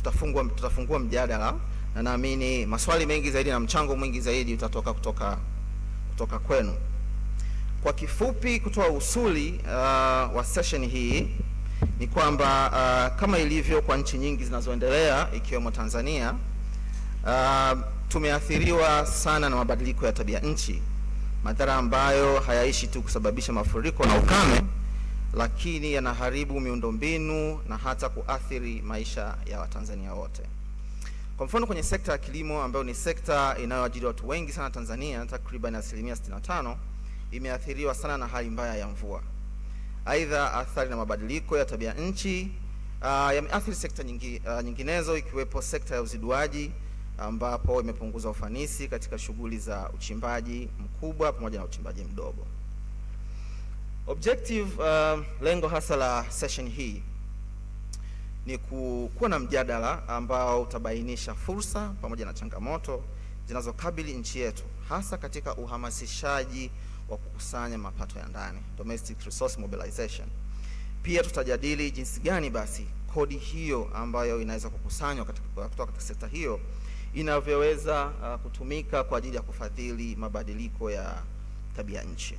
tutafungua mjadala, na naamini maswali mengi zaidi na mchango mwingi zaidi utatoka kutoka kwenu. Kwa kifupi, kutoa usuli wa session hii ni kwamba kama ilivyo kwa nchi nyingi zinazoendelea ikiwemo Tanzania, tumeathiriwa sana na mabadiliko ya tabia nchi, madhara ambayo hayaishi tu kusababisha mafuriko na ukame, lakini yanaharibu miundombinu na hata kuathiri maisha ya Watanzania wote. Kwa mfano, kwenye sekta ya kilimo ambayo ni sekta inayoajiri watu wengi sana Tanzania, takriban 65%, imeathiriwa sana na hali mbaya ya mvua. Aidha, athari na mabadiliko ya tabia nchi yameathiri sekta nyinginezo, ikiwepo sekta ya uziduaji ambapo imepunguza ufanisi katika shughuli za uchimbaji mkubwa pamoja na uchimbaji mdogo. Objective, lengo hasa la session hii ni kuwa na mjadala ambao utabainisha fursa pamoja na changamoto zinazokabili nchi yetu, hasa katika uhamasishaji wa kukusanya mapato ya ndani, domestic resource mobilization. Pia tutajadili jinsi gani basi kodi hiyo ambayo inaweza kukusanywa kutoka katika sekta hiyo inavyoweza kutumika kwa ajili ya kufadhili mabadiliko ya tabia nchi.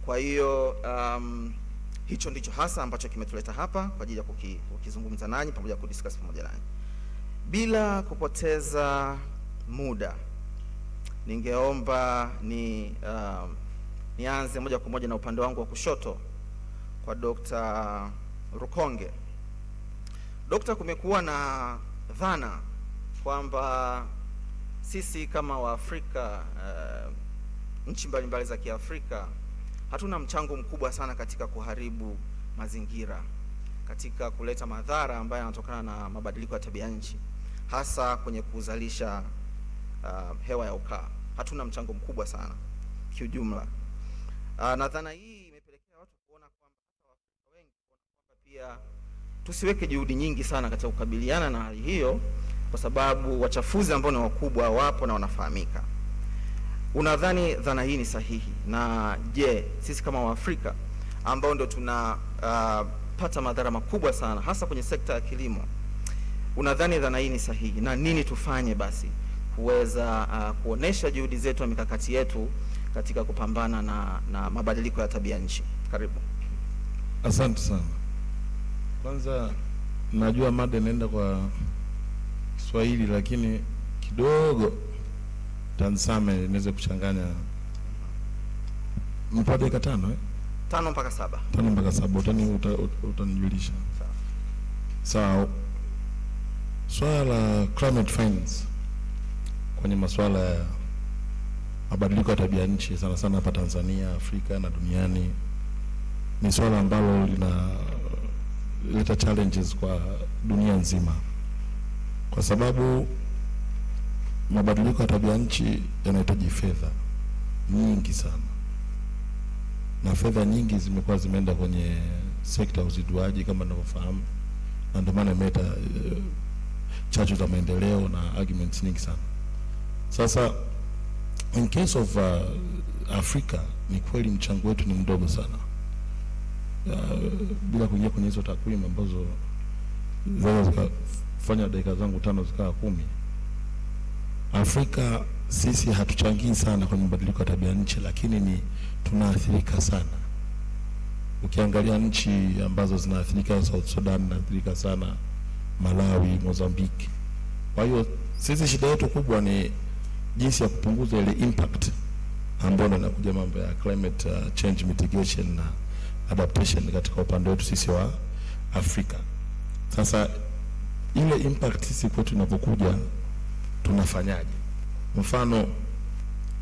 Kwa hiyo hicho ndicho hasa ambacho kimetuleta hapa kwa ajili ya kukizungumza nanyi pamoja kudiscuss pamoja nanyi. Bila kupoteza muda, ningeomba nianze moja kwa moja na upande wangu wa kushoto kwa Dr. Rukonge. Dr. kumekuwa na dhana kwamba sisi kama Waafrika, nchi mbalimbali za Kiafrika, hatuna mchango mkubwa sana katika kuharibu mazingira, katika kuleta madhara ambayo yanatokana na mabadiliko ya tabia nchi, hasa kwenye kuzalisha hewa ya ukaa. Hatuna mchango mkubwa sana kiujumla. Na dhana hii imepelekea watu kuona kwamba hata Waafrika wengi kuona kwamba pia tusiweke juhudi nyingi sana katika kukabiliana na hali hiyo, kwa sababu wachafuzi ambao ni wakubwa wapo na wanafahamika. Unadhani dhana hii ni sahihi? Na je, sisi kama Waafrika ambao ndio tunapata madhara makubwa sana hasa kwenye sekta ya kilimo, unadhani dhana hii ni sahihi? Na nini tufanye basi kuweza kuonesha juhudi zetu na mikakati yetu katika kupambana na mabadiliko ya tabia nchi? Karibu. Asante sana. Kwanza najua mada inaenda kwa Kiswahili, lakini kidogo tansame niweze kuchanganya. Mpaka dakika 5 5 mpaka 7. 5 mpaka 7 utanijulisha. Sawa. Swala la climate finance kwenye masuala ya mabadiliko ya tabia nchi sana sana hapa Tanzania, Afrika na duniani ni swala ambalo linaleta challenges kwa dunia nzima, kwa sababu mabadiliko ya tabia nchi yanahitaji fedha nyingi sana, na fedha nyingi zimekuwa zimeenda kwenye sekta ya uziduaji kama ninavyofahamu, na ndio maana imeleta chachu za maendeleo na arguments nyingi sana. Sasa in case of Africa, ni kweli mchango wetu ni mdogo sana. Bila kuingia kwenye hizo takwimu ambazo zaweza kufanya dakika zangu 5 zikawa 10, Afrika sisi hatuchangii sana kwenye mabadiliko ya tabia nchi, lakini tunaathirika sana. Ukiangalia nchi ambazo zinaathirika, South Sudan inaathirika sana, Malawi, Mozambique. Kwa hiyo sisi shida yetu kubwa ni jinsi ya kupunguza ile impact ambayo inakuja mambo ya climate change mitigation na adaptation katika upande wetu sisi wa Afrika. Sasa ile impact sisi kwetu inapokuja tunafanyaje? Mfano,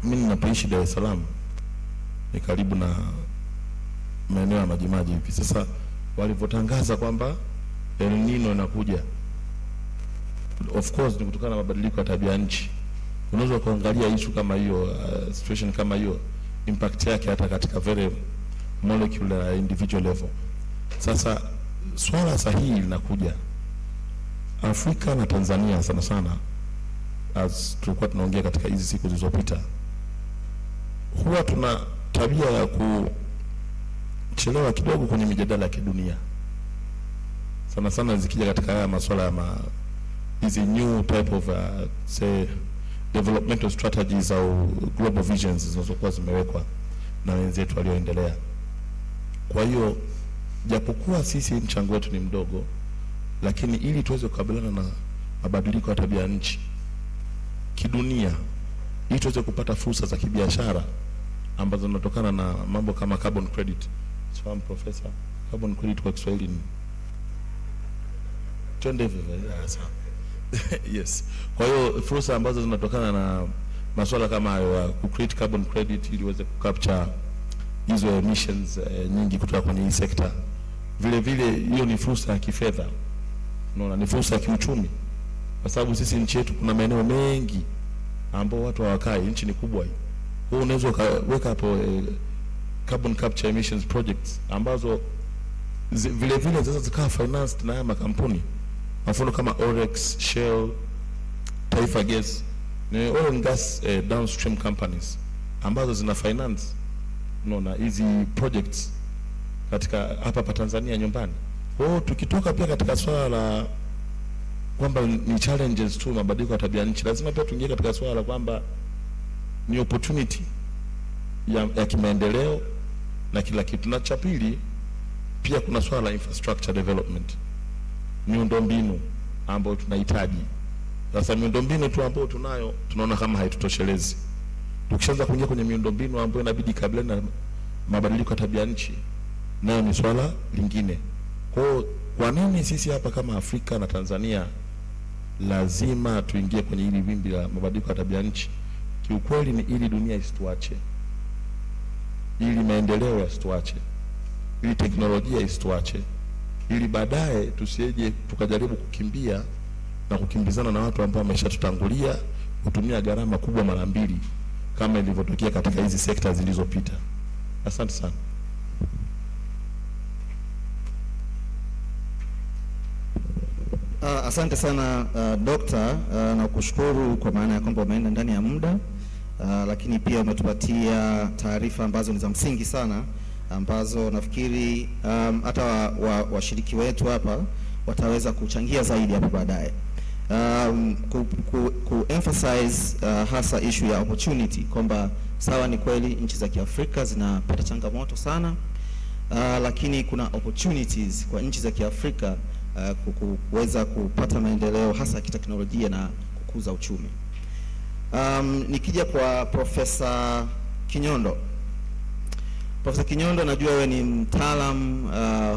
mimi ninapoishi Dar es Salaam ni karibu na maeneo ya majimaji hivi. Sasa walivyotangaza kwamba El Nino inakuja, of course ni kutokana na mabadiliko ya tabia nchi. Unaweza kuangalia issue kama hiyo, situation kama hiyo, impact yake hata katika very molecular individual level. Sasa swala sahihi linakuja Afrika na Tanzania sana sana, as tulikuwa tunaongea katika hizi siku zilizopita, huwa tuna tabia ya kuchelewa kidogo kwenye mijadala ya kidunia. sana sana zikija katika haya masuala ya hizi new type of say developmental strategies au global visions zinazokuwa zimewekwa na wenzetu walioendelea. Kwa hiyo japokuwa sisi mchango wetu ni mdogo, lakini ili tuweze kukabiliana na mabadiliko ya tabia nchi kidunia, ili tuweze kupata fursa za kibiashara ambazo zinatokana na mambo kama carbon credit. So professor, carbon credit kwa Kiswahili ni twende vile yes. Kwa hiyo fursa ambazo zinatokana na masuala kama hayo ku create carbon credit ili uweze kucapture hizo emissions nyingi kutoka kwenye hii sekta. Vile vile hiyo ni fursa ya kifedha. Unaona, ni fursa ya kiuchumi. Kwa sababu sisi nchi yetu kuna maeneo mengi ambao watu hawakai, nchi ni kubwa hii. Kwa hiyo unaweza weka hapo carbon capture emissions projects ambazo vile vile sasa zikawa financed na haya makampuni. Mfano kama Orex, Shell, Taifa Gas, ni oil and gas downstream companies ambazo zina finance unaona hizi projects katika hapa Tanzania nyumbani. Kwa hiyo tukitoka pia katika swala la kwamba ni challenges tu mabadiliko ya tabia nchi, lazima pia tuingie katika swala la kwamba ni opportunity ya kimaendeleo na kila kitu. Na cha pili pia kuna swala la infrastructure development, miundombinu ambayo tunahitaji. Sasa miundombinu tu ambayo tunayo tunaona kama haitutoshelezi. Tukishaanza kuingia kwenye miundombinu ambayo inabidi kabiliana na mabadiliko ya tabia nchi, nayo ni swala lingine. Kwa nini sisi hapa kama Afrika na Tanzania lazima tuingie kwenye hili wimbi la mabadiliko ya tabia nchi? Kiukweli ni ili dunia isituache, ili maendeleo yasituache, ili teknolojia isituache, ili baadaye tusije tukajaribu kukimbia na kukimbizana na watu ambao wameshatutangulia kutumia gharama kubwa mara mbili kama ilivyotokea katika hizi sekta zilizopita. Asante sana. Asante sana Dokta, na kushukuru kwa maana ya kwamba umeenda ndani ya muda, lakini pia umetupatia taarifa ambazo ni za msingi sana, ambazo nafikiri hata washiriki wetu hapa wataweza kuchangia zaidi hapo baadaye. Ku emphasize hasa issue ya opportunity, kwamba sawa ni kweli nchi za Kiafrika zinapata changamoto sana, lakini kuna opportunities kwa nchi za Kiafrika kuweza kupata maendeleo hasa ya kiteknolojia na kukuza uchumi. Nikija kwa Profesa Kinyondo. Profesa Kinyondo, najua wewe ni mtaalam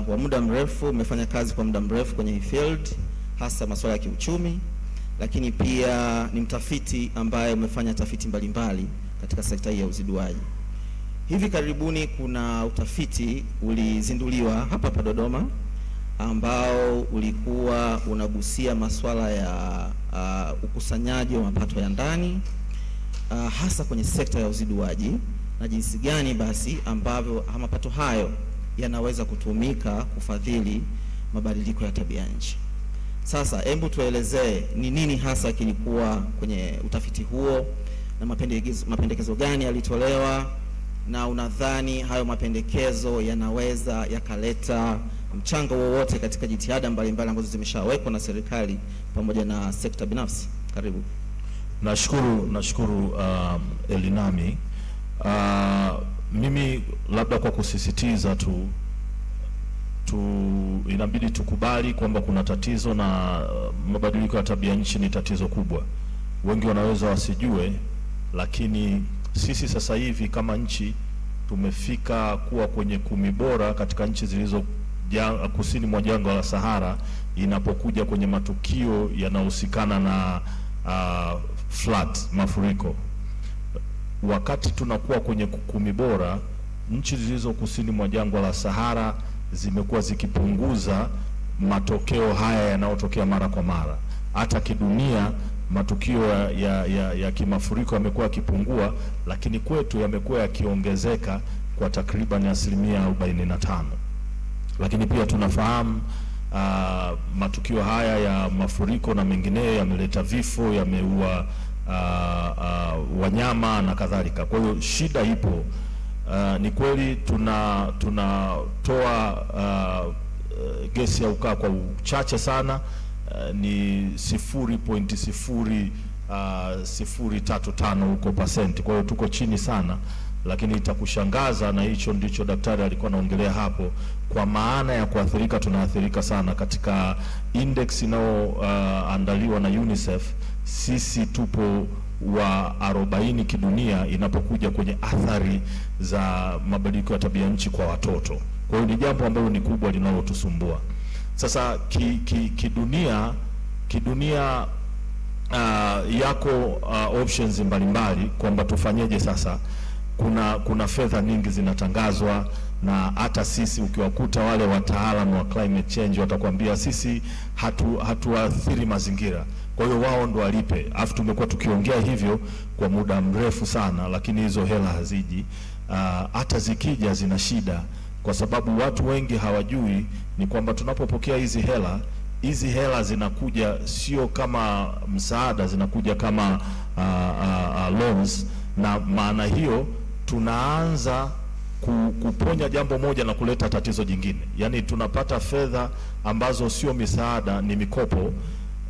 wa muda mrefu, umefanya kazi kwa muda mrefu kwenye field hasa masuala ya kiuchumi, lakini pia ni mtafiti ambaye umefanya tafiti mbalimbali katika sekta hii ya uziduaji. Hivi karibuni kuna utafiti ulizinduliwa hapa Dodoma ambao ulikuwa unagusia masuala ya ukusanyaji wa mapato ya ndani hasa kwenye sekta ya uziduaji, na jinsi gani basi ambavyo mapato hayo yanaweza kutumika kufadhili mabadiliko ya tabia nchi. Sasa hebu tuelezee ni nini hasa kilikuwa kwenye utafiti huo, na mapendekezo gani yalitolewa, na unadhani hayo mapendekezo yanaweza yakaleta mchango wowote katika jitihada mbalimbali ambazo zimeshawekwa na serikali pamoja na sekta binafsi? Karibu. Nashukuru Elinami. Mimi labda kwa kusisitiza tu inabidi tukubali kwamba kuna tatizo, na mabadiliko ya tabia nchi ni tatizo kubwa. Wengi wanaweza wasijue, lakini sisi sasa hivi kama nchi tumefika kuwa kwenye 10 bora katika nchi zilizo kusini mwa jangwa la Sahara inapokuja kwenye matukio yanayohusikana na flood, mafuriko. Wakati tunakuwa kwenye 10 bora, nchi zilizo kusini mwa jangwa la Sahara zimekuwa zikipunguza matokeo haya yanayotokea mara kwa mara. Hata kidunia matukio ya kimafuriko yamekuwa yakipungua, lakini kwetu yamekuwa yakiongezeka kwa takriban 45%. Lakini pia tunafahamu matukio haya ya mafuriko na mengineyo yameleta vifo, yameua wanyama na kadhalika. Kwa hiyo shida ipo. Ni kweli tunatoa gesi ya ukaa kwa uchache sana, ni 0.035 huko percent. Kwa hiyo tuko chini sana, lakini itakushangaza, na hicho ndicho daktari alikuwa anaongelea hapo, kwa maana ya kuathirika. Tunaathirika sana katika index inayoandaliwa na UNICEF. Sisi tupo wa 40 kidunia inapokuja kwenye athari za mabadiliko ya tabia nchi kwa watoto. Kwa hiyo ni jambo ambalo ni kubwa linalotusumbua. Sasa kidunia yako options mbalimbali kwamba tufanyeje sasa. Kuna fedha nyingi zinatangazwa, na hata sisi ukiwakuta wale wataalamu wa climate change watakwambia sisi hatuathiri mazingira, kwa hiyo wao ndo walipe. Afu tumekuwa tukiongea hivyo kwa muda mrefu sana, lakini hizo hela haziji. Hata zikija zina shida, kwa sababu watu wengi hawajui ni kwamba tunapopokea hizi hela zinakuja sio kama msaada, zinakuja kama loans, na maana hiyo tunaanza kuponya jambo moja na kuleta tatizo jingine. Yani tunapata fedha ambazo sio misaada, ni mikopo,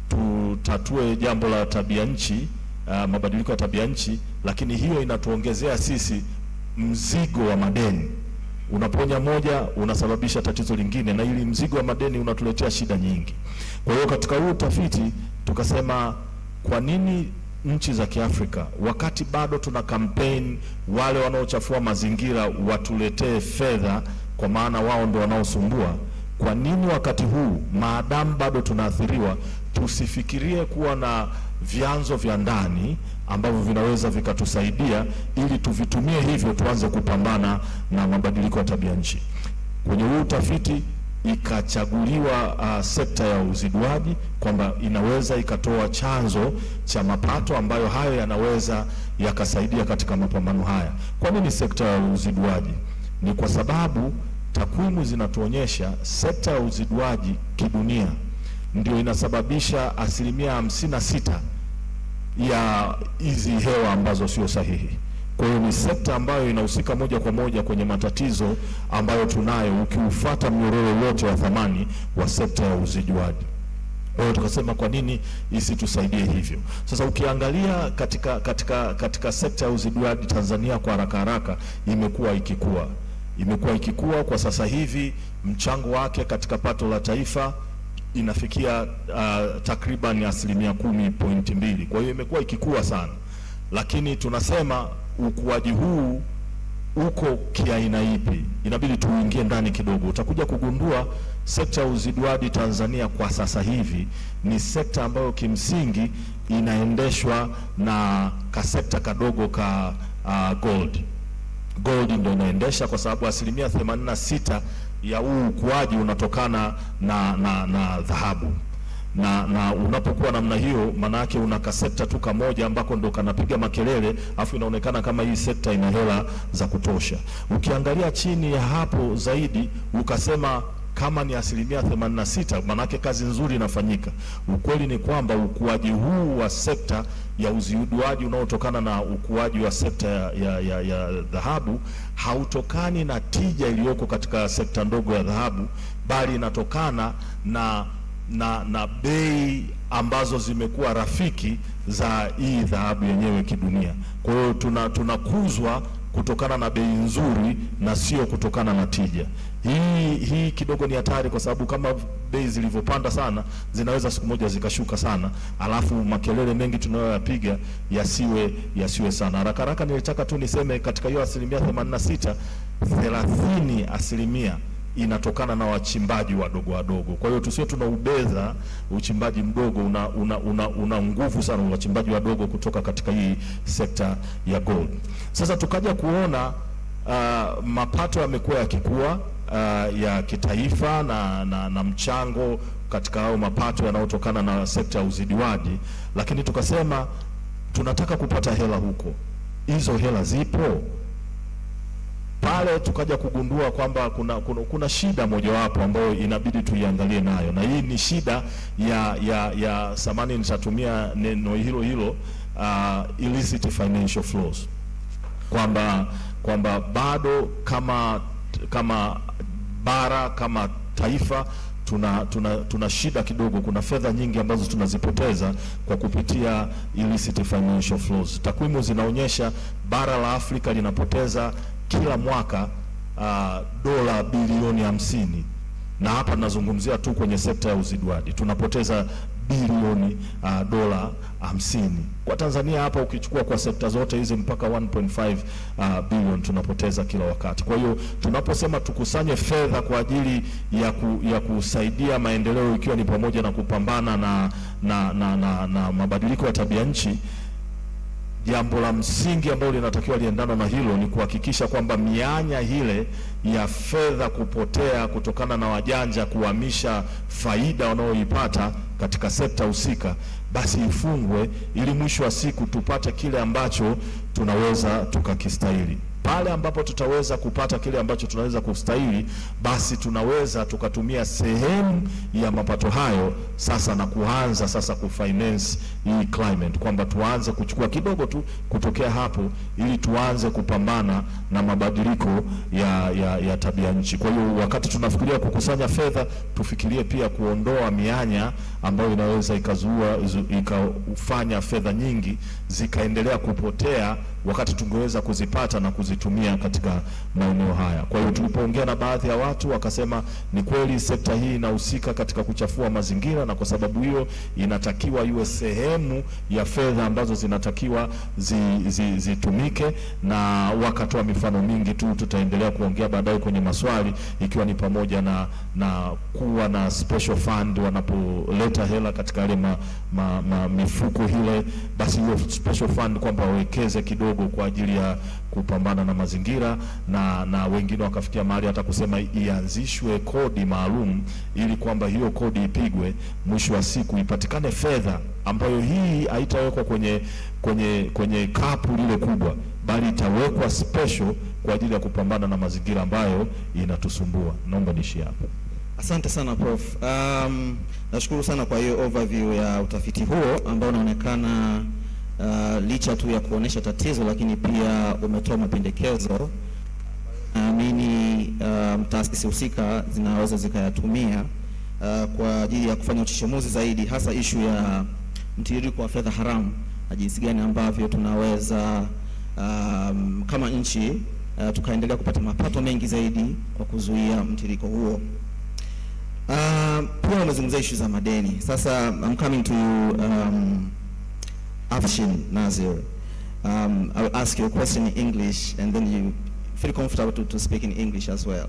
tutatue jambo la tabia nchi, mabadiliko ya tabia nchi, lakini hiyo inatuongezea sisi mzigo wa madeni. Unaponya moja, unasababisha tatizo lingine, na ili mzigo wa madeni unatuletea shida nyingi. Kwa hiyo katika huu utafiti tukasema, kwa nini nchi za Kiafrika, wakati bado tuna campaign wale wanaochafua mazingira watuletee fedha, kwa maana wao ndio wanaosumbua, kwa nini wakati huu maadamu bado tunaathiriwa tusifikirie kuwa na vyanzo vya ndani ambavyo vinaweza vikatusaidia ili tuvitumie hivyo tuanze kupambana na mabadiliko ya tabia nchi? Kwenye huu utafiti ikachaguliwa sekta ya uziduaji kwamba inaweza ikatoa chanzo cha mapato ambayo hayo yanaweza yakasaidia katika mapambano haya. Kwa nini sekta ya uziduaji? Ni kwa sababu takwimu zinatuonyesha sekta ya uziduaji kidunia ndio inasababisha 56% ya hizi hewa ambazo sio sahihi. Kwa hiyo ni sekta ambayo inahusika moja kwa moja kwenye matatizo ambayo tunayo, ukiufuata mnyororo wote wa thamani wa sekta ya uziduaji. Kwa hiyo tukasema kwa nini isitusaidie hivyo. Sasa ukiangalia katika sekta ya uziduaji Tanzania, kwa haraka imekuwa ikikua kwa sasa hivi mchango wake katika pato la taifa inafikia takriban 10.2. Kwa hiyo imekuwa ikikua sana, lakini tunasema ukuaji huu uko kiaina ipi? Inabidi tuingie ndani kidogo. Utakuja kugundua sekta ya uziduaji Tanzania kwa sasa hivi ni sekta ambayo kimsingi inaendeshwa na kasekta kadogo ka gold ndio inaendesha, kwa sababu 86% ya huu ukuaji unatokana na dhahabu. Na unapokuwa namna hiyo, maana yake una kasekta tu kamoja ambako ndo kanapiga makelele, afu inaonekana kama hii sekta ina hela za kutosha. Ukiangalia chini ya hapo zaidi ukasema kama ni 86%, maana yake kazi nzuri inafanyika. Ukweli ni kwamba ukuaji huu wa sekta ya uziduaji unaotokana na ukuaji wa sekta ya dhahabu hautokani na tija iliyoko katika sekta ndogo ya dhahabu, bali inatokana na bei ambazo zimekuwa rafiki za hii dhahabu yenyewe kidunia. Kwa hiyo tunakuzwa kutokana na bei nzuri na sio kutokana na tija. Hii kidogo ni hatari, kwa sababu kama bei zilivyopanda sana zinaweza siku moja zikashuka sana, alafu makelele mengi tunayoyapiga yasiwe sana. Haraka nilitaka tu niseme katika hiyo 86%, 30% inatokana na wachimbaji wadogo. Kwa hiyo tusio tunaubeza uchimbaji mdogo, una nguvu sana wachimbaji wadogo kutoka katika hii sekta ya gold. Sasa tukaja kuona mapato yamekuwa yakikua ya kitaifa na mchango katika hao mapato yanayotokana na sekta ya uziduaji, lakini tukasema tunataka kupata hela huko. Hizo hela zipo pale? Tukaja kugundua kwamba kuna shida mojawapo ambayo inabidi tuiangalie nayo, na hii ni shida ya samani, nitatumia neno hilo illicit financial flows, kwamba bado kama bara, kama taifa tuna shida kidogo. Kuna fedha nyingi ambazo tunazipoteza kwa kupitia illicit financial flows. Takwimu zinaonyesha bara la Afrika linapoteza kila mwaka dola bilioni 50, na hapa nazungumzia tu kwenye sekta ya uziduaji tunapoteza bilioni dola 50. Kwa Tanzania hapa ukichukua kwa sekta zote hizi mpaka 1.5 bilioni tunapoteza kila wakati. Kwa hiyo tunaposema tukusanye fedha kwa ajili ya kusaidia maendeleo, ikiwa ni pamoja na kupambana na mabadiliko ya tabia nchi, jambo la msingi ambalo linatakiwa liendana na hilo ni kuhakikisha kwamba mianya ile ya fedha kupotea kutokana na wajanja kuhamisha faida wanaoipata katika sekta husika, basi ifungwe, ili mwisho wa siku tupate kile ambacho tunaweza tukakistahili. Pale ambapo tutaweza kupata kile ambacho tunaweza kustahili, basi tunaweza tukatumia sehemu ya mapato hayo sasa na kuanza sasa kufinance hii climate, kwamba tuanze kuchukua kidogo tu kutokea hapo ili tuanze kupambana na mabadiliko ya tabia nchi. Kwa hiyo wakati tunafikiria kukusanya fedha, tufikirie pia kuondoa mianya ambayo inaweza ikafanya fedha nyingi zikaendelea kupotea wakati tungeweza kuzipata na kuzitumia katika maeneo haya. Kwa hiyo tulipoongea na baadhi ya watu wakasema ni kweli sekta hii inahusika katika kuchafua mazingira, na kwa sababu hiyo inatakiwa iwe sehemu ya fedha ambazo zinatakiwa zitumike, na wakatoa mifano mingi tu, tutaendelea kuongea baadaye kwenye maswali, ikiwa ni pamoja na kuwa na special fund wanapoleta hela katika yale mifuko hile, basi hiyo special fund kwamba wawekeze kidogo kwa ajili ya kupambana na mazingira, na wengine wakafikia mahali hata kusema ianzishwe kodi maalum ili kwamba hiyo kodi ipigwe, mwisho wa siku ipatikane fedha ambayo hii haitawekwa kwenye kapu lile kubwa, bali itawekwa special kwa ajili ya kupambana na mazingira ambayo inatusumbua. Naomba niishi hapo. Asante sana Prof. Nashukuru sana kwa hiyo overview ya utafiti huo ambao unaonekana licha tu ya kuonesha tatizo, lakini pia umetoa mapendekezo naamini taasisi husika zinaweza zikayatumia kwa ajili ya kufanya uchichemuzi zaidi, hasa issue ya mtiririko wa fedha haramu na jinsi gani ambavyo tunaweza kama nchi tukaendelea kupata mapato mengi zaidi kwa kuzuia mtiririko huo. Pia umezungumzia issue za madeni. Sasa I'm coming to you, Afshin Nazir. I will ask you a question in English, and then you feel comfortable to speak in English as well.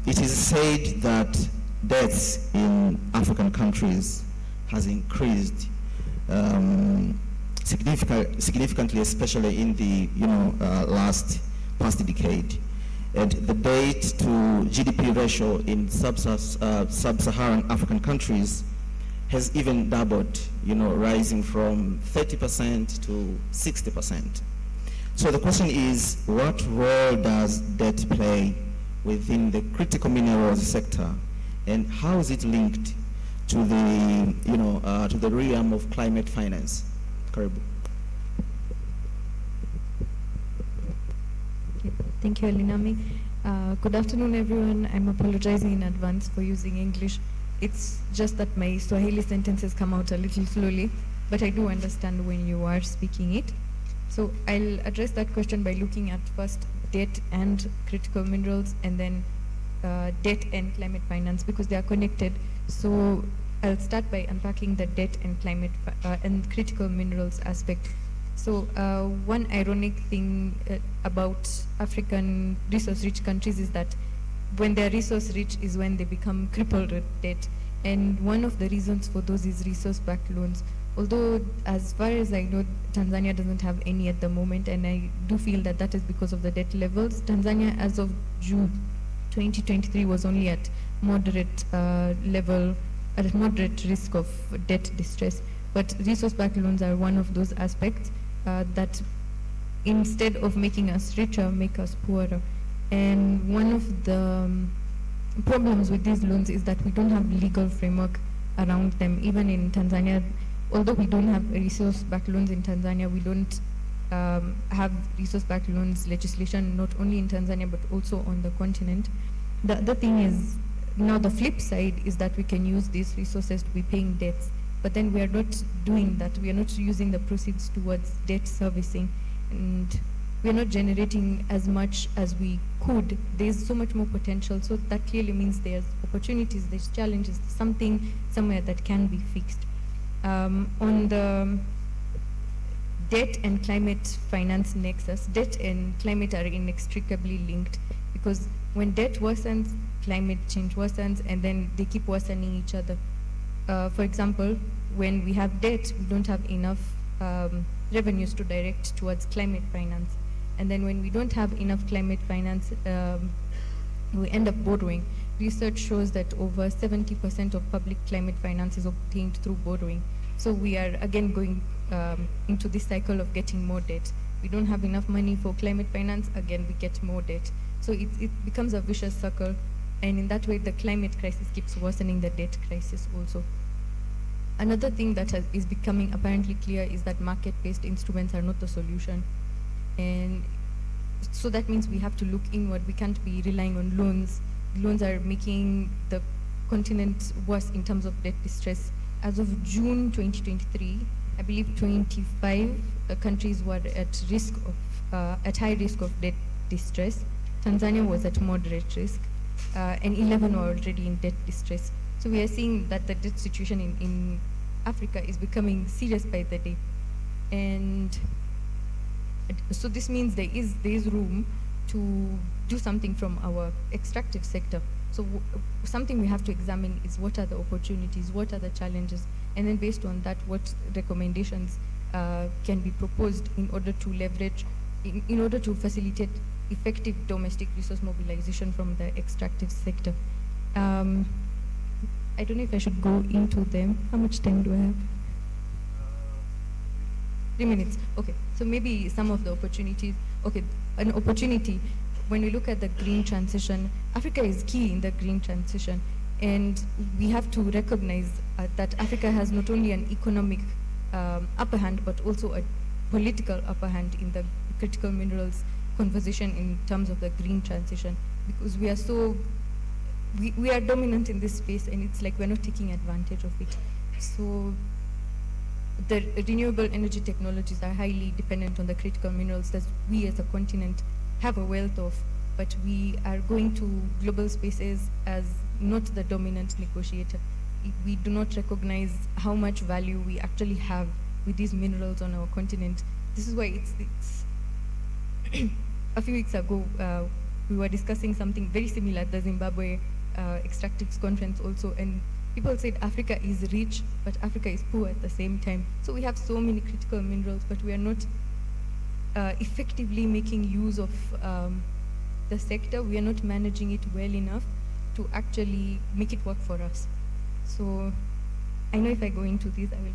It is said that deaths in African countries has increased significantly, especially in the past decade. And the debt to GDP ratio in sub-Saharan African countries has even doubled, rising from 30% to 60%. So the question is, what role does debt play within the critical minerals sector, and how is it linked to the realm of climate finance? Karibu. Thank you, Alinami. Good afternoon, everyone. I'm apologizing in advance for using English. It's just that my Swahili sentences come out a little slowly, but I do understand when you are speaking it. So I'll address that question by looking at first debt and critical minerals, and then debt and climate finance, because they are connected. So I'll start by unpacking the debt and climate and critical minerals aspect. So one ironic thing about African resource-rich countries is that when they're resource-rich is when they become crippled with debt. And one of the reasons for those is resource-backed loans. Although, as far as I know, Tanzania doesn't have any at the moment, and I do feel that that is because of the debt levels. Tanzania, as of June 2023, was only at moderate level, at moderate risk of debt distress. But resource-backed loans are one of those aspects that, instead of making us richer, make us poorer. And one of the problems with these loans is that we don't have legal framework around them. Even in Tanzania, although we don't have resource-backed loans in Tanzania, we don't have resource-backed loans legislation, not only in Tanzania but also on the continent. The other thing is, now the flip side is that we can use these resources to be paying debts, but then we are not doing that. We are not using the proceeds towards debt servicing, and we are not generating as much as we could. There's so much more potential, so that clearly means there's opportunities, there's challenges, something somewhere that can be fixed. On the debt and climate finance nexus, debt and climate are inextricably linked, because when debt worsens, climate change worsens, and then they keep worsening each other. For example, when we have debt, we don't have enough revenues to direct towards climate finance. And then when we don't have enough climate finance, we end up borrowing. Research shows that over 70% of public climate finance is obtained through borrowing. So we are again going into this cycle of getting more debt. We don't have enough money for climate finance, again we get more debt. So it becomes a vicious circle, and in that way the climate crisis keeps worsening the debt crisis also. Another thing that is becoming apparently clear is that market-based instruments are not the solution. And so that means we have to look inward. We can't be relying on loans. Loans are making the continent worse in terms of debt distress. As of June 2023, I believe 25 countries were at risk of, at high risk of debt distress. Tanzania was at moderate risk, and 11 were already in debt distress. So we are seeing that the debt situation in Africa is becoming serious by the day. And so this means there is room to do something from our extractive sector. So something we have to examine is what are the opportunities, what are the challenges, and then based on that, what recommendations can be proposed in order to leverage, in order to facilitate effective domestic resource mobilization from the extractive sector. I don't know if I should go into them. How much time do I have? 3 minutes. Okay, so maybe some of the opportunities. Okay, an opportunity, when we look at the green transition, Africa is key in the green transition, and we have to recognize that Africa has not only an economic upper hand, but also a political upper hand in the critical minerals conversation in terms of the green transition, because we are so, we are dominant in this space, and it's like we're not taking advantage of it. So the renewable energy technologies are highly dependent on the critical minerals that we as a continent have a wealth of, but we are going to global spaces as not the dominant negotiator. We do not recognize how much value we actually have with these minerals on our continent. This is why it's a few weeks ago, we were discussing something very similar at the Zimbabwe Extractives Conference also, and people said Africa is rich, but Africa is poor at the same time. So we have so many critical minerals, but we are not effectively making use of the sector. We are not managing it well enough to actually make it work for us. So I know if I go into this, I will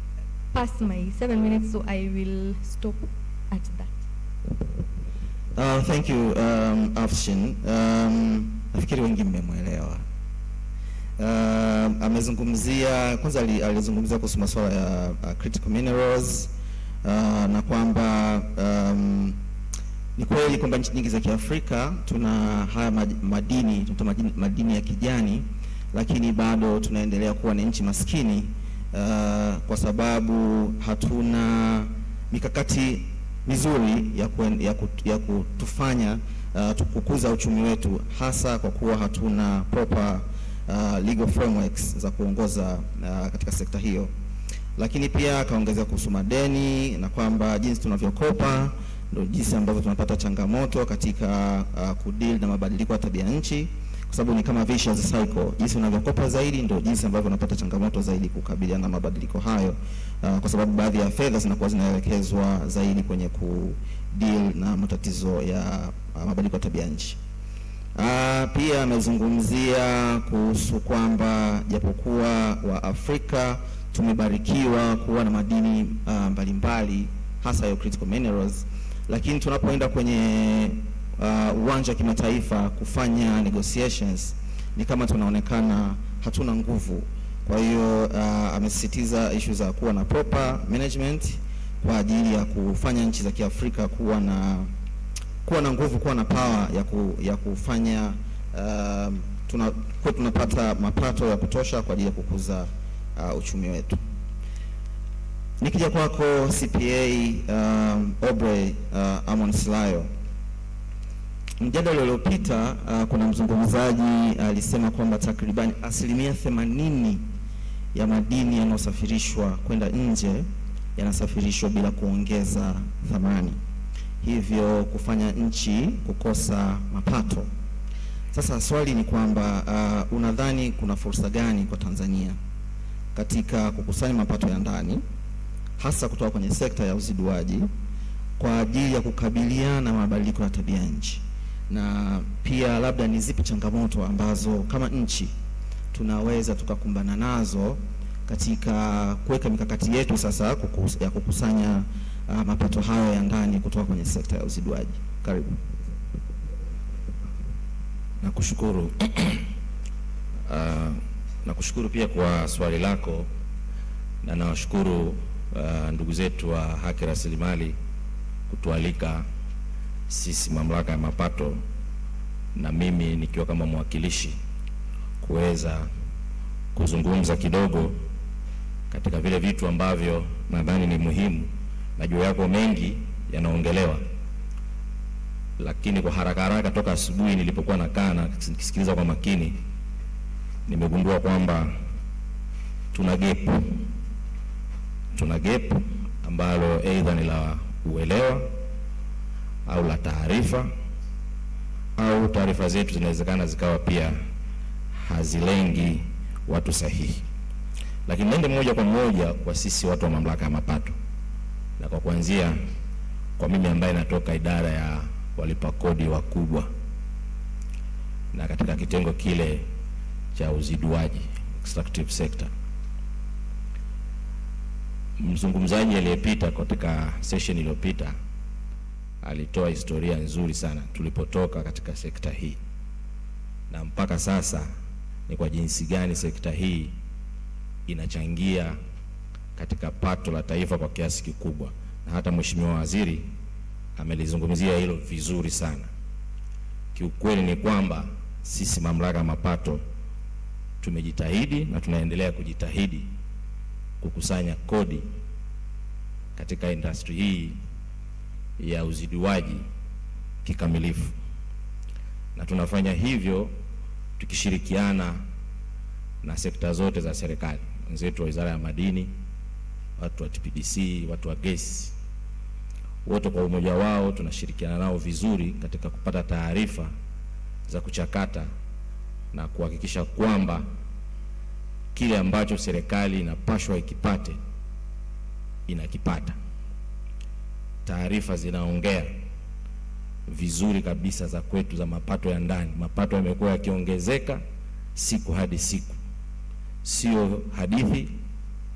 pass my 7 minutes, so I will stop at that. Thank you, Afshin. Nafikiri wengi mmemwelewa. Amezungumzia, kwanza alizungumzia kuhusu masuala ya critical minerals, na kwamba ni kweli kwamba nchi nyingi za Kiafrika tuna haya madini, tunaita madini ya kijani, lakini bado tunaendelea kuwa ni nchi maskini kwa sababu hatuna mikakati mizuri ya kutufanya tukukuza uchumi wetu, hasa kwa kuwa hatuna proper legal frameworks za kuongoza katika sekta hiyo. Lakini pia kaongezea kuhusu madeni na kwamba jinsi tunavyokopa ndio jinsi ambavyo tunapata changamoto katika kudeal na mabadiliko ya tabia nchi, kwa sababu ni kama vicious cycle. Jinsi unavyokopa zaidi ndio jinsi ambavyo unapata changamoto zaidi kukabiliana na mabadiliko hayo, kwa sababu baadhi ya fedha zinakuwa zinaelekezwa zaidi kwenye kudeal na matatizo ya mabadiliko ya tabia nchi. Pia amezungumzia kuhusu kwamba japokuwa wa Afrika tumebarikiwa kuwa na madini mbalimbali, hasa ya critical minerals, lakini tunapoenda kwenye uwanja wa kimataifa kufanya negotiations ni kama tunaonekana hatuna nguvu. Kwa hiyo amesisitiza issue za kuwa na proper management kwa ajili ya kufanya nchi za Kiafrika kuwa na nguvu, kuwa na power ya kufanya tunapata mapato ya kutosha kwa ajili ya kukuza uchumi wetu. Nikija kwako CPA Aubrey Amon Silayo, mjadala uliopita kuna mzungumzaji alisema kwamba takriban 80% ya madini yanayosafirishwa kwenda nje yanasafirishwa bila kuongeza thamani, hivyo kufanya nchi kukosa mapato. Sasa swali ni kwamba unadhani kuna fursa gani kwa Tanzania katika kukusanya mapato ya ndani, hasa kutoka kwenye sekta ya uziduaji, kwa ajili ya kukabiliana na mabadiliko ya tabianchi, na pia labda ni zipi changamoto ambazo kama nchi tunaweza tukakumbana nazo katika kuweka mikakati yetu sasa ya kukusanya mapato hayo ya ndani kutoka kwenye sekta ya uziduaji? Karibu. Nakushukuru. Nakushukuru pia kwa swali lako, na nawashukuru ndugu zetu wa haki rasilimali kutualika sisi mamlaka ya mapato, na mimi nikiwa kama mwakilishi kuweza kuzungumza kidogo katika vile vitu ambavyo nadhani ni muhimu. Najua yako mengi yanaongelewa, lakini kwa haraka toka asubuhi nilipokuwa nakaa na nikisikiliza kwa makini, nimegundua kwamba tuna gap ambalo aidha ni la uelewa au la taarifa, au taarifa zetu zinawezekana zikawa pia hazilengi watu sahihi. Lakini nende moja kwa moja kwa sisi watu wa mamlaka ya mapato, na kwa kuanzia kwa mimi ambaye natoka idara ya walipa kodi wakubwa na katika kitengo kile cha uziduaji, extractive sector. Mzungumzaji aliyepita katika session iliyopita alitoa historia nzuri sana tulipotoka katika sekta hii, na mpaka sasa ni kwa jinsi gani sekta hii inachangia katika pato la taifa kwa kiasi kikubwa, na hata Mheshimiwa Waziri amelizungumzia hilo vizuri sana. Kiukweli ni kwamba sisi mamlaka ya mapato tumejitahidi na tunaendelea kujitahidi kukusanya kodi katika industry hii ya uziduaji kikamilifu, na tunafanya hivyo tukishirikiana na sekta zote za serikali, wenzetu wa Wizara ya Madini, watu wa TPDC, watu wa gesi, wote kwa umoja wao tunashirikiana nao vizuri katika kupata taarifa za kuchakata na kuhakikisha kwamba kile ambacho serikali inapaswa ikipate inakipata. Taarifa zinaongea vizuri kabisa za kwetu za mapato ya ndani. Mapato yamekuwa yakiongezeka siku hadi siku, sio hadithi,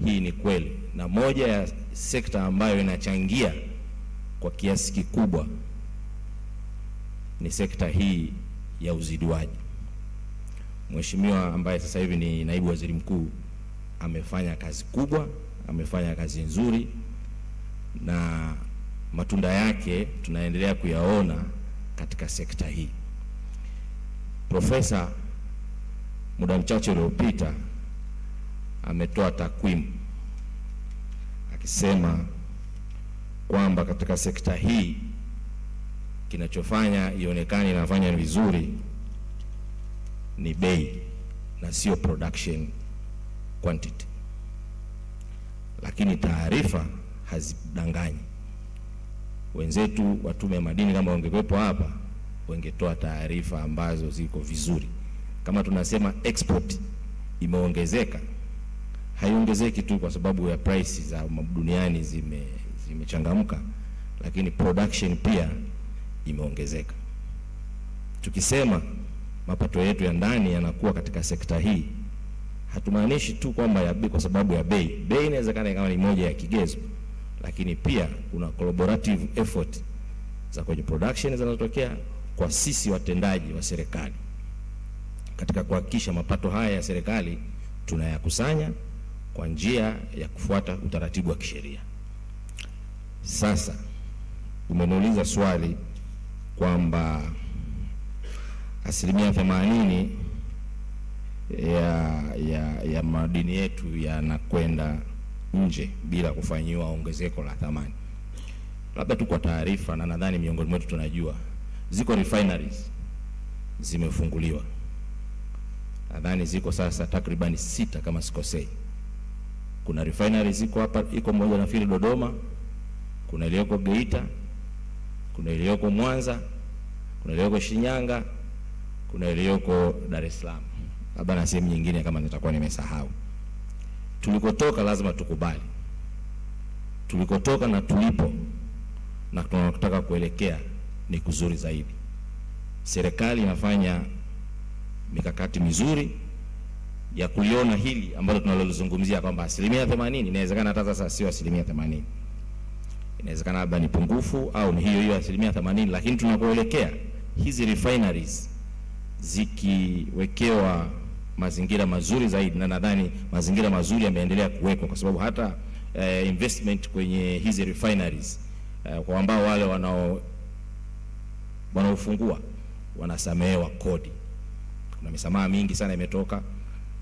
hii ni kweli. Na moja ya sekta ambayo inachangia kwa kiasi kikubwa ni sekta hii ya uziduaji. Mheshimiwa ambaye sasa hivi ni naibu waziri mkuu amefanya kazi kubwa, amefanya kazi nzuri, na matunda yake tunaendelea kuyaona katika sekta hii. Profesa muda mchache uliopita ametoa takwimu akisema kwamba katika sekta hii kinachofanya ionekane inafanya vizuri ni bei na sio production quantity. Lakini taarifa hazidanganyi. Wenzetu wa Tume ya Madini kama wangekuwepo hapa wangetoa taarifa ambazo ziko vizuri. Kama tunasema export imeongezeka, haiongezeki tu kwa sababu ya prices za duniani zimechangamka, lakini production pia imeongezeka. Tukisema mapato yetu ya ndani yanakuwa katika sekta hii, hatumaanishi tu kwamba ya bei kwa sababu ya bei. Bei inawezekana kama ni moja ya kigezo, lakini pia kuna collaborative effort za kwenye production zinazotokea kwa sisi watendaji wa serikali katika kuhakikisha mapato haya ya serikali tunayakusanya kwa njia ya kufuata utaratibu wa kisheria. Sasa umeniuliza swali kwamba 80% ya madini yetu yanakwenda nje bila kufanyiwa ongezeko la thamani. Labda tu kwa taarifa, na nadhani miongoni mwetu tunajua, ziko refineries zimefunguliwa. Nadhani ziko sasa takriban 6 kama sikosei. Kuna refineries ziko hapa, iko moja na fili Dodoma, kuna iliyoko Geita, kuna iliyoko Mwanza, kuna iliyoko Shinyanga, kuna iliyoko Dar es Salaam. Labda na sehemu nyingine kama nitakuwa nimesahau. Tulikotoka lazima tukubali. Tulikotoka na tulipo na tunataka kuelekea ni kuzuri zaidi. Serikali inafanya mikakati mizuri ya kuliona hili ambalo tunalozungumzia kwamba 80%, inawezekana hata sasa sio 80%. Inawezekana labda ni pungufu au ni hiyo 80%, lakini tunapoelekea hizi refineries zikiwekewa mazingira mazuri zaidi, na nadhani mazingira mazuri yameendelea kuwekwa, kwa sababu hata investment kwenye hizi refineries kwa ambao wale wanaofungua wanasamehewa kodi. Kuna misamaha mingi sana imetoka.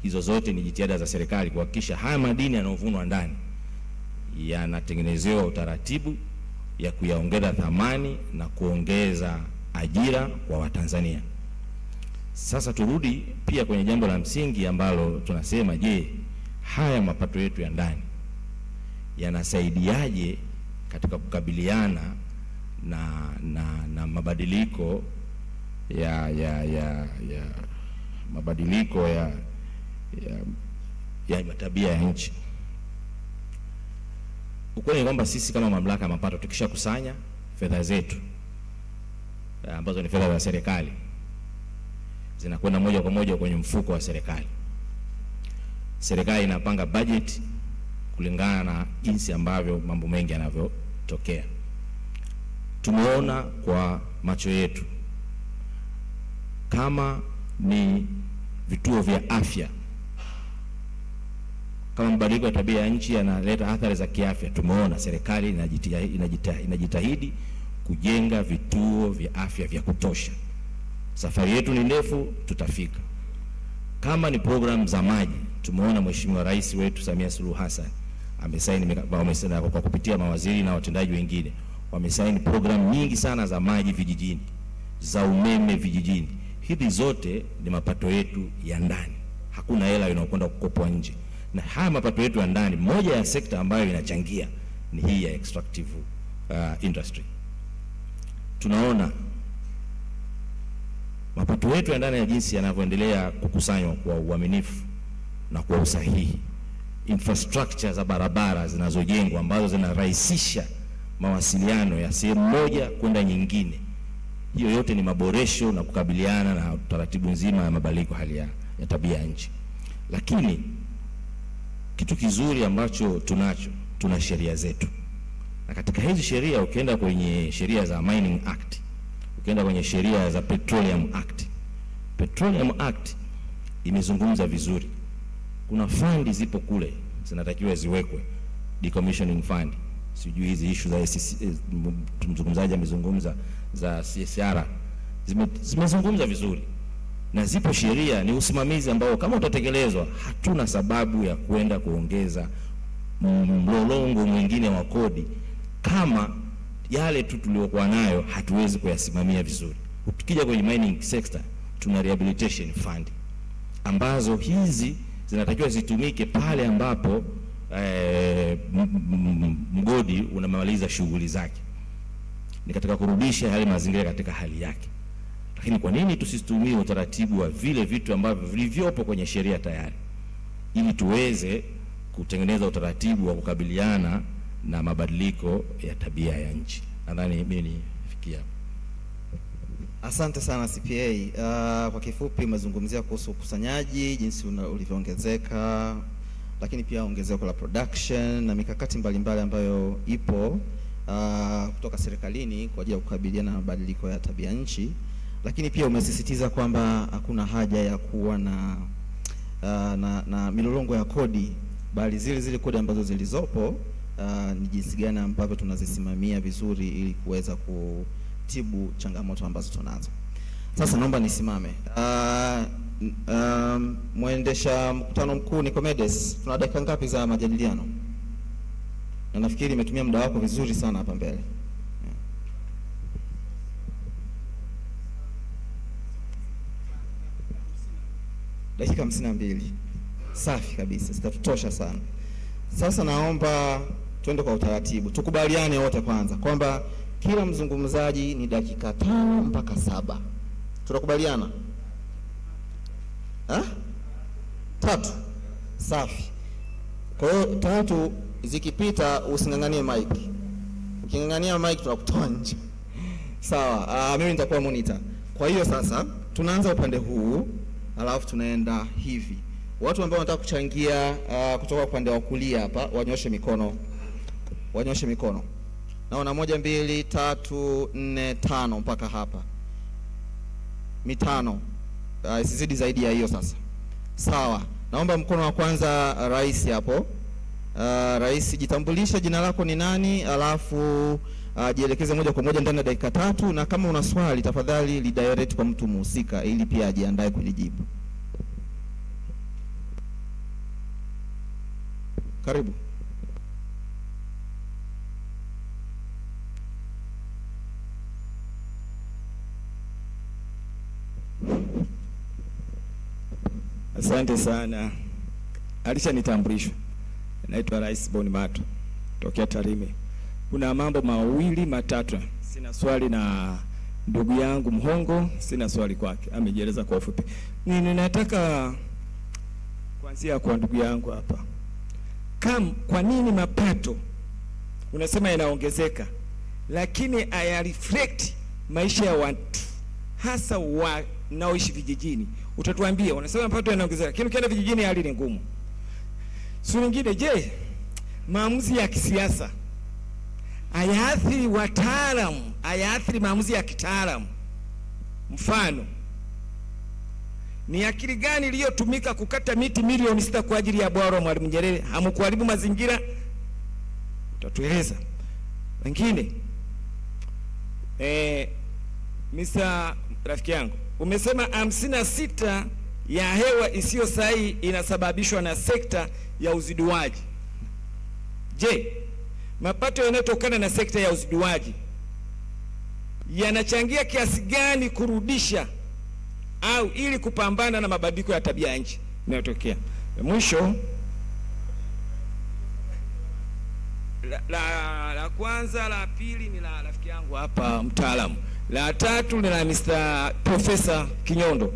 Hizo zote ni jitihada za serikali kuhakikisha haya madini yanayovunwa ndani yanatengenezewa utaratibu ya kuyaongeza thamani na kuongeza ajira kwa Watanzania. Sasa turudi pia kwenye jambo la msingi ambalo tunasema, je, haya mapato yetu ya ndani yanasaidiaje katika kukabiliana na mabadiliko mabadiliko ya tabia ya nchi. Ukweli ni kwamba sisi kama mamlaka ya mapato tukishakusanya fedha zetu ambazo ni fedha za serikali, zinakwenda moja kwa moja kwenye mfuko wa serikali. Serikali inapanga budget kulingana na jinsi ambavyo mambo mengi yanavyotokea. Tumeona kwa macho yetu kama ni vituo vya afya, kama mabadiliko ya tabia ya nchi yanaleta athari za kiafya, tumeona serikali inajitahidi kujenga vituo vya afya vya kutosha. Safari yetu ni ndefu, tutafika. Kama ni program za maji, tumeona Mheshimiwa Rais wetu Samia Suluhu Hassan amesaini kwa kupitia mawaziri na watendaji wengine, wamesaini program nyingi sana za maji vijijini, za umeme vijijini. Hizi zote ni mapato yetu ya ndani. Hakuna hela inayokwenda kukopwa nje. Na haya mapato yetu ya ndani, moja ya sekta ambayo inachangia ni hii ya extractive industry. Tunaona mapato yetu ya ndani ya jinsi yanavyoendelea kukusanywa kwa uaminifu na kwa usahihi. Infrastructure za barabara zinazojengwa ambazo zinarahisisha mawasiliano ya sehemu moja kwenda nyingine. Hiyo yote ni maboresho na kukabiliana na taratibu nzima ya mabadiliko hali ya tabia ya nchi. Lakini kitu kizuri ambacho tuna sheria zetu. Na katika hizi sheria, ukienda kwenye sheria za Mining Act, ukienda kwenye sheria za Petroleum Act imezungumza vizuri. Kuna fund zipo kule zinatakiwa ziwekwe, decommissioning fund. Sijui hizi issue za mzungumzaji amezungumza za CSR zimezungumza vizuri, na zipo sheria, ni usimamizi ambao kama utatekelezwa, hatuna sababu ya kwenda kuongeza mlolongo mwingine wa kodi kama yale tu tuliokuwa nayo hatuwezi kuyasimamia vizuri. Tukija kwenye mining sector, tuna rehabilitation fund ambazo hizi zinatakiwa zitumike pale ambapo mgodi unamaliza shughuli zake, ni katika kurudisha yale mazingira katika hali yake. Lakini kwa nini tusitumie utaratibu wa vile vitu ambavyo vilivyopo kwenye sheria tayari, ili tuweze kutengeneza utaratibu wa kukabiliana na mabadiliko ya tabia ya nchi? Nadhani mimi nifikia. Asante sana CPA. Kwa kifupi umezungumzia kuhusu ukusanyaji, jinsi ulivyoongezeka, lakini pia ongezeko la production na mikakati mbalimbali ambayo ipo kutoka serikalini kwa ajili ya kukabiliana na mabadiliko ya tabia nchi. Lakini pia umesisitiza kwamba hakuna haja ya kuwa na milolongo ya kodi, bali zile kodi ambazo zilizopo ni jinsi gani ambavyo tunazisimamia vizuri ili kuweza kutibu changamoto ambazo tunazo. Sasa naomba nisimame. Mwendesha mkutano mkuu Nicomedes, tuna dakika ngapi za majadiliano? Na nafikiri umetumia muda wako vizuri sana hapa mbele. Dakika 52. Safi kabisa, zitatutosha sana. Sasa naomba twende kwa utaratibu. Tukubaliane wote kwanza kwamba kila mzungumzaji ni dakika 5 mpaka 7. Tunakubaliana? 3. Safi. Kwa hiyo 3 zikipita usinganganie mic. Ukingangania mic tunakutoa nje. Sawa, mimi nitakuwa monitor. Kwa hiyo sasa tunaanza upande huu, alafu tunaenda hivi. Watu ambao wanataka kuchangia kutoka upande wa kulia hapa wanyoshe mikono. Wanyoshe mikono. Naona 1 2 3 4 5 mpaka hapa. 5. Isizidi zaidi ya hiyo sasa. Sawa. Naomba mkono wa kwanza rais hapo. Rais, jitambulishe, jina lako ni nani, alafu jielekeze moja kwa moja ndani ya dakika 3, na kama una swali tafadhali lidirect kwa mtu mhusika ili pia ajiandae kulijibu. Karibu. Asante sana. Alishanitambulishwa. Naitwa Rais Bonimato tokea Tarime. Kuna mambo mawili matatu. Sina swali na ndugu yangu Mhongo, sina swali kwake. Amejieleza kwa ufupi. Ninataka kuanzia kwa ndugu yangu hapa. Kwa nini mapato unasema yanaongezeka lakini haya reflect maisha ya watu hasa wanaoishi vijijini? Utatuambia, unasema mapato yanaongezeka lakini ukienda vijijini hali ni ngumu. Swali lingine, je, maamuzi ya kisiasa hayaathiri wataalamu, hayaathiri maamuzi ya kitaalamu? Mfano, ni akili gani iliyotumika kukata miti milioni 6 kwa ajili ya bwawa la Mwalimu Nyerere? Hamkuharibu mazingira? Utatueleza. Wengine, Mr. rafiki yangu, umesema 56 ya hewa isiyo sahihi inasababishwa na sekta ya uziduaji. Je, mapato yanayotokana na sekta ya uziduaji yanachangia kiasi gani kurudisha au ili kupambana na mabadiliko ya tabia nchi yanayotokea? Mwisho, la kwanza, la pili ni la rafiki yangu hapa mtaalamu. La tatu ni la Mr. Professor Kinyondo.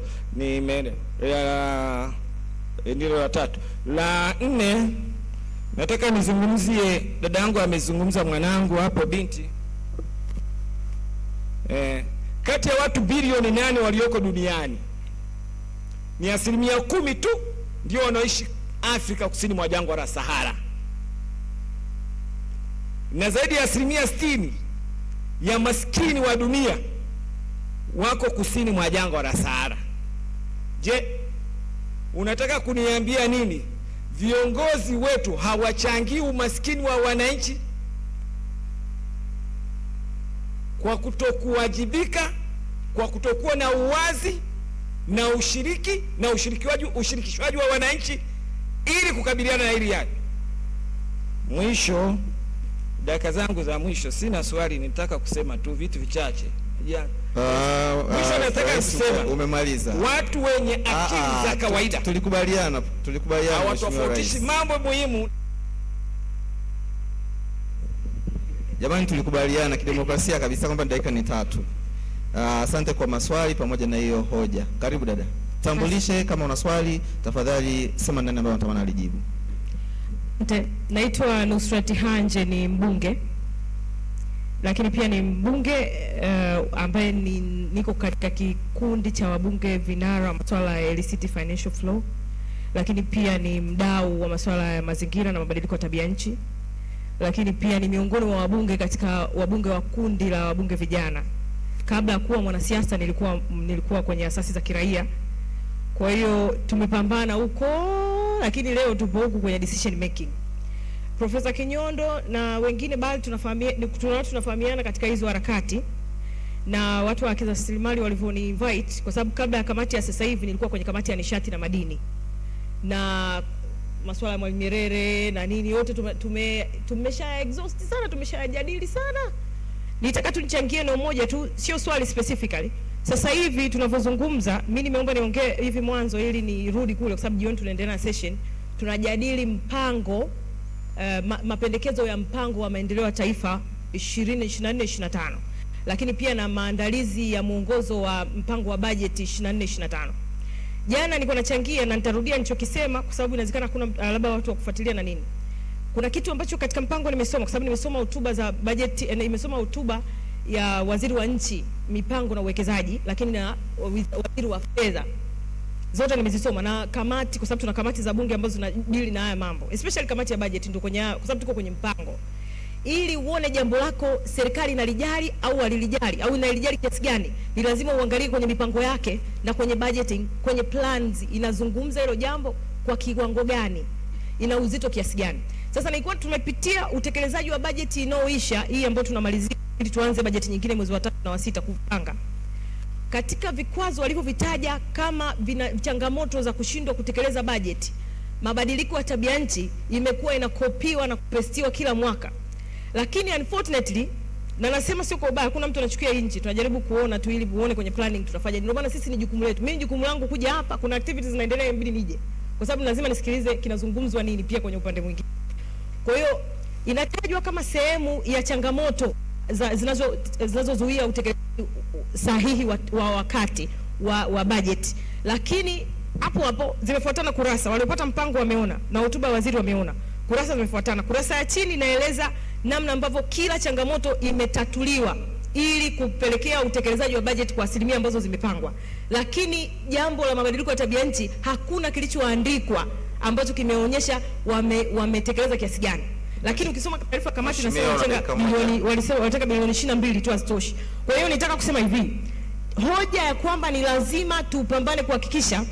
Ndilo la tatu. La 4 nataka nizungumzie, dada yangu amezungumza, mwanangu hapo binti. Kati ya watu bilioni 8 walioko duniani ni 10% tu ndio wanaoishi Afrika kusini mwa jangwa la Sahara, na zaidi ya 60% ya maskini wa dunia wako kusini mwa jangwa la Sahara. Je, unataka kuniambia nini? Viongozi wetu hawachangii umaskini wa wananchi kwa kutokuwajibika, kwa kutokuwa na uwazi na ushiriki na ushirikishwaji wa wananchi ili kukabiliana na hili hali? Mwisho, dakika zangu za mwisho, sina swali, nitaka kusema tu vitu vichache. Mwisho nataka kusema, umemaliza. Watu wenye akili za kawaida tulikubaliana hawatofautishi mambo muhimu. Jamani, tulikubaliana kidemokrasia kabisa kwamba dakika ni 3. Asante kwa maswali pamoja na hiyo hoja. Karibu dada. Tambulishe, kama una swali tafadhali sema nani ambaye unatamani alijibu. Naitwa Nusrati Hanje, ni mbunge. Lakini pia ni mbunge ambaye niko katika kikundi cha wabunge vinara masuala ya illicit financial flow. Lakini pia ni mdau wa masuala ya mazingira na mabadiliko ya tabianchi. Lakini pia ni miongoni mwa wabunge katika wabunge wa kundi la wabunge vijana. Kabla ya kuwa mwanasiasa nilikuwa kwenye asasi za kiraia. Kwa hiyo tumepambana huko, lakini leo tupo huku kwenye decision making. Profesa Kinyondo na wengine bali tunafahamiana katika hizo harakati, na watu wa rasilimali walivyoni invite, kwa sababu kabla ya kamati ya sasa hivi nilikuwa kwenye kamati ya nishati na madini, na masuala ya Mwalimu Nyerere na nini yote tumesha exhaust sana, tumeshajadili sana. Nitaka tu nichangie neno moja tu, sio swali specifically. Sasa hivi tunavyozungumza, mimi nimeomba niongee hivi mwanzo ili nirudi kule, kwa sababu jioni tunaendelea na session. Tunajadili mpango mapendekezo ya mpango wa maendeleo ya taifa 2024-2025, lakini pia na maandalizi ya mwongozo wa mpango wa bajeti 2024-2025. Jana nilikuwa nachangia na nitarudia nilichokisema kwa sababu inawezekana kuna labda watu wa kufuatilia na nini. Kuna kitu ambacho katika mpango nimesoma, kwa sababu nimesoma hotuba za bajeti, nimesoma hotuba ya waziri wa nchi, mipango na uwekezaji, lakini na waziri wa fedha. Zote nimezisoma na kamati, kwa sababu tuna kamati za bunge ambazo zinadili na haya mambo. Especially kamati ya bajeti ndio kwenye, kwa sababu tuko kwenye mpango. Ili uone jambo lako serikali inalijali au halilijali au inalijali kiasi gani, ni lazima uangalie kwenye mipango yake na kwenye budgeting, kwenye plans inazungumza hilo jambo kwa kiwango gani, ina uzito kiasi gani. Sasa nilikuwa tumepitia utekelezaji wa bajeti inaoisha hii ambayo tunamalizia ili tuanze bajeti nyingine mwezi wa 5 na wa 6 kupanga. Katika vikwazo walivyovitaja kama changamoto za kushindwa kutekeleza bajeti, mabadiliko ya tabianchi imekuwa inakopiwa na kupestiwa kila mwaka. Lakini unfortunately, na nasema sio kwa ubaya, kuna mtu anachukia inchi, tunajaribu kuona tu ili uone kwenye planning tutafanya. Ndio maana sisi ni jukumu letu. Mimi jukumu langu kuja hapa, kuna activities zinaendelea inabidi nije. Kwa sababu lazima nisikilize kinazungumzwa nini pia kwenye upande mwingine. Kwa hiyo inatajwa kama sehemu ya changamoto zinazozuia utekelezaji sahihi wa wakati wa budget. Lakini hapo zimefuatana kurasa, waliopata mpango wameona na hotuba ya waziri wameona. Kurasa zimefuatana. Kurasa ya chini inaeleza namna ambavyo kila changamoto imetatuliwa ili kupelekea utekelezaji wa budget kwa asilimia ambazo zimepangwa. Lakini jambo la mabadiliko ya tabianchi hakuna kilichoandikwa ambacho kimeonyesha wametekeleza kiasi gani. Lakini ukisoma taarifa kamati walisema wanataka bilioni 22 tu hazitoshi. Kwa hiyo nitaka kusema hivi, hoja ya kwamba ni lazima tupambane kuhakikisha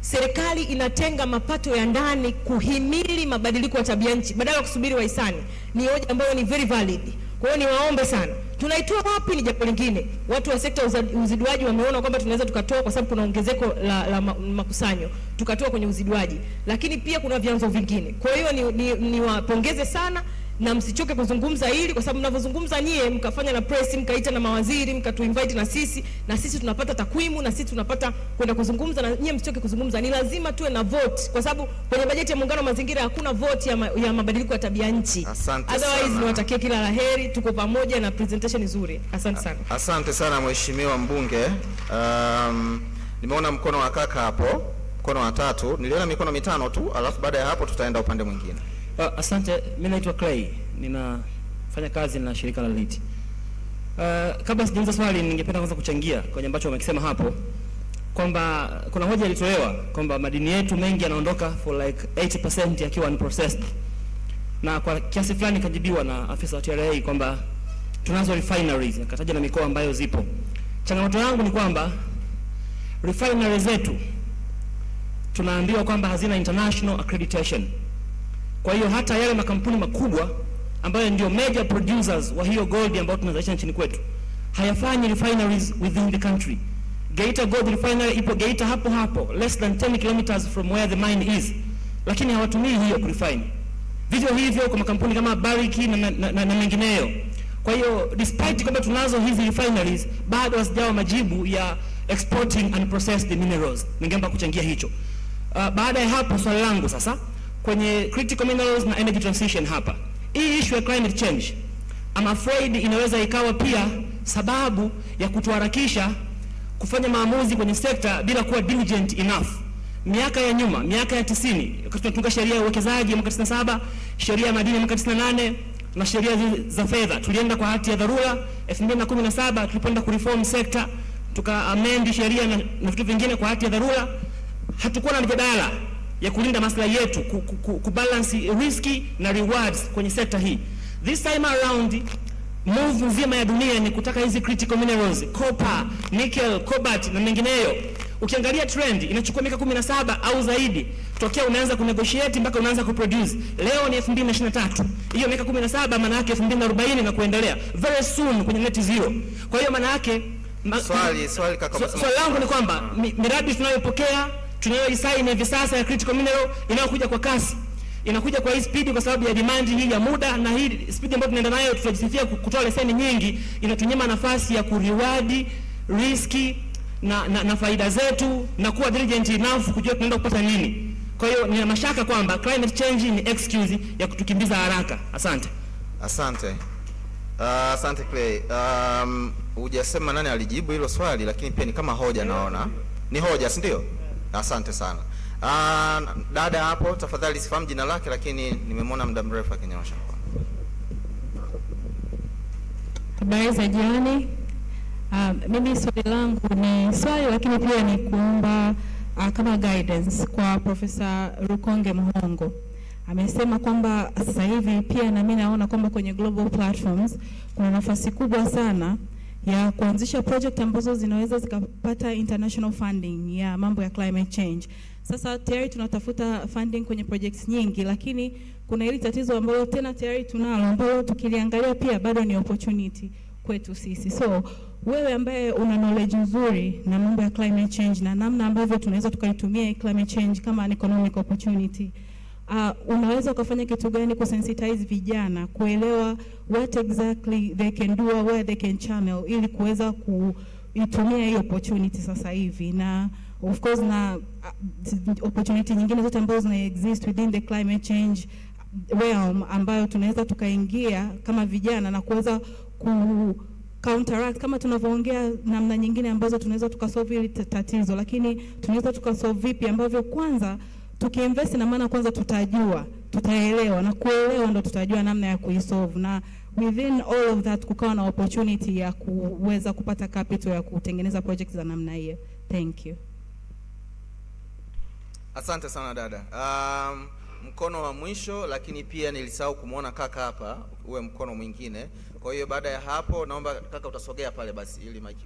serikali inatenga mapato ya ndani kuhimili mabadiliko ya tabianchi badala ya kusubiri wahisani, ni hoja ambayo ni very valid. Kwa hiyo niwaombe sana, tunaitoa wapi ni jambo lingine. Watu wa sekta uziduaji wameona kwamba tunaweza tukatoa, kwa sababu kuna ongezeko la makusanyo, tukatoa kwenye uziduaji, lakini pia kuna vyanzo vingine. Kwa hiyo niwapongeze sana na msichoke kuzungumza hili, kwa sababu mnavyozungumza nyie mkafanya na press, mkaita na mawaziri, mkatuinvite na sisi tunapata takwimu, na sisi tunapata kwenda kuzungumza, na nyie msichoke kuzungumza. Ni lazima tuwe na vote, kwa sababu kwenye bajeti ya muungano wa mazingira hakuna vote ya mabadiliko ya tabianchi. Otherwise niwatakie kila laheri, tuko pamoja na presentation nzuri. Asante sana. Asante sana mheshimiwa mbunge. Nimeona mkono wa kaka hapo, mkono wa 3, niliona mikono 5 tu, alafu baada ya hapo tutaenda upande mwingine. Asante, mimi naitwa Clay, ninafanya kazi na shirika la LIT. Kabla sijaanza swali, ningependa kwanza kuchangia kwenye ambacho wamekisema hapo kwamba kuna hoja ilitolewa kwamba madini yetu mengi yanaondoka for like 80% yakiwa unprocessed, na kwa kiasi fulani kajibiwa na afisa wa TRA kwamba tunazo refineries, akataja na mikoa ambayo zipo. Changamoto yangu ni kwamba refineries zetu tunaambiwa kwamba hazina international accreditation. Kwa hiyo hata yale makampuni makubwa ambayo ndio major producers wa hiyo gold ambayo tunazalisha nchini kwetu hayafanyi refineries within the country. Geita Gold Refinery ipo Geita hapo less than 10 kilometers from where the mine is, lakini hawatumii hiyo kurefine. Vivyo hivyo kwa makampuni kama Bariki na mengineyo. Kwa hiyo despite kwamba tunazo hizi refineries, bado hazijawa majibu ya exporting unprocessed minerals. Ningeomba kuchangia hicho. Baada ya hapo swali langu sasa kwenye critical minerals na energy transition hapa. Hii issue ya climate change, I'm afraid inaweza ikawa pia sababu ya kutuharakisha kufanya maamuzi kwenye sekta bila kuwa diligent enough. Miaka ya nyuma, miaka ya 90, wakati tunatunga sheria ya uwekezaji mwaka 97, sheria ya madini mwaka 98 na sheria za fedha, tulienda kwa hati ya dharura. 2017 tulipoenda kureform sekta, tuka amend sheria na vitu vingine kwa hati ya dharura. Hatukuwa na mjadala ya kulinda maslahi yetu, kubalance riski na rewards kwenye sekta hii. This time around move nzima ya dunia ni kutaka hizi critical minerals, copper, nickel, cobalt na mengineyo Ukiangalia trend inachukua miaka 17 au zaidi tokea umeanza kunegotiate mpaka unaanza kuproduce. Leo ni 2023. Hiyo miaka 17 maana yake 2040 na kuendelea. Very soon kwenye net zero. Kwa hiyo maana yake swali kaka, swali langu ni kwamba miradi tunayopokea, tunayoisign hivi sasa ya critical mineral inayokuja kwa kasi, inakuja kwa hii speed kwa sababu ya demand hii ya muda, na hii speed ambayo tunaenda nayo tutajisifia kutoa leseni nyingi, inatunyima nafasi ya kureward riski na faida zetu na kuwa diligent enough kujua tunaenda kupata nini. Kwa hiyo nina mashaka kwamba climate change ni excuse ya kutukimbiza haraka. Asante. Asante Clay. Hujasema nani alijibu hilo swali, lakini pia ni kama hoja, naona ni hoja, si ndio? Asante sana. Dada hapo tafadhali, sifahamu jina lake lakini nimemwona muda mrefu akinyosha. Habari za jioni. Mimi swali langu ni swali lakini pia ni kuomba kama guidance kwa Profesa Rukonge Muhongo. Amesema kwamba sasa hivi pia na mimi naona kwamba kwenye global platforms kuna nafasi kubwa sana ya kuanzisha project ambazo zinaweza zikapata international funding ya mambo ya climate change. Sasa tayari tunatafuta funding kwenye projects nyingi, lakini kuna hili tatizo ambalo tena tayari tunalo ambalo tukiliangalia pia bado ni opportunity kwetu sisi. So wewe ambaye una knowledge nzuri na mambo ya climate change na namna ambavyo tunaweza tukaitumia climate change kama an economic opportunity, unaweza kufanya kitu gani kusensitize vijana kuelewa what exactly they can do or where they can channel ili kuweza kuitumia hiyo opportunity sasa hivi, na of course na opportunity nyingine zote ambazo zina exist within the climate change realm ambayo tunaweza tukaingia kama vijana na kuweza counteract kama tunavyoongea namna nyingine ambazo tunaweza tukasolve hili tatizo, lakini tunaweza tukasolve vipi ambavyo kwanza tukiinvest na maana kwanza tutajua, tutaelewa na kuelewa ndo tutajua namna ya kuisolve, na within all of that kukawa na opportunity ya kuweza kupata capital ya kutengeneza projects za namna hiyo. Thank you. Asante sana dada. Mkono wa mwisho, lakini pia nilisahau kumuona kaka hapa, uwe mkono mwingine. Kwa hiyo baada ya hapo naomba kaka utasogea pale basi ili mic.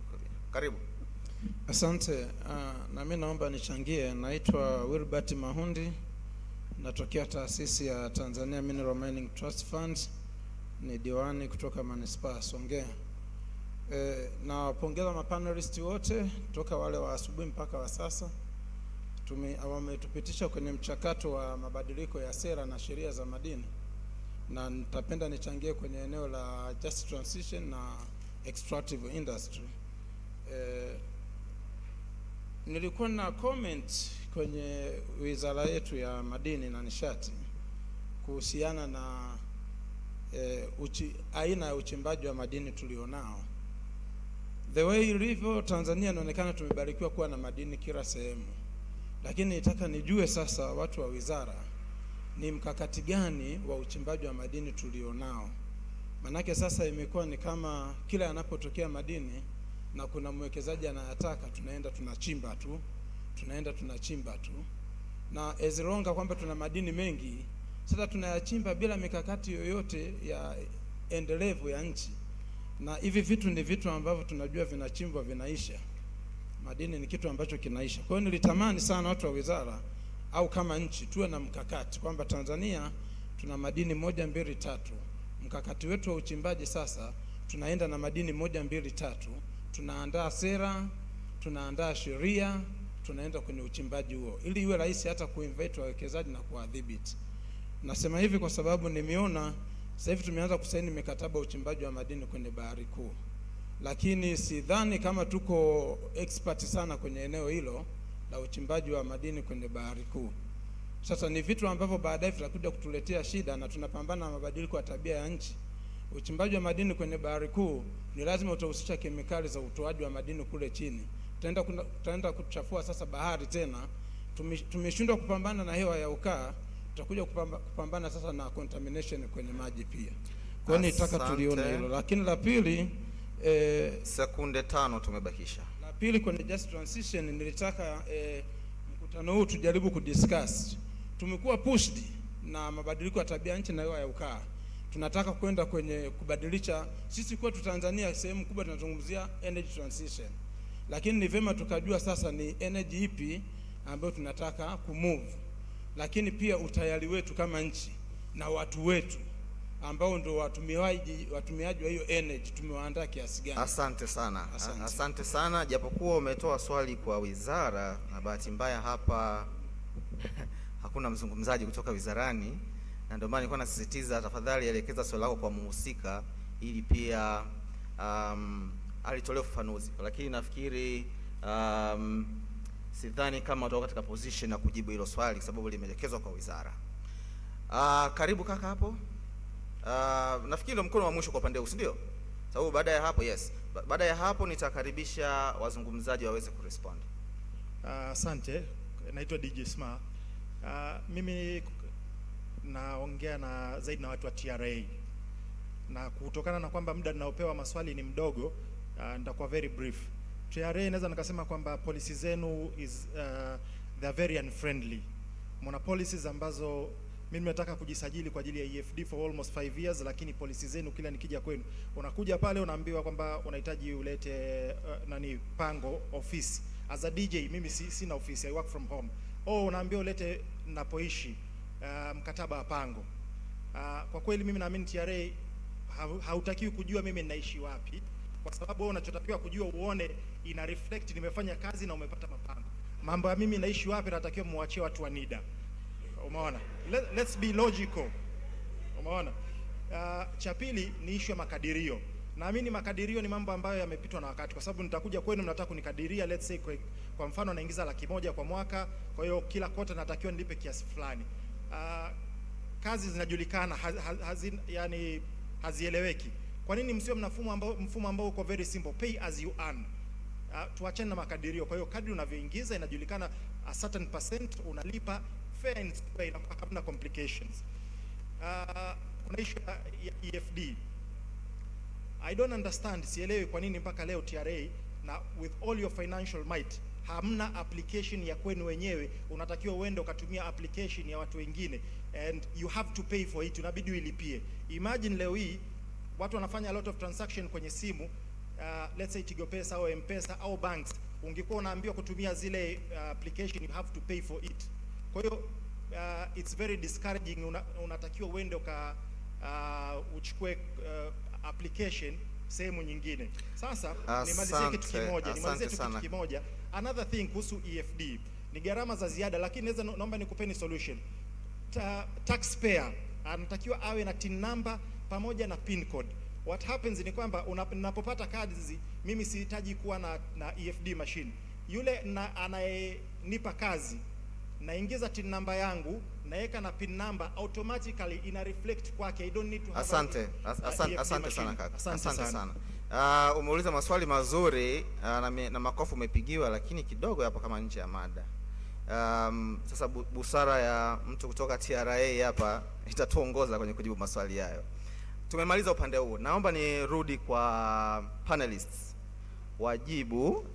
Karibu. Asante. Na mimi naomba nichangie. Naitwa Wilbert Mahundi, natokea taasisi ya Tanzania Mineral Mining Trust Fund, ni diwani kutoka Manispaa Songea. Na wapongeza mapanelisti wote toka wale wa asubuhi mpaka wa sasa. Wametupitisha kwenye mchakato wa mabadiliko ya sera na sheria za madini, na nitapenda nichangie kwenye eneo la just transition na extractive industry. Nilikuwa na comment kwenye wizara yetu ya madini na nishati kuhusiana na aina ya uchimbaji wa madini tulionao. The way ilivyo Tanzania inaonekana tumebarikiwa kuwa na madini kila sehemu, lakini nitaka nijue sasa watu wa wizara ni mkakati gani wa uchimbaji wa madini tulionao. Manake sasa imekuwa ni kama kila yanapotokea madini na kuna mwekezaji anayataka, tunaenda tunachimba tu, na ezironga kwamba tuna madini mengi, sasa tunayachimba bila mikakati yoyote ya endelevu ya nchi. Na hivi vitu ni vitu ambavyo tunajua vinachimbwa vinaisha. Madini ni kitu ambacho kinaisha. Kwa hiyo nilitamani sana watu wa wizara au kama nchi tuwe na mkakati kwamba Tanzania tuna madini 1, 2, 3. Mkakati wetu wa uchimbaji sasa tunaenda na madini 1, 2, 3. Tunaandaa sera, tunaandaa sheria, tunaenda kwenye uchimbaji huo ili iwe rahisi hata kuinvite wawekezaji na kuwadhibiti. Nasema hivi kwa sababu nimeona sasa hivi tumeanza kusaini mikataba uchimbaji wa madini kwenye Bahari Kuu, lakini sidhani kama tuko expert sana kwenye eneo hilo la uchimbaji wa madini kwenye Bahari Kuu. Sasa ni vitu ambavyo baadaye vitakuja kutuletea shida, na tunapambana na mabadiliko ya tabia ya nchi. Uchimbaji wa madini kwenye Bahari Kuu ni lazima utahusisha kemikali za utoaji wa madini kule chini. Tutaenda kuchafua sasa bahari tena. Tumeshindwa kupambana na hewa ya ukaa, tutakuja kupambana sasa na contamination kwenye maji pia. Kwa hiyo nitaka tulione hilo. Lakini la pili, sekunde 5 tumebakisha. La pili kwenye just transition nilitaka mkutano huu tujaribu kudiscuss. Tumekuwa pushed na mabadiliko ya tabia nchi na hewa ya ukaa. Tunataka kwenda kwenye kubadilisha. Sisi kwetu Tanzania sehemu kubwa tunazungumzia energy transition. lakini ni vyema tukajua sasa ni energy ipi ambayo tunataka kumove, lakini pia utayari wetu kama nchi na watu wetu ambao ndio watumiaji wa hiyo energy tumewaandaa kiasi gani. Asante sana. Asante sana, japokuwa umetoa swali kwa wizara na bahati mbaya hapa hakuna mzungumzaji kutoka wizarani, na ndio maana nilikuwa nasisitiza tafadhali elekeza swali lako kwa mhusika ili pia alitolewa ufafanuzi, lakini nafikiri sidhani kama utakuwa katika position na kujibu hilo swali kwa sababu limeelekezwa kwa wizara. Karibu kaka hapo. Nafikiri ndio mkono wa mwisho kwa upande huu, si ndio? Sababu baada ya hapo baada ya hapo nitakaribisha wazungumzaji waweze kurespond. Asante. Naitwa DJ Sma. Mimi naongea zaidi na watu wa TRA, na kutokana na kwamba muda ninaopewa maswali ni mdogo, nitakuwa very brief. TRA naweza nikasema kwamba policy zenu they are very unfriendly. Mna policies ambazo mimi nimetaka kujisajili kwa ajili ya EFD for almost 5 years, lakini policy zenu kila nikija kwenu unakuja pale unaambiwa kwamba unahitaji ulete pango office. As a DJ mimi sina office, I work from home. Unaambiwa ulete napoishi mkataba wa pango. Kwa kweli mimi naamini TRA hautakiwi kujua mimi ninaishi wapi, kwa sababu wewe unachotakiwa kujua uone ina reflect nimefanya kazi na umepata mapango. Mambo ya mimi naishi wapi natakiwa muachie watu wa NIDA. Umeona? Let's be logical. Umeona? Cha pili ni issue ya makadirio. Naamini makadirio ni mambo ambayo yamepitwa na wakati, kwa sababu nitakuja kwenu mnataka kunikadiria, let's say kwa mfano naingiza 100,000 kwa mwaka, kwa hiyo kila kota natakiwa nilipe kiasi fulani. Kazi zinajulikana, yani hazieleweki. Kwa nini msio mfumo ambao uko very simple, pay as you earn? Tuachane na makadirio. Kwa hiyo kadri unavyoingiza inajulikana a certain percent unalipa fair and square, na hakuna complications. Kuna issue ya EFD. I don't understand, sielewi kwa nini mpaka leo TRA na with all your financial might hamna application ya kwenu wenyewe. Unatakiwa uende ukatumia application ya watu wengine and you have to pay for it, unabidi uilipie. Imagine leo hii watu wanafanya a lot of transaction kwenye simu, let's say Tigo Pesa au M-Pesa au banks, ungekuwa unaambiwa kutumia zile application, you have to pay for it. Kwa hiyo it's very discouraging. Unatakiwa uende uchukue application sehemu nyingine. Sasa nimalizie kitu kimoja. Another thing kuhusu EFD ni gharama za ziada, lakini naomba nikupeni solution. Taxpayer anatakiwa awe na TIN number pamoja na PIN code. What happens ni kwamba unapopata cards, mimi sihitaji kuwa na EFD machine. Yule anayenipa kazi naingiza TIN number yangu, naweka na PIN number, automatically ina reflect kwake. I don't need to have Asante sana kaka. Asante sana. Umeuliza maswali mazuri na makofi umepigiwa, lakini kidogo hapo kama nje ya mada. Sasa busara ya mtu kutoka TRA hapa itatuongoza kwenye kujibu maswali hayo. Tumemaliza upande huu. Naomba nirudi kwa panelists wajibu.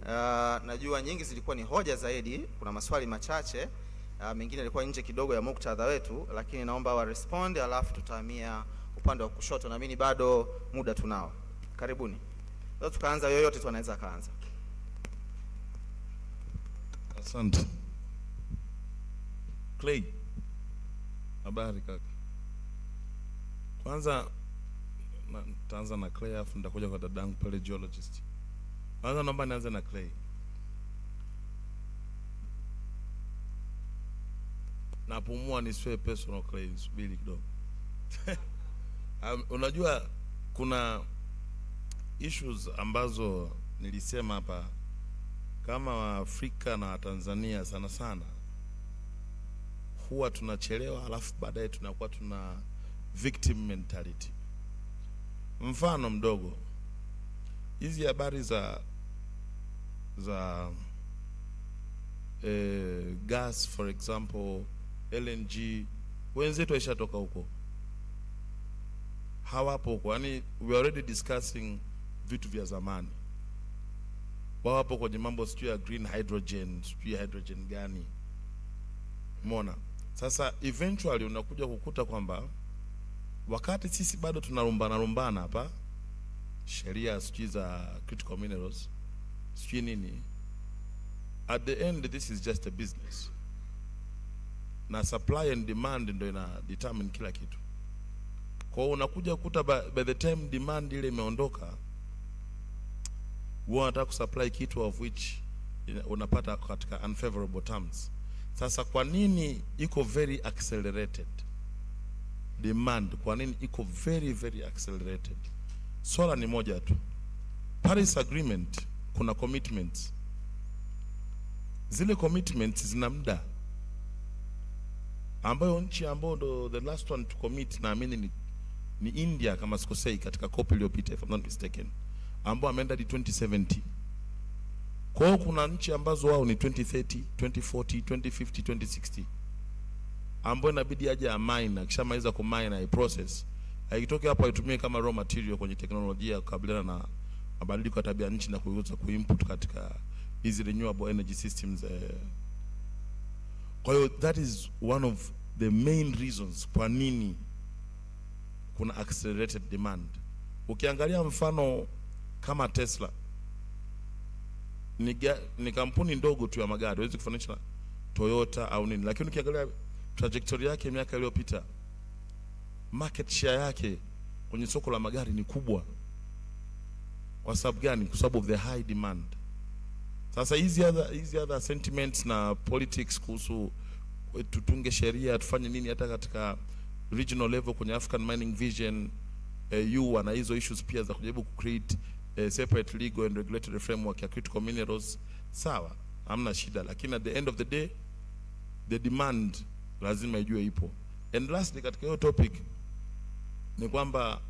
Najua nyingi zilikuwa ni hoja zaidi, kuna maswali machache, mengine yalikuwa nje kidogo ya muktadha wetu, lakini naomba wa respond, alafu tutahamia upande wa kushoto, na mimi bado muda tunao. Karibuni. Leo tukaanza, yoyote tu anaweza kaanza. Asante. Clay. Habari kaka. Kwanza nitaanza na Clay, afu nitakuja kwa dadangu pale geologist. Kwanza naomba nianze na Clay. Napumua nisiwe personal Clay, subiri kidogo. Unajua kuna issues ambazo nilisema hapa kama Waafrika na Tanzania sana sana huwa tunachelewa, alafu baadaye tunakuwa tuna victim mentality. Mfano mdogo, hizi habari za gas for example, LNG, wenzetu waishatoka huko, hawapo huko. Yani we already discussing vitu vya zamani, wapo kwenye mambo sijui ya green hydrogen, sijui hydrogen gani. Umeona? Sasa eventually unakuja kukuta kwamba wakati sisi bado tunarumbana hapa sheria sijui za critical minerals, sijui nini. At the end this is just a business, na supply and demand ndio ina determine kila kitu. Kwa hiyo unakuja kukuta by the time demand ile imeondoka, wewe unataka kusupply kitu of which unapata katika unfavorable terms. Sasa kwa nini iko very accelerated demand? Kwa nini iko very very accelerated? Swala ni moja tu. Paris Agreement kuna commitments. Zile commitments zina muda, ambayo nchi ambayo ndo the last one to commit naamini ni India kama sikosei, katika COP iliyopita if I'm not mistaken, ambao ameenda hadi 2070. Kwa hiyo kuna nchi ambazo wao ni 2030, 2040, 2050, 2060, ambao inabidi aje amine, akishamaliza kumine ai process, haitoki hapo aitumie kama raw material kwenye teknolojia ya kukabiliana na mabadiliko ya tabia nchi na kuweza kuinput katika hizi renewable energy systems. Kwa hiyo that is one of the main reasons kwa nini kuna accelerated demand. Ukiangalia mfano kama Tesla ni kampuni ndogo tu ya magari, huwezi kufanisha na Toyota au nini, lakini ukiangalia trajectory yake miaka iliyopita, market share yake kwenye soko la magari ni kubwa. Kwa sababu gani? Kwa sababu of the high demand. Sasa hizi other sentiments na politics kuhusu tutunge sheria tufanye nini hata katika regional level kwenye African Mining Vision, wana hizo issues pia za kujaribu create separate legal and regulatory framework ya critical minerals. Sawa, hamna shida, lakini at the end of the day the demand lazima ijue ipo. And lastly katika hiyo topic ni kwamba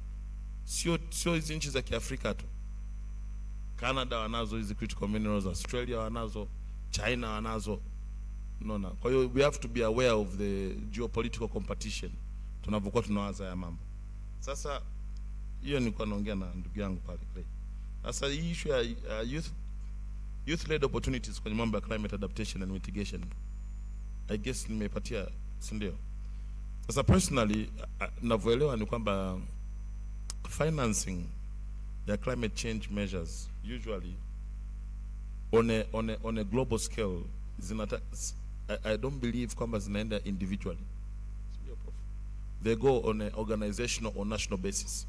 sio hizi nchi za Kiafrika tu. Canada wanazo hizi critical minerals, Australia wanazo, China wanazo. Unaona? Kwa hiyo we have to be aware of the geopolitical competition tunapokuwa tunawaza ya mambo. Sasa hiyo nilikuwa naongea na ndugu yangu pale. Sasa hii issue ya youth led opportunities kwenye mambo ya climate adaptation and mitigation, I guess nimepatia, si ndio? Sasa personally ninavyoelewa ni kwamba financing the climate change measures usually on a global scale I don't believe kwamba zinaenda individually. They go on an organizational or national basis.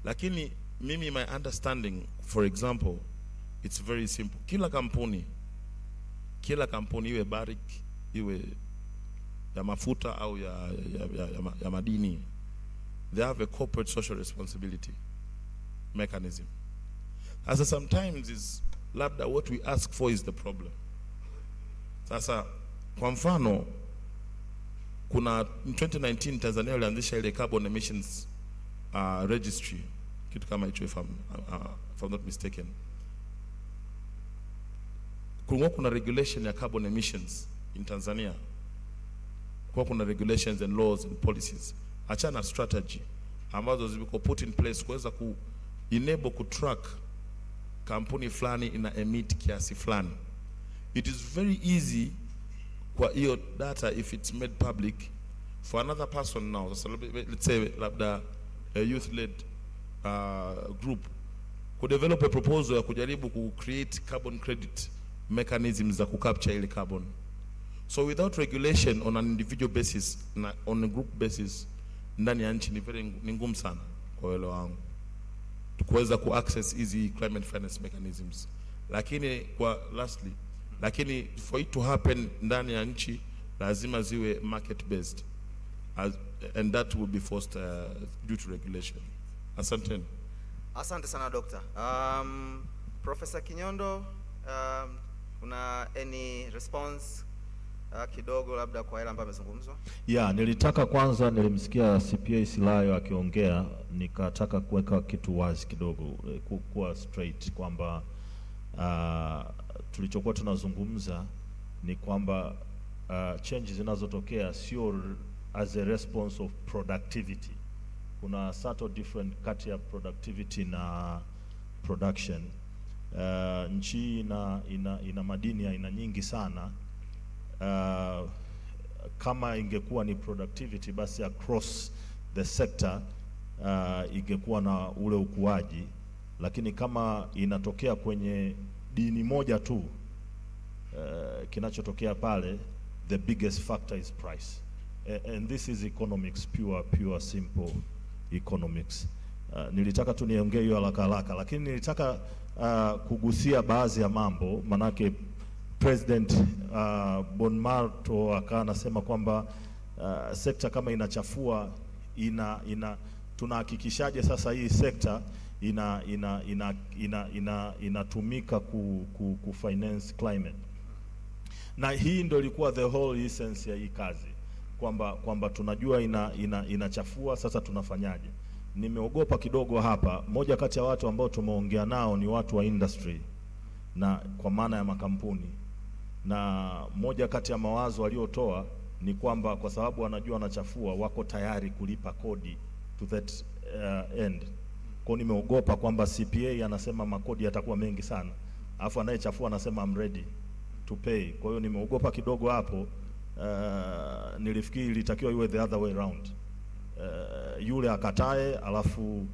Lakini mimi my understanding, for example, it's very simple. Kila kampuni iwe Barrick, iwe ya mafuta au ya madini, they have a corporate social responsibility mechanism. As sometimes is labda what we ask for is the problem. Sasa kwa mfano kuna 2019 Tanzania ilianzisha ile carbon emissions registry, kitu kama hicho if I'm not mistaken. Kuna regulation ya carbon emissions in Tanzania. Kuna regulations and laws and policies, achana strategy ambazo ziko put in place kuweza ku enable ku track kampuni fulani ina emit kiasi fulani. It is very easy kwa hiyo data if it's made public for another person now. So let's say labda a youth led group could develop a proposal ya kujaribu ku create carbon credit mechanisms za ku capture ile carbon. So without regulation on an individual basis na on a group basis ndani ya nchi ni ngumu sana kwa wale wangu kuweza ku access easy climate finance mechanisms. Lakini lakini for it to happen ndani ya nchi lazima ziwe market based, and that will be forced due to regulation. Asante sana Doctor. Professor Kinyondo, una any response kidogo labda kwa yale ambayo yamezungumzwa? Nilitaka kwanza, nilimsikia CPA Silayo akiongea, nikataka kuweka kitu wazi kidogo, kuwa straight kwamba tulichokuwa tunazungumza ni kwamba changes zinazotokea sio as a response of productivity. Kuna subtle different kati ya productivity na production. Nchi ina madini aina nyingi sana. Kama ingekuwa ni productivity basi across the sector ingekuwa na ule ukuaji, lakini kama inatokea kwenye dini moja tu, kinachotokea pale, the biggest factor is price. And this is economics, pure simple economics. Nilitaka tu niongee hiyo haraka, lakini nilitaka kugusia baadhi ya mambo, manake President Bonmato akawa anasema kwamba sekta kama inachafua tunahakikishaje sasa hii sekta inatumika ku finance climate. Na hii ndio ilikuwa the whole essence ya hii kazi, kwamba tunajua inachafua, sasa tunafanyaje. Nimeogopa kidogo hapa. Moja kati ya watu ambao tumeongea nao ni watu wa industry, na kwa maana ya makampuni, na moja kati ya mawazo waliotoa ni kwamba kwa sababu wanajua wanachafua, wako tayari kulipa kodi to that end. Kwa nimeogopa kwamba CPA anasema makodi yatakuwa mengi sana, alafu anayechafua anasema I'm ready to pay. Kwa hiyo nimeogopa kidogo hapo. Nilifikiri ilitakiwa iwe the other way around, yule akatae alafu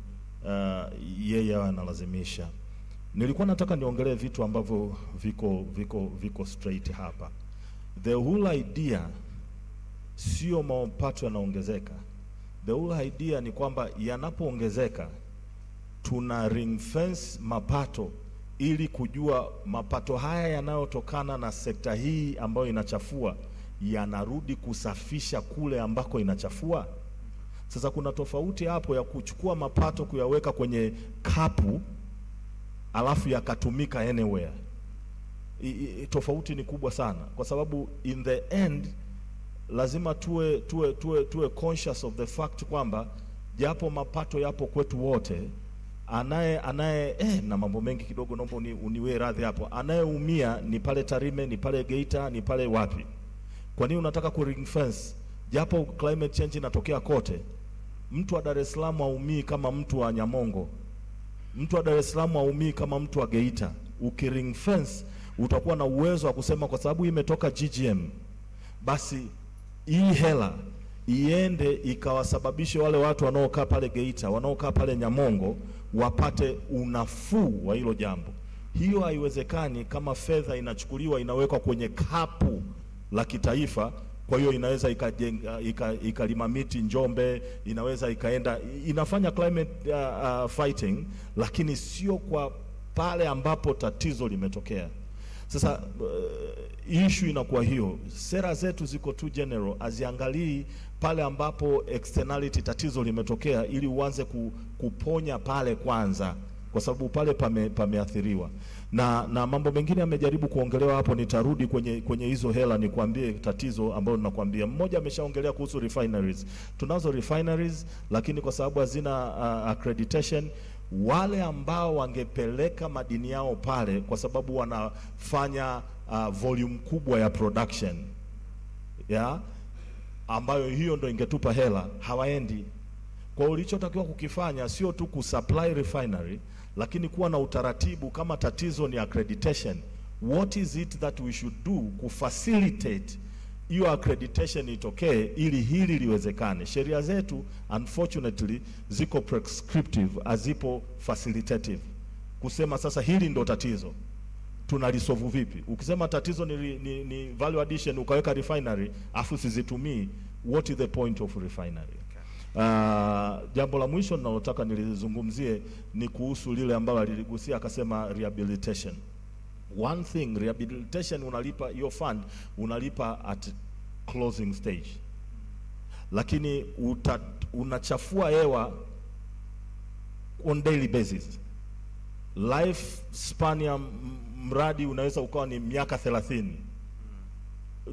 yeye analazimisha. Nilikuwa nataka niongelee vitu ambavyo viko straight hapa. The whole idea sio mapato yanaongezeka. The whole idea ni kwamba yanapoongezeka tuna ring fence mapato ili kujua mapato haya yanayotokana na sekta hii ambayo inachafua yanarudi kusafisha kule ambako inachafua. Sasa kuna tofauti hapo ya kuchukua mapato kuyaweka kwenye kapu alafu yakatumika anywhere. Tofauti ni kubwa sana, kwa sababu in the end lazima tuwe conscious of the fact kwamba japo mapato yapo kwetu wote, na mambo mengi kidogo, naomba uniwe radhi hapo, anayeumia ni pale Tarime, ni pale Geita, ni pale wapi. Kwa nini unataka ku ring fence? Japo climate change inatokea kote, mtu wa Dar es Salaam haumii kama mtu wa Nyamongo, mtu wa Dar es Salaam haumii kama mtu wa Geita. Ukiring fence utakuwa na uwezo wa kusema kwa sababu imetoka GGM, basi hii hela iende ikawasababishe wale watu wanaokaa pale Geita, wanaokaa pale Nyamongo wapate unafuu wa hilo jambo. Hiyo haiwezekani kama fedha inachukuliwa inawekwa kwenye kapu la kitaifa. Kwa hiyo inaweza ikalima miti Njombe, inaweza ikaenda inafanya climate fighting, lakini sio kwa pale ambapo tatizo limetokea. Sasa issue inakuwa hiyo, sera zetu ziko too general, aziangalii pale ambapo externality tatizo limetokea ili uanze kuponya pale kwanza, kwa sababu pale pameathiriwa. Na mambo mengine amejaribu kuongelewa hapo, nitarudi kwenye hizo hela nikwambie tatizo ambalo ninakwambia. Mmoja ameshaongelea kuhusu refineries. Tunazo refineries, lakini kwa sababu hazina accreditation, wale ambao wangepeleka madini yao pale kwa sababu wanafanya volume kubwa ya production ambayo hiyo ndo ingetupa hela, hawaendi. Kwa ulichotakiwa kukifanya sio tu kusupply refinery, lakini kuwa na utaratibu. Kama tatizo ni accreditation, what is it that we should do kufacilitate hiyo accreditation itokee ili hili liwezekane. Sheria zetu unfortunately ziko prescriptive, azipo facilitative, kusema sasa hili ndo tatizo, tunalisolve vipi. Ukisema tatizo ni value addition ukaweka refinery afu sizitumii, what is the point of refinery? Jambo la mwisho ninalotaka nilizungumzie ni kuhusu lile ambalo aliligusia, akasema rehabilitation. One thing, rehabilitation unalipa hiyo fund, unalipa at closing stage, lakini unachafua hewa on daily basis. Life span ya mradi unaweza ukawa ni miaka 30.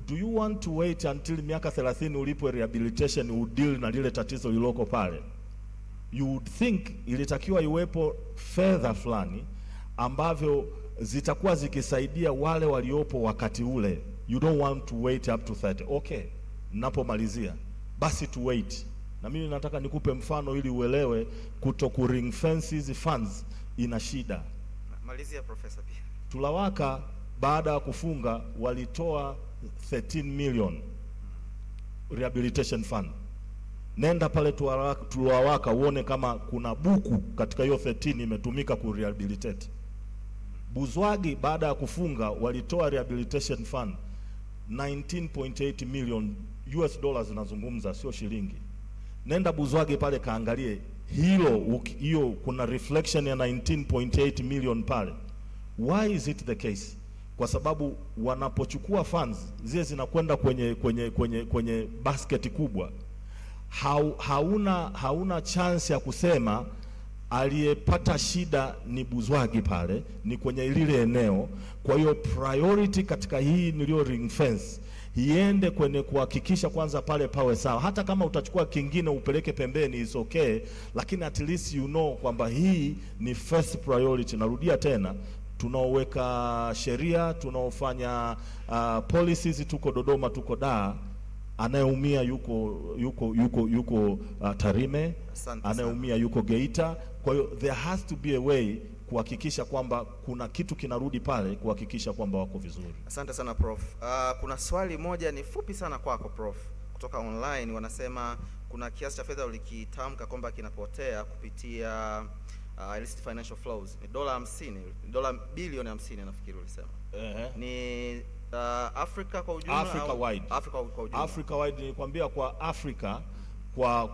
Do you want to wait until miaka 30 ulipwe rehabilitation udeal na lile tatizo liloko pale? You would think ilitakiwa iwepo fedha fulani ambavyo zitakuwa zikisaidia wale waliopo wakati ule. You don't want to wait up to 30. Okay, napomalizia basi to wait. Na mimi nataka nikupe mfano ili uelewe kutoku ring fence hizi funds ina shida. Malizia professor pia. Tulawaka baada ya kufunga walitoa 13 million rehabilitation fund. Nenda pale Tulawaka uone kama kuna buku katika hiyo 13 imetumika ku rehabilitate. Buzwagi baada ya kufunga walitoa rehabilitation fund 19.8 million US dollars, zinazungumza sio shilingi. Nenda Buzwagi pale kaangalie hiyo, kuna reflection ya 19.8 million pale. Why is it the case? Kwa sababu wanapochukua funds zile zinakwenda kwenye basket kubwa. Hauna chance ya kusema aliyepata shida ni Buzwagi pale, ni kwenye lile eneo. Kwa hiyo priority katika hii nilio ring fence iende kwenye kuhakikisha kwanza pale pawe sawa. Hata kama utachukua kingine upeleke pembeni is okay, lakini at least you know kwamba hii ni first priority. Narudia tena, tunaoweka sheria, tunaofanya policies, tuko Dodoma, tuko Dar, anayeumia yuko Tarime, anayeumia yuko Geita. Kwa hiyo there has to be a way kuhakikisha kwamba kuna kitu kinarudi pale, kuhakikisha kwamba wako vizuri. Asante sana Prof. Kuna swali moja ni fupi sana kwako Prof, kutoka online. Wanasema kuna kiasi cha fedha ulikitamka kwamba kinapotea kupitia illicit financial flows, ni dola bilioni 50 nafikiri ulisema. Ni Afrika kwa ujumla, Africa wide. Africa kwa ujumla. Africa wide, nikwambia kwa Africa,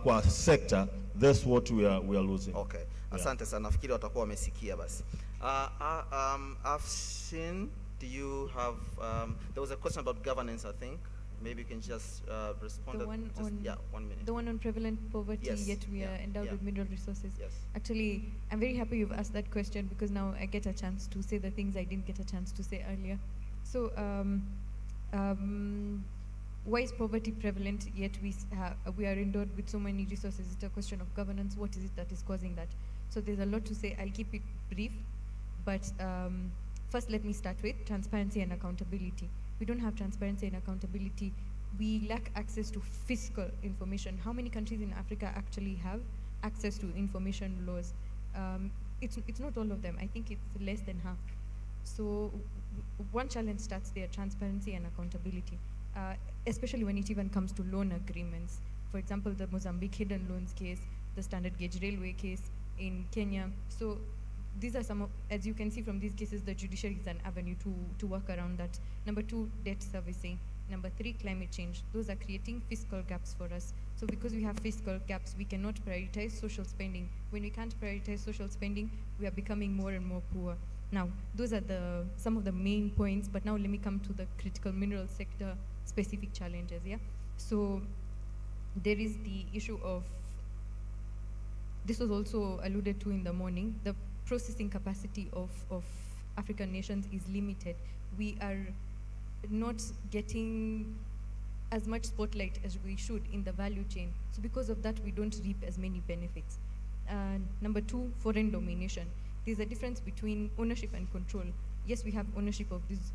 kwa sector, that's what we are losing. Okay. Asante sana, nafikiri watakuwa wamesikia basi. Afshin, do you have there was a question about governance, I think. Maybe you can just respond. The one just, on, yeah, 1 minute. The one on prevalent poverty, Yes. yet we are endowed with mineral resources. Yes. Actually, I'm very happy you've asked that question, because now I get a chance to say the things I didn't get a chance to say earlier. So, why is poverty prevalent, yet we are endowed with so many resources? It's a question of governance. What is it that is causing that? So there's a lot to say. I'll keep it brief, but first let me start with transparency and accountability. We don't have transparency and accountability. We lack access to fiscal information. How many countries in Africa actually have access to information laws? It's not all of them. I think it's less than half. So one challenge starts there: transparency and accountability, especially when it even comes to loan agreements. For example, the Mozambique hidden loans case, the standard gauge railway case in Kenya. So these are some of, as you can see from these cases, the judiciary is an avenue to work around that. Number 2, debt servicing. Number 3, climate change. Those are creating fiscal gaps for us. So because we have fiscal gaps, we cannot prioritize social spending. When we can't prioritize social spending, we are becoming more and more poor. Now, those are some of the main points, but now let me come to the critical mineral sector specific challenges, yeah? So there is the issue of, this was also alluded to in the morning, the processing capacity of African nations is limited. We are not getting as much spotlight as we should in the value chain. So because of that, we don't reap as many benefits. Number 2, foreign domination. There's a difference between ownership and control. Yes, we have ownership of these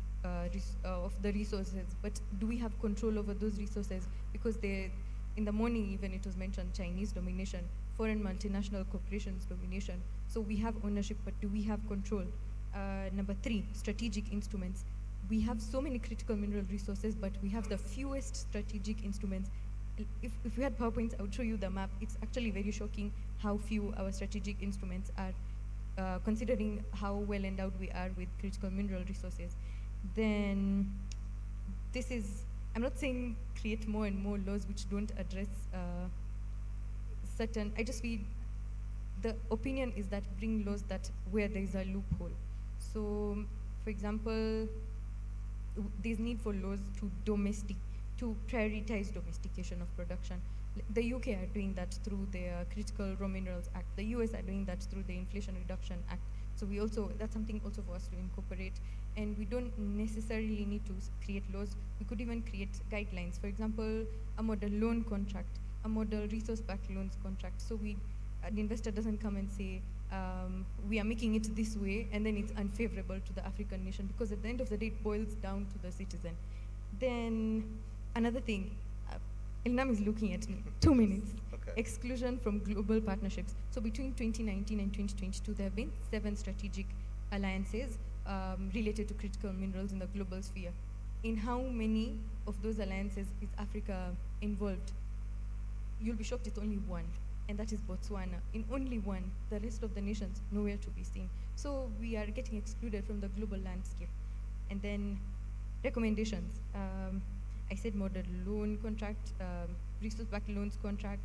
of the resources, but do we have control over those resources? Because in the morning even it was mentioned Chinese domination, foreign multinational corporations domination. So we have ownership, but do we have control? Number 3, strategic instruments. We have so many critical mineral resources, but we have the fewest strategic instruments. If we had PowerPoints, I would show you the map. It's actually very shocking how few our strategic instruments are, considering how well endowed we are with critical mineral resources. Then this is, I'm not saying create more and more laws which don't address certain, I just feel the opinion is that bring laws that where there is a loophole. So, for example, there's need for laws to prioritize domestication of production. The UK are doing that through their Critical Raw Minerals Act. The US are doing that through the Inflation Reduction Act. So we also, that's something also for us to incorporate. And we don't necessarily need to create laws. We could even create guidelines. For example, a model loan contract, a model resource-backed loans contract. So an investor doesn't come and say, we are making it this way, and then it's unfavorable to the African nation, because at the end of the day, it boils down to the citizen. Then another thing, Ilnam is looking at me, 2 minutes. Okay. Exclusion from global partnerships. So between 2019 and 2022, there have been 7 strategic alliances related to critical minerals in the global sphere. In how many of those alliances is Africa involved? You'll be shocked it's only 1. and that is Botswana. In only one, the rest of the nations nowhere to be seen. So we are getting excluded from the global landscape. And then recommendations. I said model loan contract, resource-backed loans contract,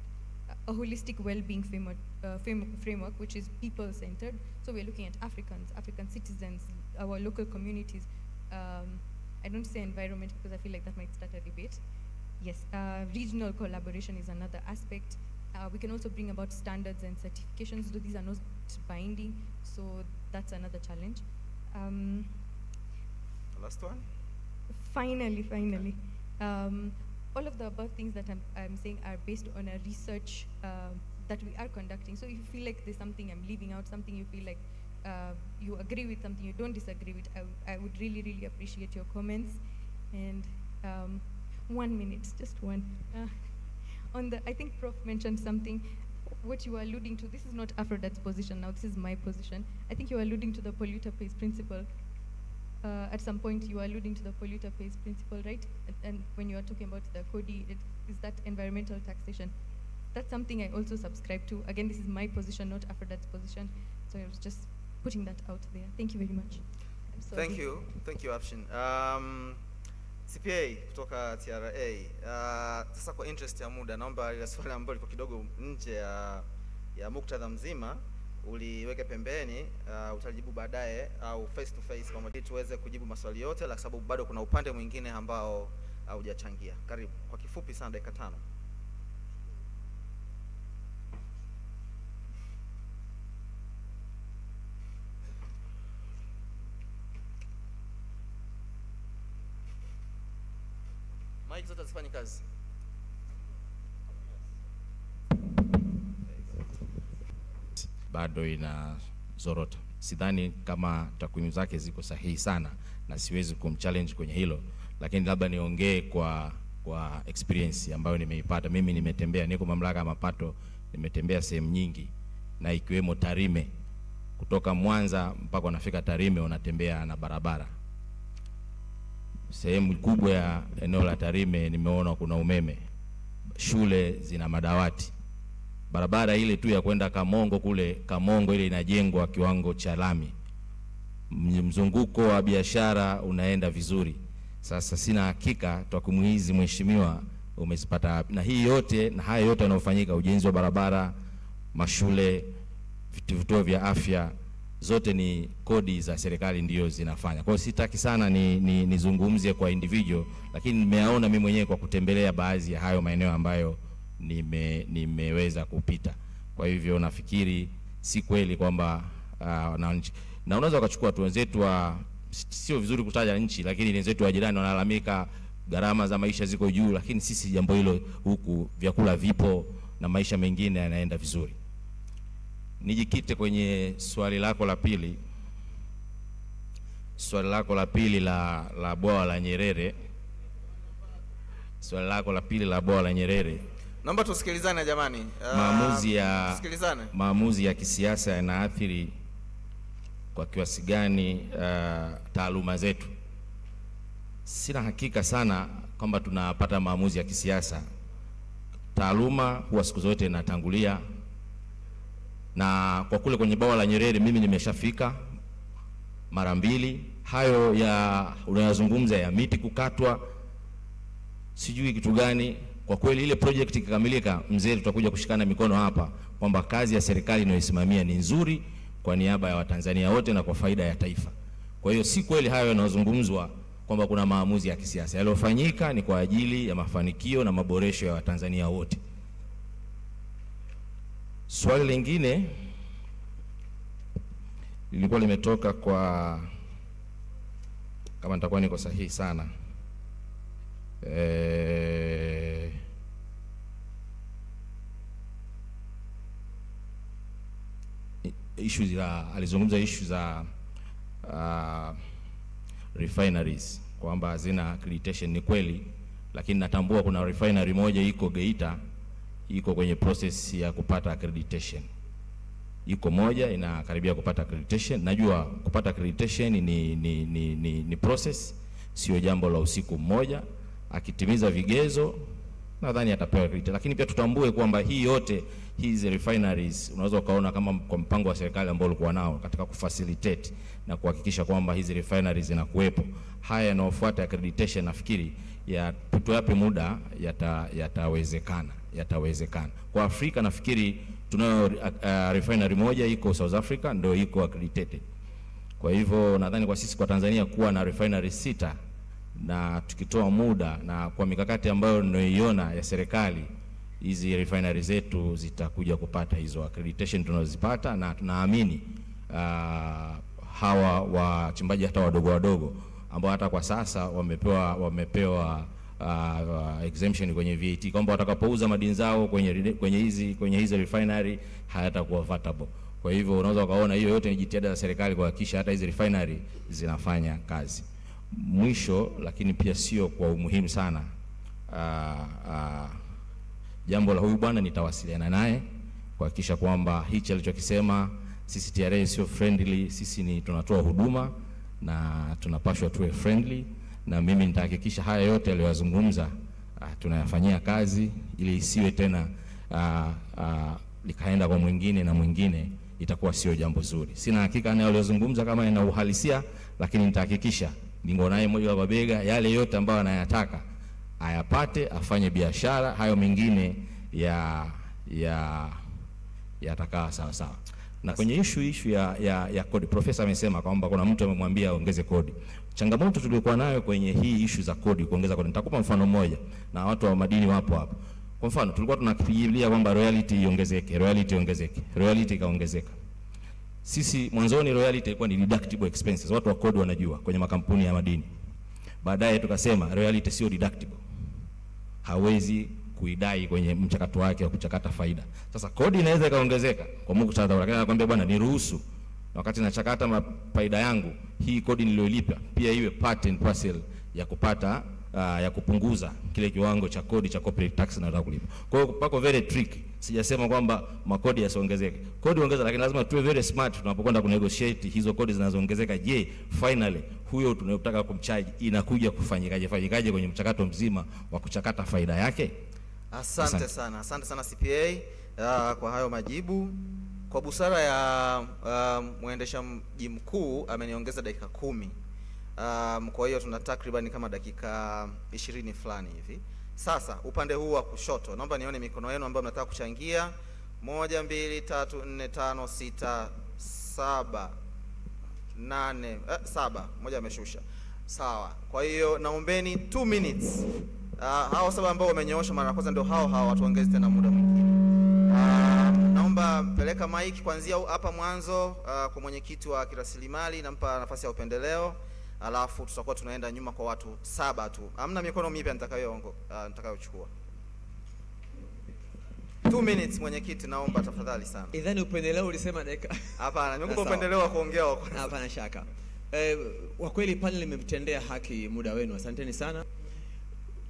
a holistic well-being framework, which is people-centered. So we're looking at Africans, African citizens, our local communities. I don't say environment because I feel like that might start a debate. Yes, regional collaboration is another aspect. We can also bring about standards and certifications, though these are not binding, so that's another challenge. The last one? Finally. All of the above things that I'm saying are based on a research that we are conducting. So if you feel like there's something I'm leaving out, something you feel like you agree with, something you don't disagree with, I would really, really appreciate your comments. And 1 minute, just one. I think Prof mentioned something, what you are alluding to. This is not Aphrodite's position now, this is my position. I think you are alluding to the polluter pays principle. At some point you are alluding to the polluter pays principle, right? And when you are talking about the CODI, is that environmental taxation. That's something I also subscribe to. Again, this is my position, not Aphrodite's position. So I was just putting that out there. Thank you very much. I'm sorry. Thank you Afshin. CPA kutoka TRA. Sasa kwa interest ya muda, naomba ile swali ambalo liko kidogo nje ya muktadha mzima uliweke pembeni, utajibu baadaye au face to face kama tuweze kujibu maswali yote, la sababu bado kuna upande mwingine ambao haujachangia. Karibu kwa kifupi sana, dakika 5. Mike zote zifanye kazi. Bado inazorota. Sidhani kama takwimu zake ziko sahihi sana na siwezi kumchallenge kwenye hilo, lakini labda niongee kwa experience ambayo nimeipata. Mimi nimetembea, niko mamlaka ya mapato, nimetembea sehemu nyingi na ikiwemo Tarime. Kutoka Mwanza mpaka unafika Tarime unatembea na barabara. Sehemu kubwa ya eneo la Tarime nimeona kuna umeme, shule zina madawati. Barabara ile tu ya kwenda Kamongo kule, Kamongo ile inajengwa kiwango cha lami. Mzunguko wa biashara unaenda vizuri. Sasa sina hakika takwimu hizi mheshimiwa umezipata. Na hii yote na haya yote yanayofanyika, ujenzi wa barabara, mashule, vituo vya afya, zote ni kodi za serikali ndio zinafanya. Kwa hiyo sitaki sana nizungumzie kwa individual, lakini nimeaona mimi mwenyewe kwa kutembelea baadhi ya hayo maeneo ambayo nimeweza kupita. Kwa hivyo nafikiri si kweli kwamba na unaweza ukachukua tu wenzetu sio vizuri kutaja nchi, lakini wenzetu wa jirani wanalalamika gharama za maisha ziko juu, lakini sisi jambo hilo huku vyakula vipo na maisha mengine yanaenda vizuri. Nijikite kwenye swali lako la pili. Swali lako la pili la bwawa la Nyerere. Swali lako la pili la bwawa la Nyerere. Naomba tusikilizane jamani. Maamuzi ya kisiasa yanaathiri kwa kiasi gani taaluma zetu? Sina hakika sana kwamba tunapata maamuzi ya kisiasa. Taaluma huwa siku zote inatangulia. Na kwa kule kwenye bwawa la Nyerere mimi nimeshafika mara 2. Hayo unayozungumza ya miti kukatwa, sijui kitu gani. Kwa kweli ile project ikikamilika, mzee, tutakuja kushikana mikono hapa kwamba kazi ya serikali inayosimamia ni nzuri kwa niaba ya Watanzania wote na kwa faida ya taifa. Kwa hiyo si kweli hayo yanayozungumzwa kwamba kuna maamuzi ya kisiasa. Yaliyofanyika ni kwa ajili ya mafanikio na maboresho ya Watanzania wote. Swali lingine lilikuwa limetoka kwa, kama nitakuwa niko sahihi sana, alizungumza issue za refineries kwamba hazina accreditation. Ni kweli, lakini natambua kuna refinery moja iko Geita iko kwenye process ya kupata accreditation. Iko moja inakaribia kupata accreditation. Najua kupata accreditation ni process, sio jambo la usiku mmoja. Akitimiza vigezo nadhani atapewa accreditation. Lakini pia tutambue kwamba hii yote hizi refineries unaweza ukaona kama kwa mpango wa serikali ambao ulikuwa nao katika kufacilitate na kuhakikisha kwamba hizi refineries zinakuwepo, haya yanayofuata accreditation nafikiri tuyape muda yatawezekana. Kwa Afrika nafikiri tunayo refinery moja iko South Africa ndio iko accredited. Kwa hivyo nadhani kwa sisi kwa Tanzania kuwa na refinery 6 na tukitoa muda na kwa mikakati ambayo tunaiona ya serikali, hizi refinery zetu zitakuja kupata hizo accreditation tunazozipata, na tunaamini hawa wachimbaji hata wadogo ambao hata kwa sasa wamepewa exemption kwenye VAT kwamba watakapouza madini zao kwenye hizi refinery hayatakuwa vatable. Kwa hivyo unaweza ukaona hiyo yote ni jitihada za serikali kuhakikisha hata hizi refinery zinafanya kazi. Mwisho lakini pia sio kwa umuhimu sana, jambo la huyu bwana nitawasiliana naye kuhakikisha kwamba hichi alichokisema sisi TRA sio friendly, sisi tunatoa huduma na tunapashwa tuwe friendly, na mimi nitahakikisha haya yote aliyozungumza tunayafanyia kazi ili isiwe tena likaenda kwa mwingine na mwingine, itakuwa sio jambo zuri. Sina hakika na aliyozungumza kama ina uhalisia, lakini nitahakikisha ningo naye moja kwa bega, yale yote ambayo anayataka ayapate, afanye biashara, hayo mengine yatakaa sawa sawa. Na kwenye issue ya kodi, profesa amesema kwamba kuna mtu amemwambia aongeze kodi. Changamoto tuliokuwa nayo kwenye hii issue za kodi, kuongeza kodi, nitakupa mfano mmoja na watu wa madini wapo hapo. Kwa mfano tulikuwa tunakipigia kwamba royalty royalty ikaongezeka. Sisi mwanzoni royalty ilikuwa ni deductible expenses, watu wa kodi wanajua kwenye makampuni ya madini. Baadaye tukasema royalty sio deductible, hawezi kuidai kwenye mchakato wake wa kuchakata faida. Sasa kodi inaweza ikaongezeka kwa muktadha, lakini anakuambia bwana niruhusu wakati nachakata faida yangu, hii kodi niliyolipa pia iwe part and parcel ya kupata ya kupunguza kile kiwango cha kodi cha corporate tax na nataka kulipa. Kwa hiyo pako very tricky. Sijasema kwamba makodi yasiongezeke. Kodi ongeza, lakini lazima tuwe very smart tunapokwenda kunegotiate hizo kodi zinazoongezeka. Je, finally huyo tunayotaka kumcharge inakuja fanyikaje kwenye mchakato mzima wa kuchakata faida yake? Asante sana CPA kwa hayo majibu. Kwa busara ya muendesha mji mkuu ameniongeza dakika 10. Kwa hiyo tuna takriban kama dakika 20 fulani hivi. Sasa upande huu wa kushoto naomba nione mikono yenu ambayo mnataka kuchangia. 1 2 3 4 5 6 7 8 7, mmoja ameshusha. Sawa. Kwa hiyo naombeni 2 minutes. Hao saba ambao wamenyoosha mara kwanza ndio hao watuongeze tena muda mwingine. Naomba peleka mic kuanzia hapa mwanzo kwa mwenyekiti wa kirasilimali, nampa nafasi ya upendeleo. Alafu tutakuwa tunaenda nyuma kwa watu 7 tu. Hamna mikono mipya nitakayochukua. 2 minutes mwenyekiti, naomba tafadhali sana. Idhani upendeleo ulisema dakika. Hapana, nimekupa upendeleo wa kuongea wako. Hapana shaka. Kwa kweli panel imemtendea haki muda wenu. Asanteni sana.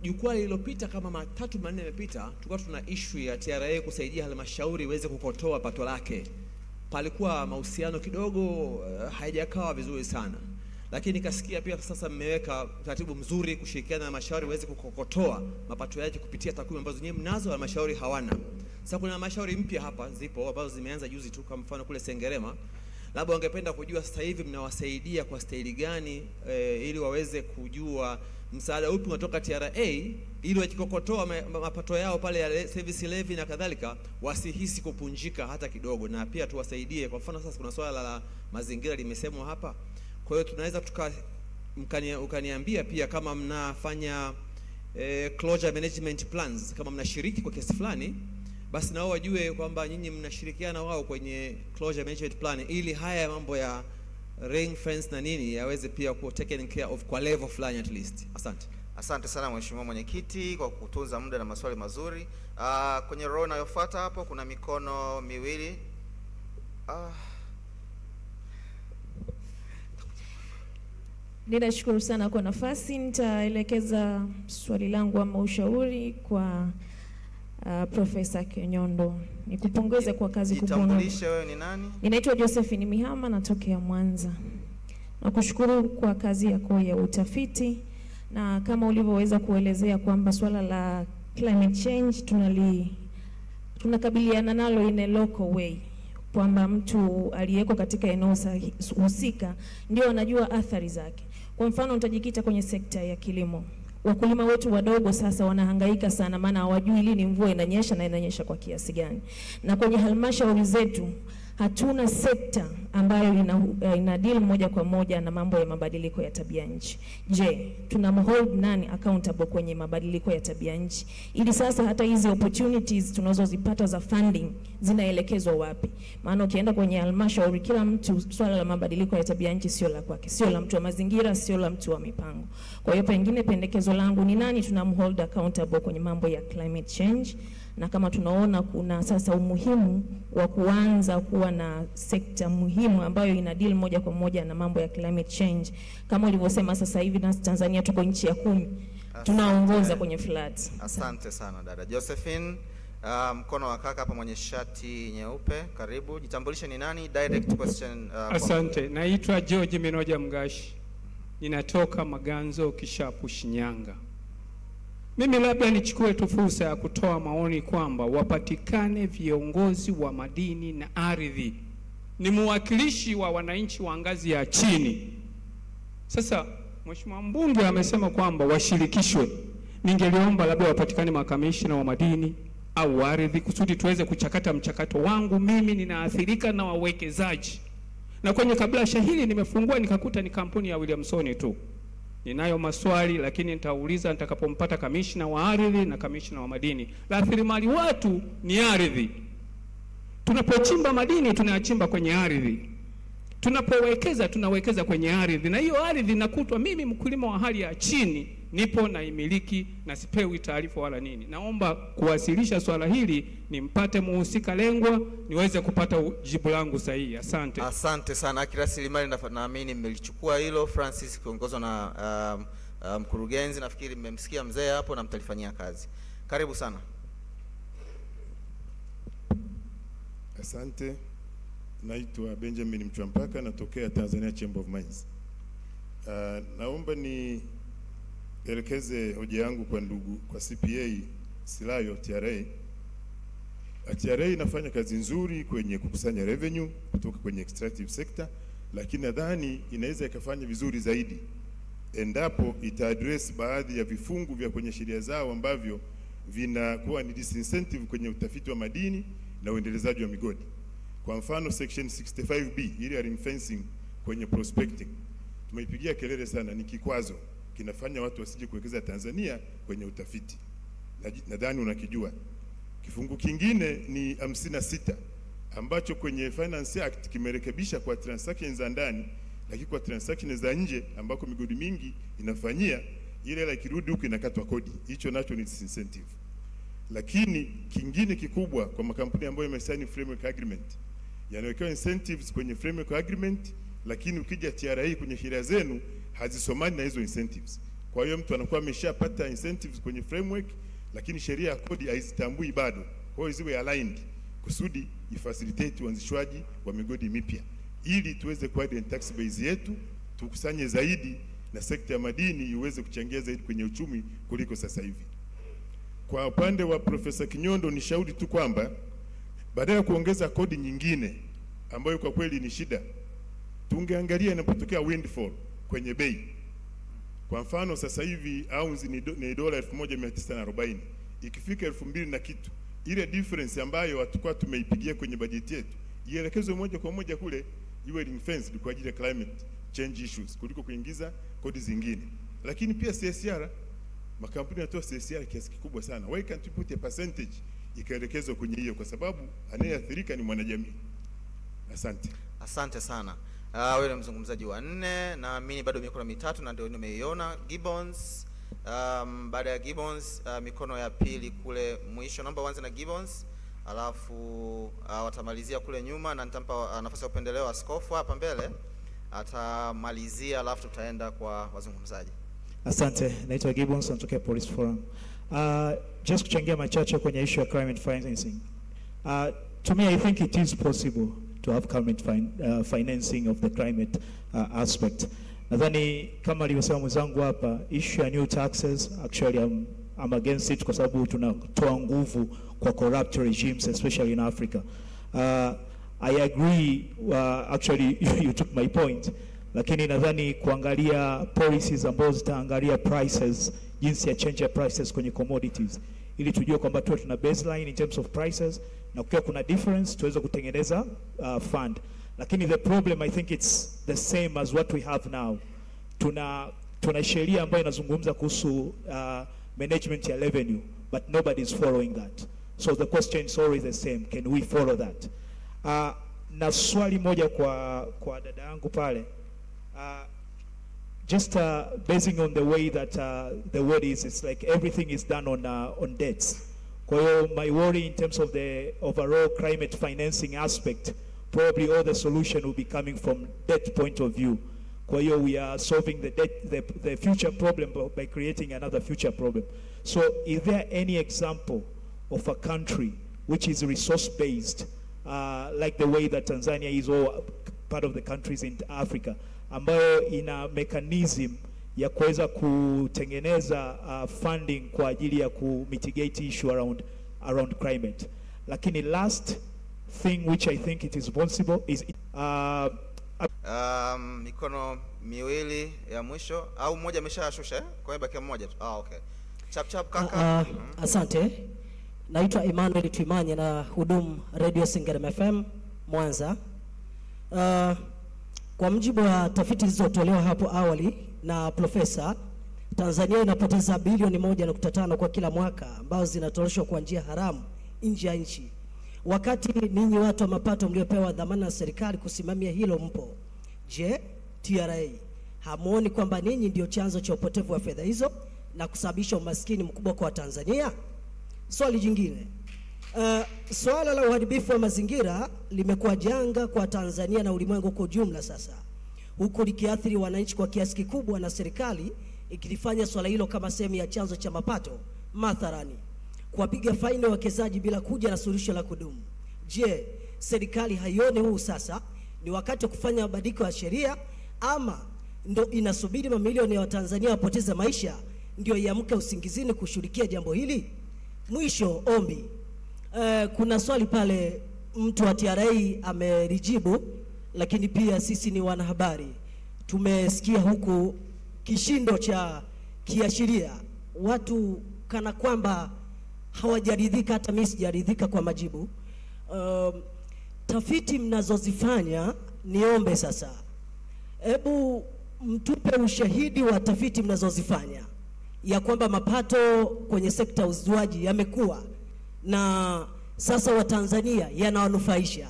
Jukwaa lililopita kama 3-4 yamepita, tulikuwa tuna issue ya TRA kusaidia halmashauri iweze kukotoa pato lake. Palikuwa mahusiano kidogo haijakaa vizuri sana. Lakini nikasikia pia sasa mmeweka taratibu mzuri kushirikiana na halmashauri waweze kukokotoa mapato yake kupitia takwimu ambazo nyinyi mnazo halmashauri hawana. Sasa kuna halmashauri mpya hapa zipo ambazo zimeanza juzi tu, kwa mfano kule Sengerema. Labda wangependa kujua sasa hivi mnawasaidia kwa staili gani ili waweze kujua msaada upi unatoka TRA ili wakikokotoa mapato yao pale ya service levy na kadhalika wasihisi kupunjika hata kidogo, na pia tuwasaidie. Kwa mfano sasa kuna swala la mazingira limesemwa hapa. Kwa hiyo tunaweza ukaniambia pia kama mnafanya closure management plans, kama mnashiriki kwa kiasi fulani, basi nao wajue kwamba nyinyi mnashirikiana wao kwenye closure management plan, ili haya mambo ya ring fence na nini yaweze pia ku taken care of kwa level fulani at least. Asante sana mheshimiwa mwenyekiti kwa kutunza muda na maswali mazuri. Kwenye row inayofuata hapo kuna mikono miwili. Ninashukuru sana kwa nafasi. Nitaelekeza swali langu ama ushauri kwa Profesa Kinyondo. Nikupongeze kwa kazi kubwa. Jitambulishe, wewe ni nani? Ninaitwa Josephine Mihama, natokea Mwanza. Nakushukuru kwa kazi yako ya utafiti, na kama ulivyoweza kuelezea kwamba swala la climate change tunakabiliana nalo in a local way, kwamba mtu aliyeko katika eneo husika ndio anajua athari zake. Kwa mfano nitajikita kwenye sekta ya kilimo. Wakulima wetu wadogo sasa wanahangaika sana, maana hawajui lini mvua inanyesha na inanyesha kwa kiasi gani. Na kwenye halmashauri zetu hatuna sekta ambayo ina deal moja kwa moja na mambo ya mabadiliko ya tabia nchi. Je, tunamhold nani accountable kwenye mabadiliko ya tabia nchi? Ili sasa hata hizi opportunities tunazozipata za funding zinaelekezwa wapi? Maana ukienda kwenye halmashauri, kila mtu swala la mabadiliko ya tabia nchi sio la kwake, sio la mtu wa mazingira, sio la mtu wa mipango. Kwa hiyo pengine pendekezo langu ni nani tunamhold accountable kwenye mambo ya climate change, na kama tunaona kuna sasa umuhimu wa kuanza kuwa na sekta muhimu ambayo ina deal moja kwa moja na mambo ya climate change. Kama ulivyosema, sasa hivi na Tanzania tuko nchi ya 10 tunaongoza kwenye floods. Asante sana dada Josephine. Mkono wa kaka hapa mwenye shati nyeupe, karibu. Jitambulishe ni nani? Direct question. Asante. Naitwa George Menoja Mgashi. Ninatoka Maganzo Kishapu, Shinyanga. Mimi labda nichukue tu fursa ya kutoa maoni kwamba wapatikane viongozi wa madini na ardhi. Ni mwakilishi wa wananchi wa ngazi ya chini. Sasa Mheshimiwa mbunge amesema kwamba washirikishwe. Ningeliomba labda wapatikane makamishna wa madini au ardhi kusudi tuweze kuchakata mchakato wangu. Mimi ninaathirika na wawekezaji. Na kwenye kabrasha hili nimefungua nikakuta ni kampuni ya Williamson tu. Ninayo maswali lakini nitauliza nitakapompata kamishna wa ardhi na kamishna wa madini. Rasilimali watu ni ardhi. Tunapochimba madini tunayachimba kwenye ardhi. Tunapowekeza tunawekeza kwenye ardhi, na hiyo ardhi nakutwa mimi mkulima wa hali ya chini nipo na imiliki na sipewi taarifa wala nini. Naomba kuwasilisha swala hili nimpate muhusika lengwa niweze kupata jibu langu sahihi. Asante. Asante sana. Rasilimali naamini mmelichukua hilo. Francis kiongozwa na mkurugenzi, nafikiri mmemsikia mzee hapo na mtalifanyia kazi. Karibu sana. Asante. Naitwa Benjamin Mchwampaka, natokea Tanzania Chamber of Mines. Naomba ni elekeze hoja yangu kwa ndugu kwa CPA Silayo TRA. TRA inafanya kazi nzuri kwenye kukusanya revenue kutoka kwenye extractive sector, lakini nadhani inaweza ikafanya vizuri zaidi endapo ita-address baadhi ya vifungu vya kwenye sheria zao ambavyo vinakuwa ni disincentive kwenye utafiti wa madini na uendelezaji wa migodi. Kwa mfano section 65B ile ya ring fencing kwenye prospecting tumeipigia kelele sana, ni kikwazo kinafanya watu wasije kuwekeza Tanzania kwenye utafiti. Nadhani unakijua. Kifungu kingine ni 56 ambacho kwenye Finance Act kimerekebisha kwa transactions za ndani, lakini kwa transactions za nje ambako migodi mingi inafanyia ile hela ikirudi huko inakatwa kodi. Hicho nacho ni disincentive. Lakini kingine kikubwa kwa makampuni ambayo yamesaini framework agreement, yanawekewa incentives kwenye framework agreement, lakini ukija TRA kwenye sheria zenu hazisomani na hizo incentives. Kwa hiyo mtu anakuwa ameshapata incentives kwenye framework, lakini sheria ya kodi haizitambui bado. Kwa hiyo ziwe aligned kusudi ifacilitate uanzishwaji wa migodi mipya, ili tuweze kuwiden tax base yetu, tukusanye zaidi na sekta ya madini iweze kuchangia zaidi kwenye uchumi kuliko sasa hivi. Kwa upande wa Profesa Kinyondo, ni shauri tu kwamba baada ya kuongeza kodi nyingine ambayo kwa kweli ni shida, tungeangalia inapotokea windfall kwenye bei. Kwa mfano sasa hivi ounce ni dola 1940, ikifika 2000 na kitu, ile difference ambayo hatakuwa tumeipigia kwenye bajeti yetu ielekezwe moja kwa moja kule iwe ring fence kwa ajili ya climate change issues kuliko kuingiza kodi zingine. Lakini pia CSR, makampuni yanatoa CSR kiasi kikubwa sana. Why can't you put a percentage ikaelekezwa kwenye hiyo, kwa sababu anayeathirika ni mwanajamii. Asante. Asante sana. Wewe ni mzungumzaji wa 4 na mimi bado mikono mitatu na ndio nimeiona. Gibbons, baada ya Gibbons mikono ya pili kule mwisho. Naomba uanze na Gibbons, alafu watamalizia kule nyuma na nitampa nafasi ya upendeleo askofu hapa mbele. Atamalizia alafu tutaenda kwa wazungumzaji. Asante, naitwa Gibbons, natokea Police Forum. Just kuchangia machache kwenye issue ya climate financing. To me, I think it is possible to have climate financing of the climate aspect. Nadhani kama alivyosema mwenzangu hapa, issue ya new taxes, actually I'm against it kwa sababu tunatoa nguvu kwa corrupt regimes, especially in Africa. I agree, actually you took my point, lakini nadhani kuangalia policies ambazo zitaangalia prices, jinsi ya change ya prices kwenye commodities, ili tujue kwamba tuwe tuna baseline in terms of prices, na kukiwa kuna difference tuweze kutengeneza fund. Lakini the problem, I think it's the same as what we have now. Tuna sheria ambayo inazungumza kuhusu management ya revenue, but nobody is following that. So the question is always the same, can we follow that? Na swali moja kwa dada yangu pale, just basing on the way that the world is, it's like everything is done on debts. Kwa hiyo my worry in terms of the overall climate financing aspect, probably all the solution will be coming from debt point of view. Kwa hiyo we are solving the future problem by creating another future problem. So is there any example of a country which is resource based, like the way that Tanzania is, or part of the countries in Africa, ambayo ina mechanism ya kuweza kutengeneza funding kwa ajili ya mitigate issue around climate? Lakini last thing which I think it is possible is mikono miwili ya mwisho au mmoja ameshashusha kwa hiyo baki mmoja tu. Okay. Chap kaka. Asante. Naitwa Emmanuel Tuimanye na hudumu Radio Singere FM Mwanza. Kwa mujibu wa tafiti zilizotolewa hapo awali na profesa, Tanzania inapoteza bilioni 1.5 kwa kila mwaka ambazo zinatoroshwa kwa njia haramu nje ya nchi. Wakati ninyi watu wa mapato mliopewa dhamana na serikali kusimamia hilo mpo, je, TRA hamuoni kwamba ninyi ndio chanzo cha upotevu wa fedha hizo na kusababisha umaskini mkubwa kwa Tanzania? Swali jingine, swala la uharibifu wa mazingira limekuwa janga kwa Tanzania na ulimwengu kwa ujumla sasa, huku likiathiri wananchi kwa kiasi kikubwa na serikali ikilifanya swala hilo kama sehemu ya chanzo cha mapato, mathalani kuwapiga faini wawekezaji bila kuja na suluhisho la kudumu. Je, serikali haioni huu sasa ni wakati wa kufanya mabadiliko ya sheria, ama ndo inasubiri mamilioni ya Watanzania wapoteze maisha ndio iamke usingizini kushughulikia jambo hili? Mwisho ombi, kuna swali pale mtu wa TRA amerijibu, lakini pia sisi ni wanahabari tumesikia huku kishindo cha kiashiria, watu kana kwamba hawajaridhika, hata mimi sijaridhika kwa majibu. Tafiti mnazozifanya, niombe sasa, hebu mtupe ushahidi wa tafiti mnazozifanya ya kwamba mapato kwenye sekta uziduaji yamekuwa na sasa Watanzania yanawanufaisha.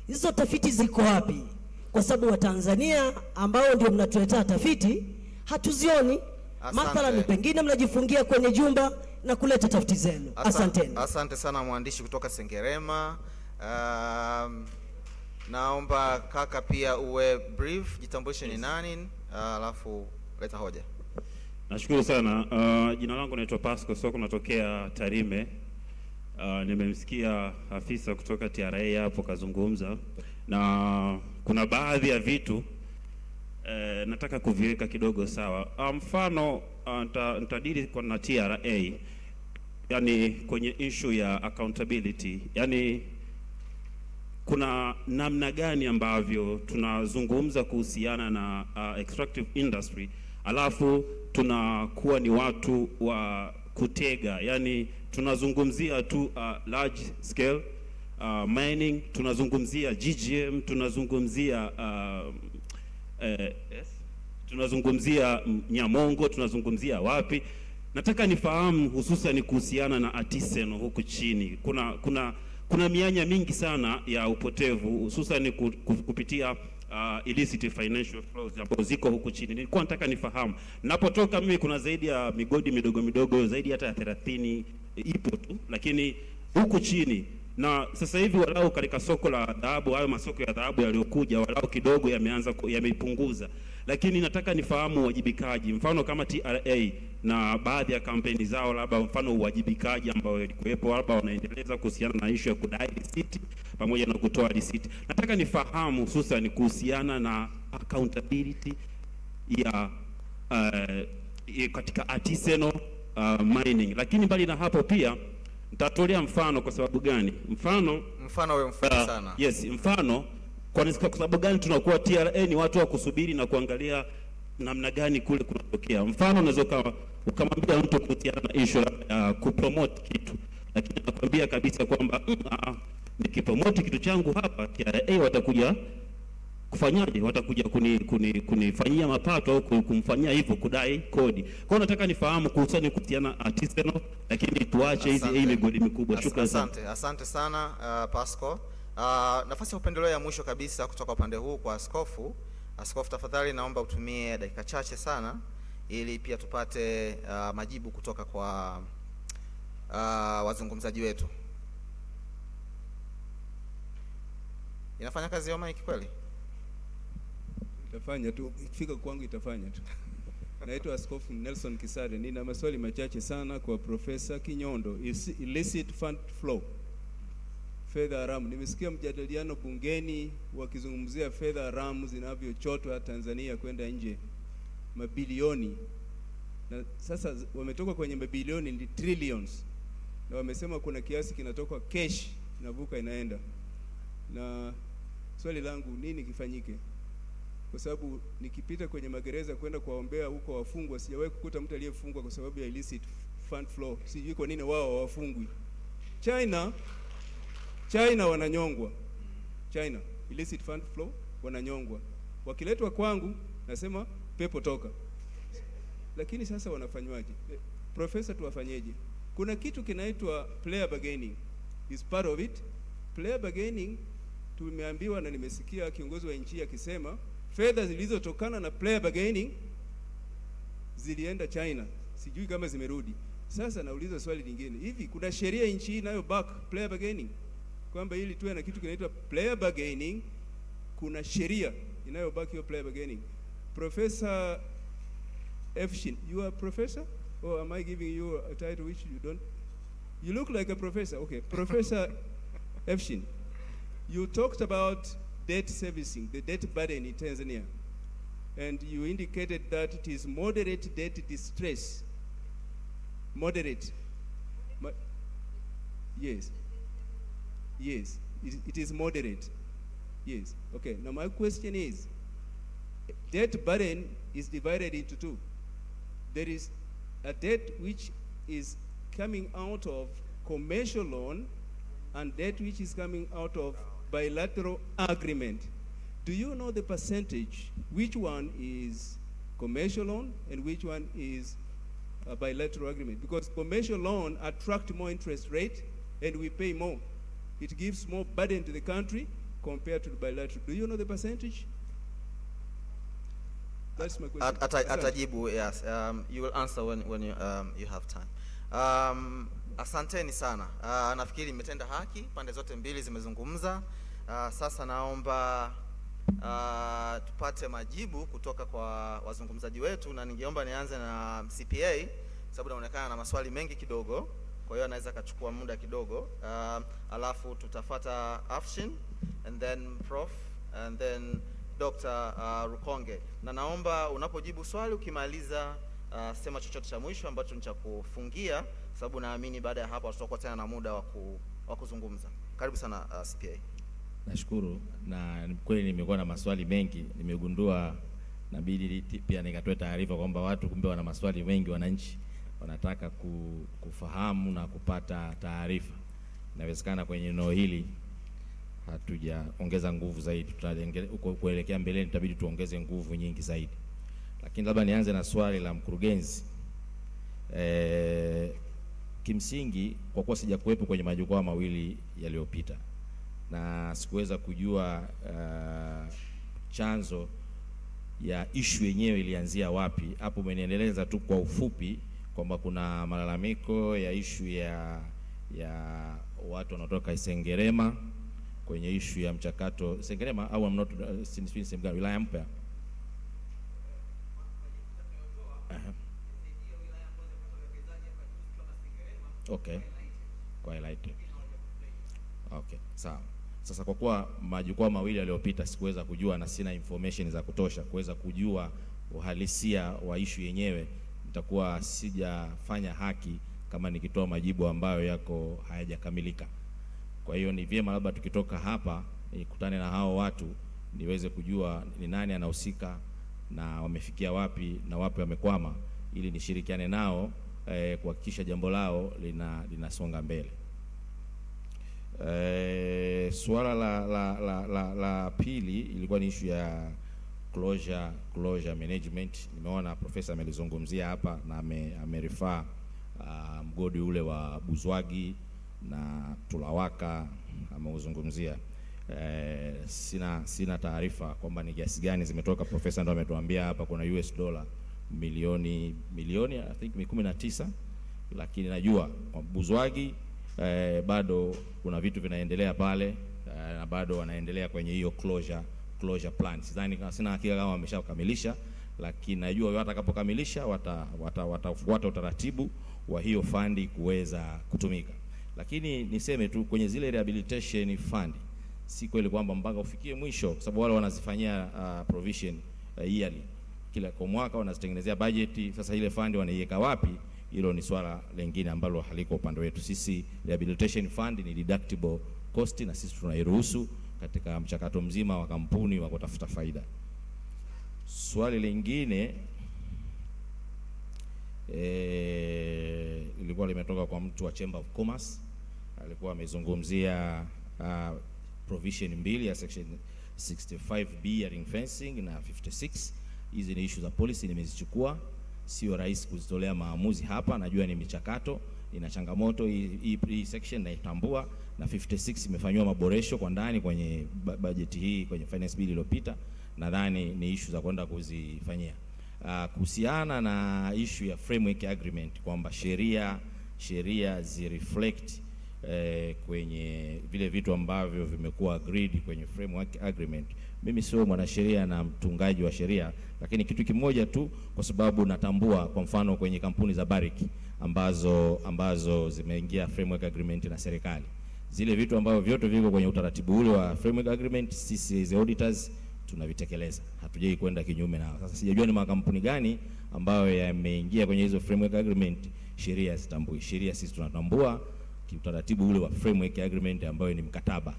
Hizo tafiti ziko wapi? Kwa sababu Watanzania ambao ndio mnatuletea tafiti hatuzioni. Mathalani pengine mnajifungia kwenye jumba na kuleta tafiti zenu. Asanteni. Asante sana mwandishi kutoka Sengerema. Naomba kaka pia uwe brief, jitambulishe ni nani, alafu leta hoja. Nashukuru sana. Jina langu naitwa Pasco Soko, natokea Tarime. Nimemsikia afisa kutoka TRA hapo kazungumza, na kuna baadhi ya vitu nataka kuviweka kidogo sawa. Mfano nitadili kwa na TRA, yani kwenye issue ya accountability, yani kuna namna gani ambavyo tunazungumza kuhusiana na extractive industry, alafu tunakuwa ni watu wa kutega, yani tunazungumzia tu large scale mining, tunazungumzia GGM, tunazungumzia tunazungumzia Nyamongo, tunazungumzia wapi. Nataka nifahamu hususan kuhusiana na artisanal huku chini. Kuna mianya mingi sana ya upotevu hususan kupitia illicit financial flows ambazo ziko huku chini. Nilikuwa nataka nifahamu, napotoka mimi kuna zaidi ya migodi midogo zaidi hata ya 30 ipo tu, lakini huku chini, na sasa hivi walau katika soko la dhahabu, hayo masoko ya dhahabu yaliyokuja walau kidogo yameipunguza, lakini nataka nifahamu uwajibikaji, mfano kama TRA na baadhi ya kampeni zao, labda mfano uwajibikaji ambao ulikuwepo, labda wanaendeleza kuhusiana na issue ya kudai receipt pamoja na kutoa receipt. Nataka nifahamu hususan kuhusiana na accountability ya katika artisanal mining. Lakini mbali na hapo pia nitatolea mfano. Kwa sababu gani? Mfano wewe mfupi sana. Yes, mfano kwa sababu gani tunakuwa TRA ni watu wa kusubiri na kuangalia namna gani kule kunatokea. Mfano unaweza ukamwambia mtu kuhusiana na issue ya kupromote kitu, lakini anakuambia kabisa kwamba nikipromote kitu changu hapa TRA watakuja kufanyaje? Watakuja kunifanyia mapato au kumfanyia hivyo kudai kodi. Kwa hiyo nataka nifahamu kuhusiana artisanal, lakini tuache hizi migodi mikubwa. Shukrani. Asante sana Pasco. Nafasi ya upendeleo ya mwisho kabisa kutoka upande huu kwa askofu. Askofu, tafadhali naomba utumie dakika chache sana ili pia tupate majibu kutoka kwa wazungumzaji wetu. Inafanya kazi ya mic kweli? Itafanya tu, ikifika kwangu itafanya tu. Naitwa Askofu Nelson Kisare. Nina maswali machache sana kwa Profesa Kinyondo. Illicit fund flow, fedha haramu. Nimesikia mjadiliano bungeni wakizungumzia fedha haramu zinavyochotwa Tanzania kwenda nje, mabilioni. Na sasa wametoka kwenye mabilioni ni trillions. Na wamesema kuna kiasi kinatoka cash inavuka inaenda. Na swali langu, nini kifanyike? Kwa sababu nikipita kwenye magereza kwenda kuwaombea huko wafungwa, sijawahi kukuta mtu aliyefungwa kwa sababu ya illicit fund flow. Sijui kwa nini wao hawafungwi. China wananyongwa. China illicit fund flow wananyongwa. Wakiletwa kwangu nasema pepo toka. Lakini sasa wanafanywaje? Profesa, tuwafanyeje? Kuna kitu kinaitwa player bargaining. Is part of it. Player bargaining tumeambiwa na nimesikia kiongozi wa nchi akisema fedha zilizotokana na player bargaining zilienda China. Sijui kama zimerudi. Sasa nauliza swali lingine. Hivi kuna sheria nchi hii inayo back player bargaining? Kwamba ili tuwe na kitu kinaitwa player bargaining, kuna sheria inayo back hiyo player bargaining. Professor Efshin, you are a professor? Or am I giving you a title which you don't? You look like a professor. Okay, Professor Efshin, you talked about debt servicing, the debt burden in Tanzania, and you indicated that it is moderate debt distress. Moderate. Yes. Yes, it is moderate. Yes. Okay. Now my question is, debt burden is divided into two. There is a debt which is coming out of commercial loan and debt which is coming out of bilateral agreement. Do you know the percentage? Which one is commercial loan and which one is a bilateral agreement? Because commercial loan attract more interest rate and we pay more. It gives more burden to the country compared to the bilateral. Do you know the percentage? That's my question. Atajibu, yes. You will answer when you have time. Asanteni sana. Nafikiri imetenda haki, pande zote mbili zimezungumza. Sasa naomba tupate majibu kutoka kwa wazungumzaji wetu, na ningeomba nianze na CPA sababu inaonekana na maswali mengi kidogo, kwa hiyo anaweza kachukua muda kidogo. Alafu tutafata Afshin and then Prof and then Dr. Rukonge. Na naomba unapojibu swali ukimaliza sema chochote cha mwisho ambacho ni cha kufungia, sababu naamini baada ya hapo tutakuwa tena na muda wa kuzungumza. Karibu sana CPA. Nashukuru, na kweli nimekuwa na maswali mengi. Nimegundua nabidi pia nikatoe taarifa kwamba watu kumbe wana maswali mengi, wananchi wanataka kufahamu na kupata taarifa. Inawezekana kwenye eneo hili hatujaongeza nguvu zaidi, kuelekea mbeleni itabidi tuongeze nguvu nyingi zaidi. Lakini labda nianze na swali la mkurugenzi. Kimsingi kwa kuwa sijakuwepo kwenye majukwaa mawili yaliyopita na sikuweza kujua chanzo ya issue yenyewe ilianzia wapi, hapo umeniendeleza tu kwa ufupi kwamba kuna malalamiko ya issue ya watu wanaotoka Sengerema kwenye issue ya mchakato Sengerema au wilaya mpya. Okay. Kwa highlight. Okay, sawa. Sasa kwa kuwa majukwaa mawili yaliyopita sikuweza kujua na sina information za kutosha kuweza kujua uhalisia wa issue yenyewe, nitakuwa sijafanya haki kama nikitoa majibu ambayo yako hayajakamilika. Kwa hiyo ni vyema labda tukitoka hapa nikutane na hao watu niweze kujua ni nani anahusika na wamefikia wapi na wapi wamekwama, ili nishirikiane nao kuhakikisha jambo lao linasonga mbele. Swala la pili ilikuwa ni issue ya closure management. Nimeona profesa amelizungumzia hapa na amerifaa mgodi ule wa Buzwagi na Tulawaka ameuzungumzia. Sina taarifa kwamba ni kiasi gani zimetoka. Profesa ndo ametuambia hapa kuna US dollar milioni I think 19, lakini najua kwa Buzwagi bado kuna vitu vinaendelea pale na bado wanaendelea kwenye hiyo closure plan. Sidhani, sina hakika kama wameshakamilisha, lakini najua watakapokamilisha watafuata utaratibu wa hiyo fundi kuweza kutumika. Lakini niseme tu kwenye zile rehabilitation fund, si kweli kwamba mpaka ufikie mwisho, kwa sababu wale wanazifanyia provision yearly, kila kwa mwaka wanazitengenezea budget. Sasa ile fund wanaiweka wapi, hilo ni swala lingine ambalo haliko upande wetu sisi. Rehabilitation fund ni deductible cost na sisi tunairuhusu katika mchakato mzima wa kampuni wa kutafuta faida. Swali lingine ilikuwa limetoka kwa mtu wa Chamber of Commerce, alikuwa amezungumzia provision mbili ya section 65B ya ring fencing na 56. Hizi ni issue za policy, nimezichukua, sio rahisi kuzitolea maamuzi hapa. Najua ni michakato, ina changamoto hii section naitambua, na 56 imefanywa maboresho kwa ndani kwenye budget hii kwenye finance bill iliyopita. Nadhani ni issue za kwenda kuzifanyia. Kuhusiana na issue ya framework agreement kwamba sheria zireflect kwenye vile vitu ambavyo vimekuwa agreed kwenye framework agreement. Mimi sio mwanasheria na mtungaji wa sheria, lakini kitu kimoja tu, kwa sababu natambua kwa mfano kwenye kampuni za bariki ambazo zimeingia framework agreement na serikali, zile vitu ambavyo vyote viko kwenye utaratibu ule wa framework agreement, sisi as auditors tunavitekeleza, hatujai kwenda kinyume nao. Sasa sijajua ni makampuni gani ambayo yameingia kwenye hizo framework agreement sheria zitambui. Sheria sisi tunatambua kiutaratibu ule wa framework agreement ambayo ni mkataba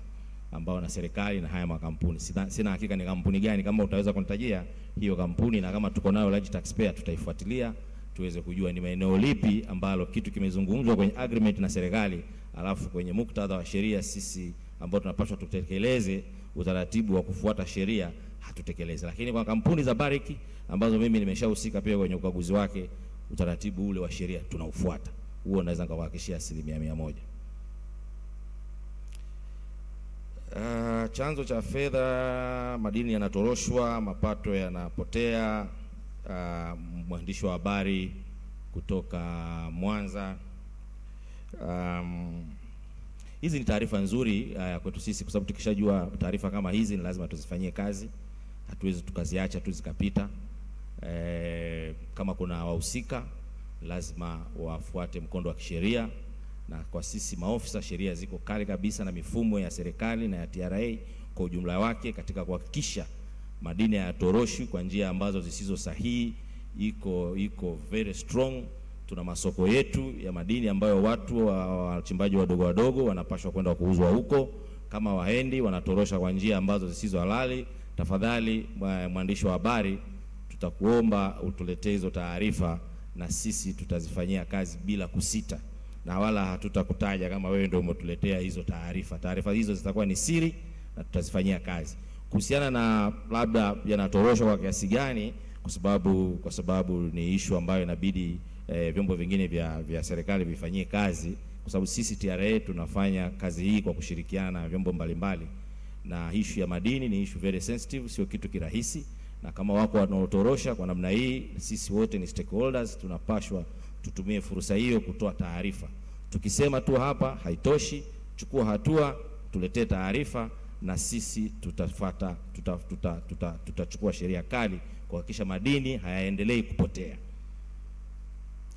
ambao na serikali na haya makampuni. Sina hakika ni kampuni gani, kama utaweza kunitajia hiyo kampuni, na kama tuko nayo large taxpayer tutaifuatilia tuweze kujua ni maeneo lipi ambalo kitu kimezungumzwa kwenye agreement na serikali, alafu kwenye muktadha wa sheria sisi ambao tunapaswa tutekeleze utaratibu wa kufuata sheria hatutekeleze. Lakini kwa kampuni za bariki ambazo mimi nimeshahusika pia kwenye ukaguzi wake, utaratibu ule wa sheria tunaufuata. Huo naweza nikakuhakikishia 100%. Chanzo cha fedha, madini yanatoroshwa, mapato yanapotea. Mwandishi wa habari kutoka Mwanza, hizi ni taarifa nzuri kwetu sisi, kwa sababu tukishajua taarifa kama hizi ni lazima tuzifanyie kazi, hatuwezi tukaziacha tu zikapita. Kama kuna wahusika lazima wafuate mkondo wa kisheria, na kwa sisi maofisa sheria ziko kali kabisa na mifumo ya serikali na ya TRA kwa ujumla wake katika kuhakikisha madini hayatoroshwi kwa njia ambazo zisizo sahihi. Iko very strong. Tuna masoko yetu ya madini ambayo watu wachimbaji wadogo wanapaswa kwenda kuuzwa huko, kama wahendi wanatorosha kwa njia ambazo zisizo halali. Tafadhali mwandishi wa habari, tutakuomba utuletee hizo taarifa na sisi tutazifanyia kazi bila kusita, na wala hatutakutaja kama wewe ndio umetuletea hizo taarifa. Taarifa hizo zitakuwa ni siri na tutazifanyia kazi. Kuhusiana na labda yanatoroshwa kwa kiasi gani, kwa sababu ni issue ambayo inabidi vyombo vingine vya serikali vifanyie kazi, kwa sababu sisi TRA tunafanya kazi hii kwa kushirikiana na vyombo mbalimbali, na issue ya madini ni issue very sensitive, sio kitu kirahisi. Na kama wako wanaotorosha kwa namna hii, sisi wote ni stakeholders, tunapashwa tutumie fursa hiyo kutoa taarifa. Tukisema tu hapa haitoshi, chukua hatua, tuletee taarifa, na sisi tutafuata, tutachukua sheria kali kuhakikisha madini hayaendelei kupotea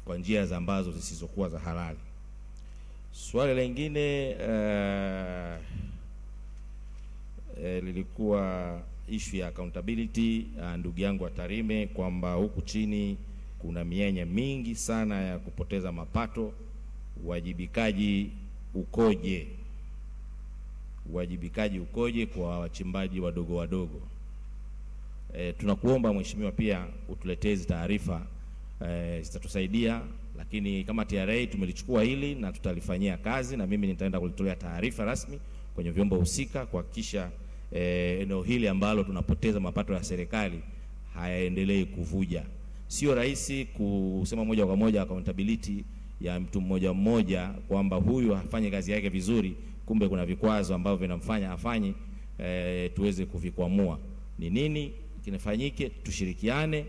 kwa njia ambazo zisizokuwa za halali. Swali lingine lilikuwa issue ya accountability. Ndugu yangu wa Tarime, kwamba huku chini kuna mianya mingi sana ya kupoteza mapato. Uwajibikaji ukoje? Uwajibikaji ukoje kwa wachimbaji wadogo wadogo? Tunakuomba Mheshimiwa pia utuletee hizi taarifa, zitatusaidia, lakini kama TRA tumelichukua hili na tutalifanyia kazi, na mimi nitaenda kulitolea taarifa rasmi kwenye vyombo husika kuhakikisha eneo hili ambalo tunapoteza mapato ya serikali hayaendelei kuvuja. Sio rahisi kusema moja kwa moja accountability ya mtu mmoja mmoja kwamba huyu afanye kazi yake vizuri, kumbe kuna vikwazo ambavyo vinamfanya afanye, tuweze kuvikwamua. Ni nini kinafanyike? Tushirikiane.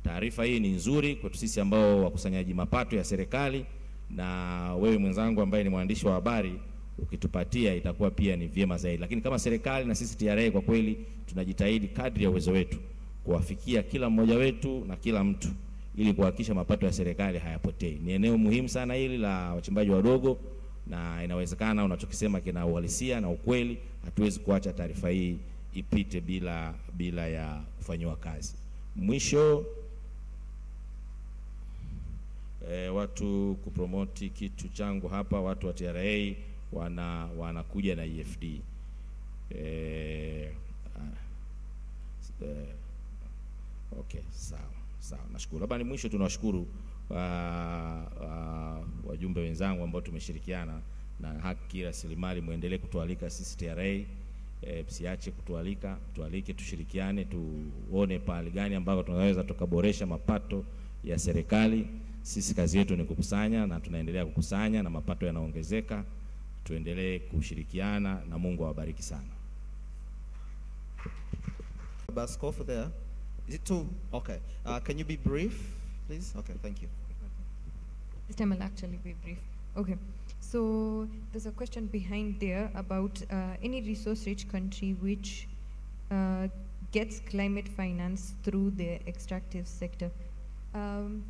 Taarifa hii ni nzuri kwa sisi ambao wakusanyaji mapato ya serikali, na wewe mwenzangu ambaye ni mwandishi wa habari ukitupatia itakuwa pia ni vyema zaidi. Lakini kama serikali na sisi TRA kwa kweli tunajitahidi kadri ya uwezo wetu kuwafikia kila mmoja wetu na kila mtu ili kuhakikisha mapato ya serikali hayapotei. Ni eneo muhimu sana hili la wachimbaji wadogo, na inawezekana unachokisema kina uhalisia na ukweli. Hatuwezi kuacha taarifa hii ipite bila ya kufanywa kazi. Mwisho, watu kupromoti kitu changu hapa, watu wa TRA wanakuja na EFD. Okay, sawa. Nashukuru. Labda ni mwisho tunawashukuru wajumbe wenzangu ambao tumeshirikiana na haki rasilimali, muendelee kutualika sisi TRA, msiache kutualika, tualike, tushirikiane, tuone pale gani ambako tunaweza tukaboresha mapato ya serikali. Sisi kazi yetu ni kukusanya na tunaendelea kukusanya na mapato yanaongezeka. Tuendelee kushirikiana na Mungu awabariki sana. Baskofu there. Is it too? Okay. Can you be brief, please? Okay, thank you. This time I'll actually be brief. Okay. So there's a question behind there about any resource-rich country which gets climate finance through the extractive sector.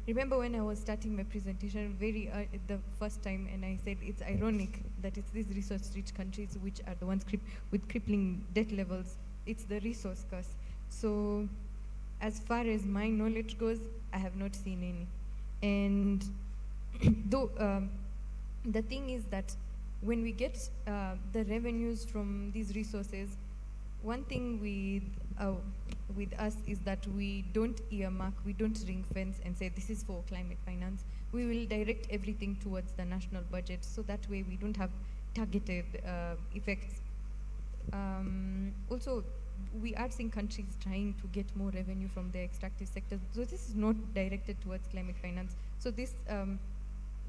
Remember when I was starting my presentation the first time, and I said it's ironic that it's these resource-rich countries which are the ones with crippling debt levels. It's the resource curse. So as far as my knowledge goes, I have not seen any. And though the thing is that when we get the revenues from these resources, one thing with us is that we don't earmark, we don't ring fence and say this is for climate finance. We will direct everything towards the national budget, so that way we don't have targeted effects. Also, we are seeing countries trying to get more revenue from the extractive sector, so this is not directed towards climate finance. So this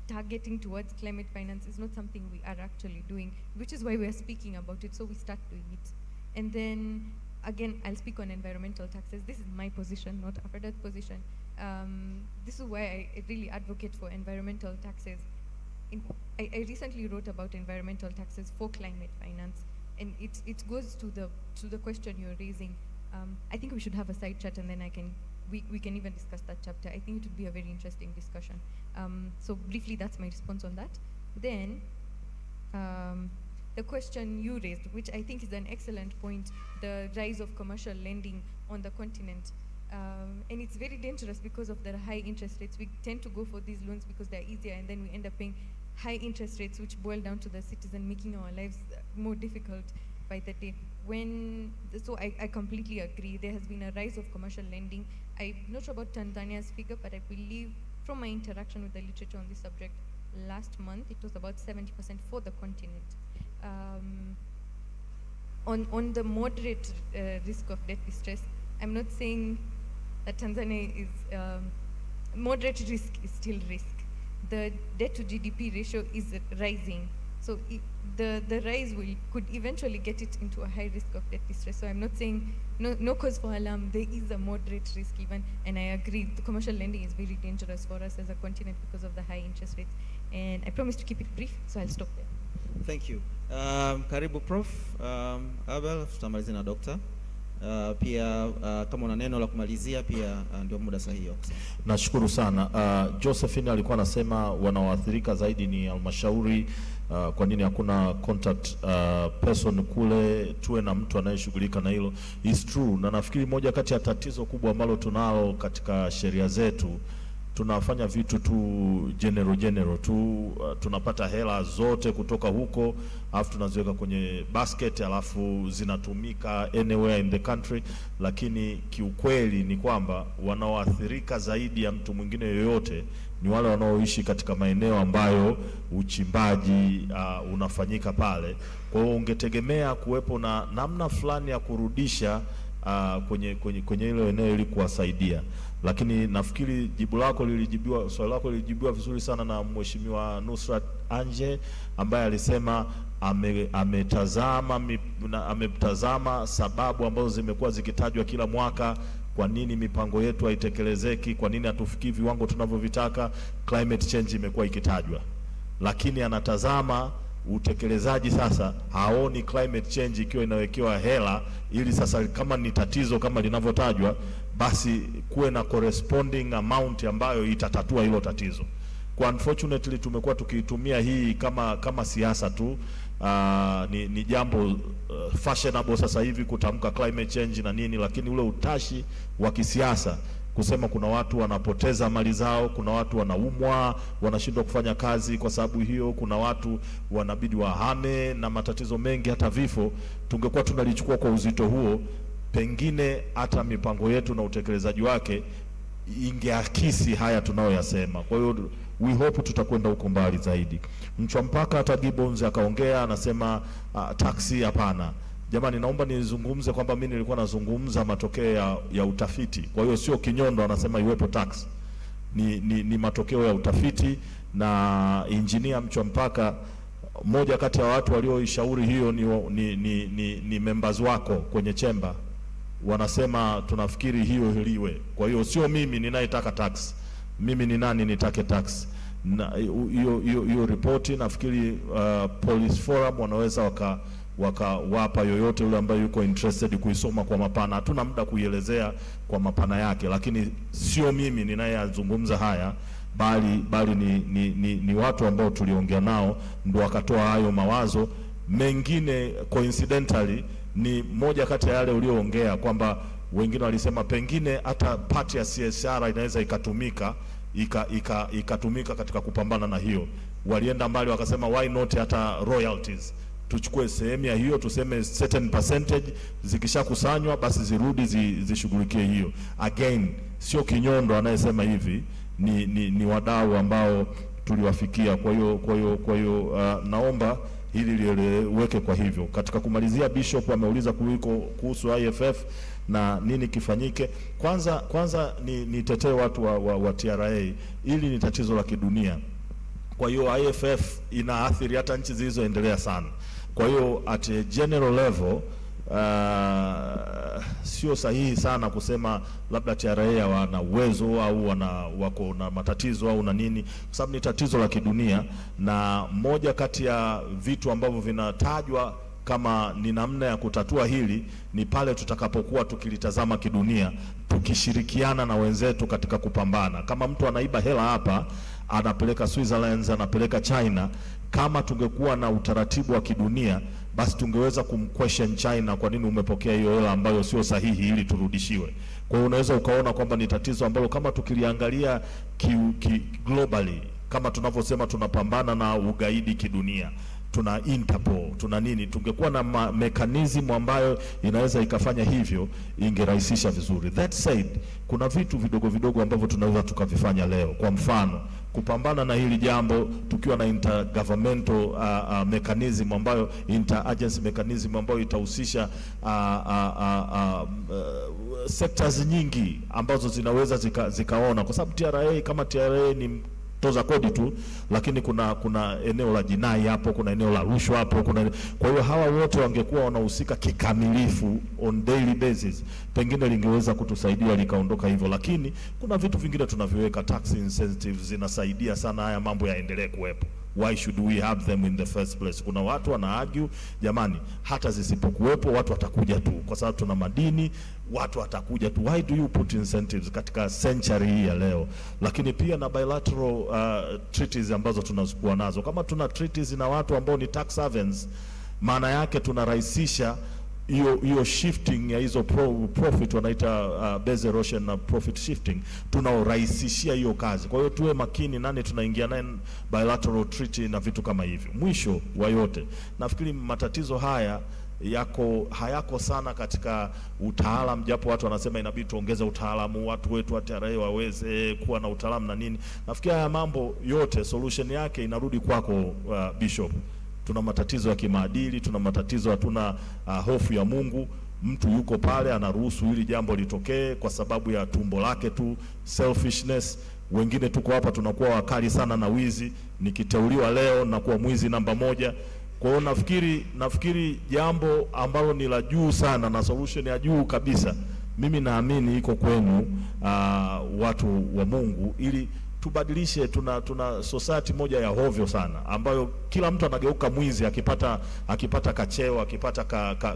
targeting towards climate finance is not something we are actually doing, which is why we are speaking about it, so we start doing it. And then, again, I'll speak on environmental taxes. This is my position, not Afradat's position. This is why I really advocate for environmental taxes. I recently wrote about environmental taxes for climate finance, and it goes to the question you're raising. I think we should have a side chat, and then we can even discuss that chapter. I think it would be a very interesting discussion. So briefly, that's my response on that. Then, the question you raised, which I think is an excellent point, the rise of commercial lending on the continent. And it's very dangerous because of the high interest rates. We tend to go for these loans because they're easier, and then we end up paying high interest rates, which boil down to the citizen, making our lives more difficult by the day. So I completely agree. There has been a rise of commercial lending. I'm not sure about Tanzania's figure, but I believe from my interaction with the literature on this subject last month, it was about 70% for the continent. On the moderate risk of debt distress, I'm not saying that Tanzania is, moderate risk is still risk. The debt to GDP ratio is rising. So the rise could eventually get it into a high risk of debt distress. So I'm not saying no cause for alarm. There is a moderate risk even, and I agree. The commercial lending is very dangerous for us as a continent because of the high interest rates. And I promise to keep it brief, so I'll stop there. Thank you. Karibu Prof. Abel, tutamalizia na Dr. Pia kama una neno la kumalizia pia ndio muda sahihi. Nashukuru sana. Josephine alikuwa anasema wanaoathirika zaidi ni halmashauri. Kwa nini hakuna contact person kule, tuwe na mtu anayeshughulika na hilo. It's true, na nafikiri moja kati ya tatizo kubwa ambalo tunalo katika sheria zetu, tunafanya vitu tu general tu, tunapata hela zote kutoka huko alafu tunaziweka kwenye basket alafu zinatumika anywhere in the country, lakini kiukweli ni kwamba wanaoathirika zaidi ya mtu mwingine yoyote ni wale wanaoishi katika maeneo ambayo uchimbaji unafanyika pale. Kwa hiyo ungetegemea kuwepo na namna fulani ya kurudisha kwenye hilo eneo ili kuwasaidia, lakini nafikiri swali lako lilijibiwa vizuri sana na Mheshimiwa Nusrat Anje ambaye alisema ametazama sababu ambazo zimekuwa zikitajwa kila mwaka, kwa nini mipango yetu haitekelezeki, kwa nini hatufikii viwango tunavyovitaka. Climate change imekuwa ikitajwa, lakini anatazama utekelezaji. Sasa haoni climate change ikiwa inawekewa hela ili sasa kama ni tatizo kama linavyotajwa, basi kuwe na corresponding amount ambayo itatatua hilo tatizo. Kwa unfortunately tumekuwa tukiitumia hii kama siasa tu. Ni jambo fashionable sasa hivi kutamka climate change na nini, lakini ule utashi wa kisiasa kusema kuna watu wanapoteza mali zao, kuna watu wanaumwa, wanashindwa kufanya kazi kwa sababu hiyo, kuna watu wanabidi wahame na matatizo mengi hata vifo, tungekuwa tunalichukua kwa uzito huo, pengine hata mipango yetu na utekelezaji wake ingeakisi haya tunayoyasema. Kwa hiyo we hope tutakwenda huko mbali zaidi. Mchwampaka hata Gibbons akaongea anasema taksi hapana. Jamani, naomba nizungumze kwamba mimi nilikuwa nazungumza matokeo ya utafiti. Kwa hiyo sio kinyondo anasema iwepo tax. Ni matokeo ya utafiti, na engineer Mchwampaka, moja kati ya watu walioishauri hiyo ni members wako kwenye chemba. Wanasema tunafikiri hiyo iliwe. Kwa hiyo sio mimi ninayetaka tax. Mimi ni nani nitake tax? Na hiyo ripoti nafikiri Police Forum wanaweza wakawapa yoyote yule ambaye yuko interested kuisoma kwa mapana. Hatuna muda kuielezea kwa mapana yake, lakini sio mimi ninayezungumza haya, bali ni watu ambao tuliongea nao ndio wakatoa hayo mawazo. Mengine coincidentally ni moja kati ya yale ulioongea kwamba wengine walisema pengine hata part ya CSR inaweza ikatumika katika kupambana na hiyo. Walienda mbali wakasema why not hata royalties, tuchukue sehemu ya hiyo, tuseme certain percentage, zikishakusanywa basi zirudi zishughulikie hiyo. Again, sio kinyondo anayesema hivi, ni wadau ambao tuliwafikia. Kwa hiyo naomba hili lieleweke. Kwa hivyo katika kumalizia, Bishop ameuliza kuhusu IFF na nini kifanyike. Kwanza nitetee watu wa TRA, ili ni tatizo la kidunia. Kwa hiyo IFF inaathiri hata nchi zilizoendelea sana. Kwa hiyo at a general level sio sahihi sana kusema labda TRA wana uwezo au wako na matatizo au na nini, kwa sababu ni tatizo la kidunia, na moja kati ya vitu ambavyo vinatajwa kama ni namna ya kutatua hili ni pale tutakapokuwa tukilitazama kidunia, tukishirikiana na wenzetu katika kupambana. Kama mtu anaiba hela hapa anapeleka Switzerland, anapeleka China, kama tungekuwa na utaratibu wa kidunia, basi tungeweza kumquestion China, kwa nini umepokea hiyo hela ambayo sio sahihi, ili turudishiwe. Kwa hiyo unaweza ukaona kwamba ni tatizo ambalo kama tukiliangalia globally, kama tunavyosema tunapambana na ugaidi kidunia, tuna Interpol, tuna nini, tungekuwa na mechanism ambayo inaweza ikafanya hivyo, ingerahisisha vizuri. That said, kuna vitu vidogo ambavyo tunaweza tukavifanya leo. Kwa mfano, kupambana na hili jambo tukiwa na intergovernmental mechanism ambayo interagency mechanism ambayo itahusisha sectors nyingi ambazo zinaweza zikaona, kwa sababu TRA kama TRA ni toza kodi tu, lakini kuna eneo la jinai hapo, kuna eneo la rushwa hapo, kwa hiyo hawa wote wangekuwa wanahusika kikamilifu on daily basis, pengine lingeweza kutusaidia likaondoka hivyo. Lakini kuna vitu vingine tunaviweka, tax incentives zinasaidia sana haya mambo yaendelee kuwepo. Why should we have them in the first place? Kuna watu wana argue, jamani, hata zisipokuwepo watu watakuja tu, kwa sababu tuna madini, watu watakuja tu. Why do you put incentives katika century hii ya leo? Lakini pia na bilateral treaties ambazo tunazokuwa nazo. Kama tuna treaties na watu ambao ni tax havens, maana yake tunarahisisha hiyo shifting ya hizo profit wanaita base erosion na profit shifting, tunaorahisishia hiyo kazi. Kwa hiyo tuwe makini nani tunaingia naye bilateral treaty na vitu kama hivyo. Mwisho wa yote, nafikiri matatizo haya hayako sana katika utaalamu, japo watu wanasema inabidi tuongeze utaalamu, watu wetu wa TRA waweze kuwa na utaalamu na nini. Nafikiri haya mambo yote solution yake inarudi kwako, Bishop. Tuna matatizo ya kimaadili, tuna matatizo, hatuna hofu ya Mungu. Mtu yuko pale anaruhusu hili jambo litokee kwa sababu ya tumbo lake tu, selfishness. Wengine tuko hapa tunakuwa wakali sana na wizi, nikiteuliwa leo na kuwa mwizi namba 1. Kwa hiyo nafikiri jambo ambalo ni la juu sana na solution ya juu kabisa, mimi naamini iko kwenu, watu wa Mungu, ili tubadilishe. Tuna society moja ya hovyo sana ambayo kila mtu anageuka mwizi akipata kacheo, akipata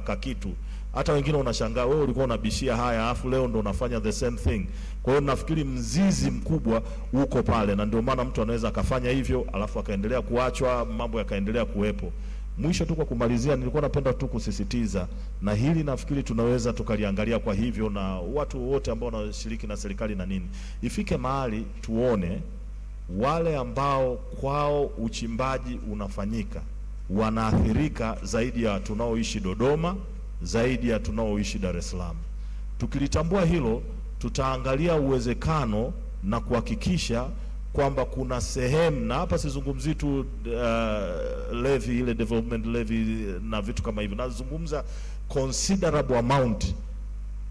ka kitu. Hata wengine unashangaa, wewe ulikuwa unabishia haya afu leo ndo unafanya the same thing. Kwa hiyo nafikiri mzizi mkubwa uko pale, na ndio maana mtu anaweza akafanya hivyo alafu akaendelea kuachwa, mambo yakaendelea kuwepo. Mwisho tu kwa kumalizia, nilikuwa napenda tu kusisitiza, na hili nafikiri tunaweza tukaliangalia kwa hivyo, na watu wote ambao wanashiriki na serikali na nini, ifike mahali tuone wale ambao kwao uchimbaji unafanyika wanaathirika zaidi ya tunaoishi Dodoma, zaidi ya tunaoishi Dar es Salaam. Tukilitambua hilo, tutaangalia uwezekano na kuhakikisha kwamba kuna sehemu, na hapa sizungumzi tu levy, ile development levy na vitu kama hivyo, nazungumza considerable amount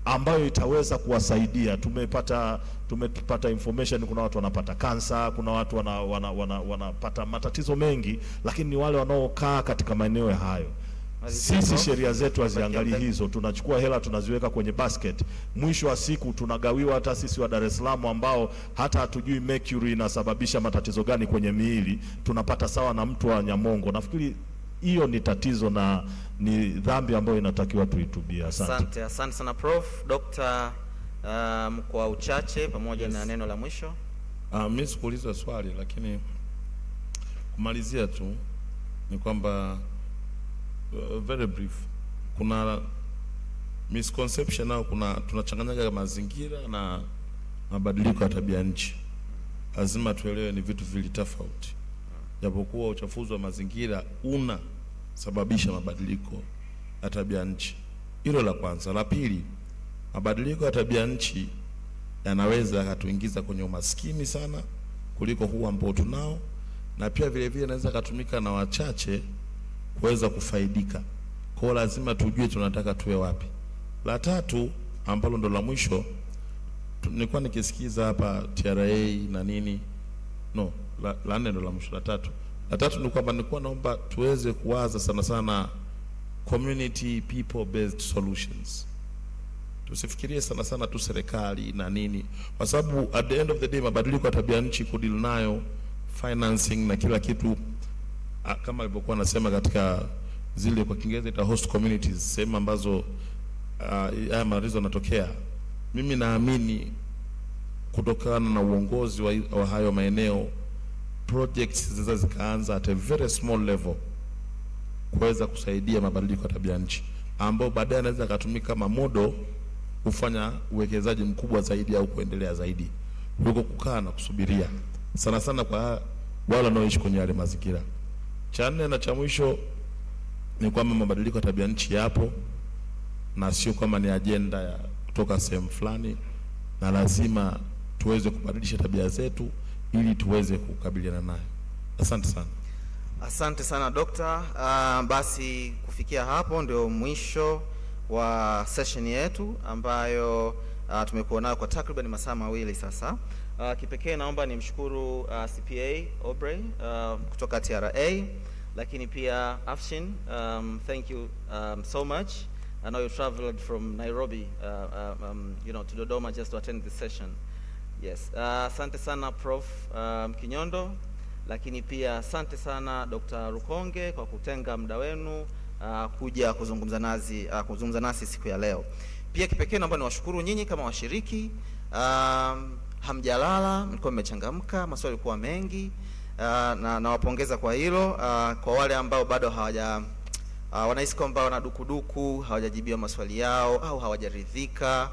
ambayo itaweza kuwasaidia. Tumepata information, kuna watu wanapata kansa, kuna watu wanapata matatizo mengi, lakini ni wale wanaokaa katika maeneo hayo. Sisi sheria zetu haziangalii hizo, tunachukua hela tunaziweka kwenye basket. Mwisho wa siku tunagawiwa, hata sisi wa Dar es Salaam ambao hata hatujui mercury inasababisha matatizo gani kwenye miili, tunapata sawa na mtu wa Nyamongo. Nafikiri hiyo ni tatizo na ni dhambi ambayo inatakiwa tuitubia. Asante. Asante sana Prof. Dr. Kwa uchache pamoja na neno la mwisho. Mimi sikuuliza swali, lakini kumalizia tu ni kwamba very brief, kuna misconception au tunachanganya mazingira na mabadiliko ya tabia nchi. Lazima tuelewe ni vitu vili tofauti. Japokuwa uchafuzi wa mazingira unasababisha mabadiliko ya tabia nchi. Hilo la kwanza. La pili, mabadiliko ya tabia nchi yanaweza yakatuingiza kwenye umaskini sana kuliko huu ambao tunao, na pia vile vile inaweza kutumika na wachache kuweza kufaidika. Kwa hiyo lazima tujue tunataka tuwe wapi. La tatu ambalo ndo la mwisho, nilikuwa nikisikiza hapa TRA na nini, no, la nne ndo la mwisho. La tatu ni kwamba nilikuwa naomba tuweze kuwaza sana sana community people based solutions. Tusifikirie sana sana tu serikali na nini, kwa sababu at the end of the day mabadiliko ya tabia nchi kudeal nayo, financing na kila kitu, kama alivyokuwa anasema katika zile kwa Kiingereza ita host communities, sehemu ambazo haya matatizo yanatokea. Mimi naamini kutokana na uongozi wa hayo maeneo, projects zinaweza zikaanza at a very small level kuweza kusaidia mabadiliko ya tabia nchi, ambao baadaye anaweza kutumika kama model kufanya uwekezaji mkubwa zaidi au kuendelea zaidi kuliko kukaa na kusubiria sana sana kwa wale wanaoishi kwenye yale mazingira. Cha nne na cha mwisho ni kwamba mabadiliko ya tabia nchi yapo, na sio kama ni agenda ya kutoka sehemu fulani, na lazima tuweze kubadilisha tabia zetu ili tuweze kukabiliana nayo. Asante sana. Asante sana Dokta. Basi kufikia hapo ndio mwisho wa session yetu ambayo tumekuwa nayo kwa takriban masaa mawili sasa. Kipekee naomba nimshukuru CPA Aubrey kutoka TRA, lakini pia Afshin, thank you so much. I know you traveled from Nairobi to Dodoma just to attend this session. Yes. Asante sana Prof Kinyondo, lakini pia asante sana Dr. Rukonge kwa kutenga muda wenu kuja kuzungumza nasi siku ya leo. Pia kipekee naomba niwashukuru nyinyi kama washiriki. Hamjalala, mlikuwa mmechangamka, maswali yalikuwa mengi, na nawapongeza kwa hilo. Kwa wale ambao bado wanahisi kwamba wana dukuduku, hawajajibiwa maswali yao au hawajaridhika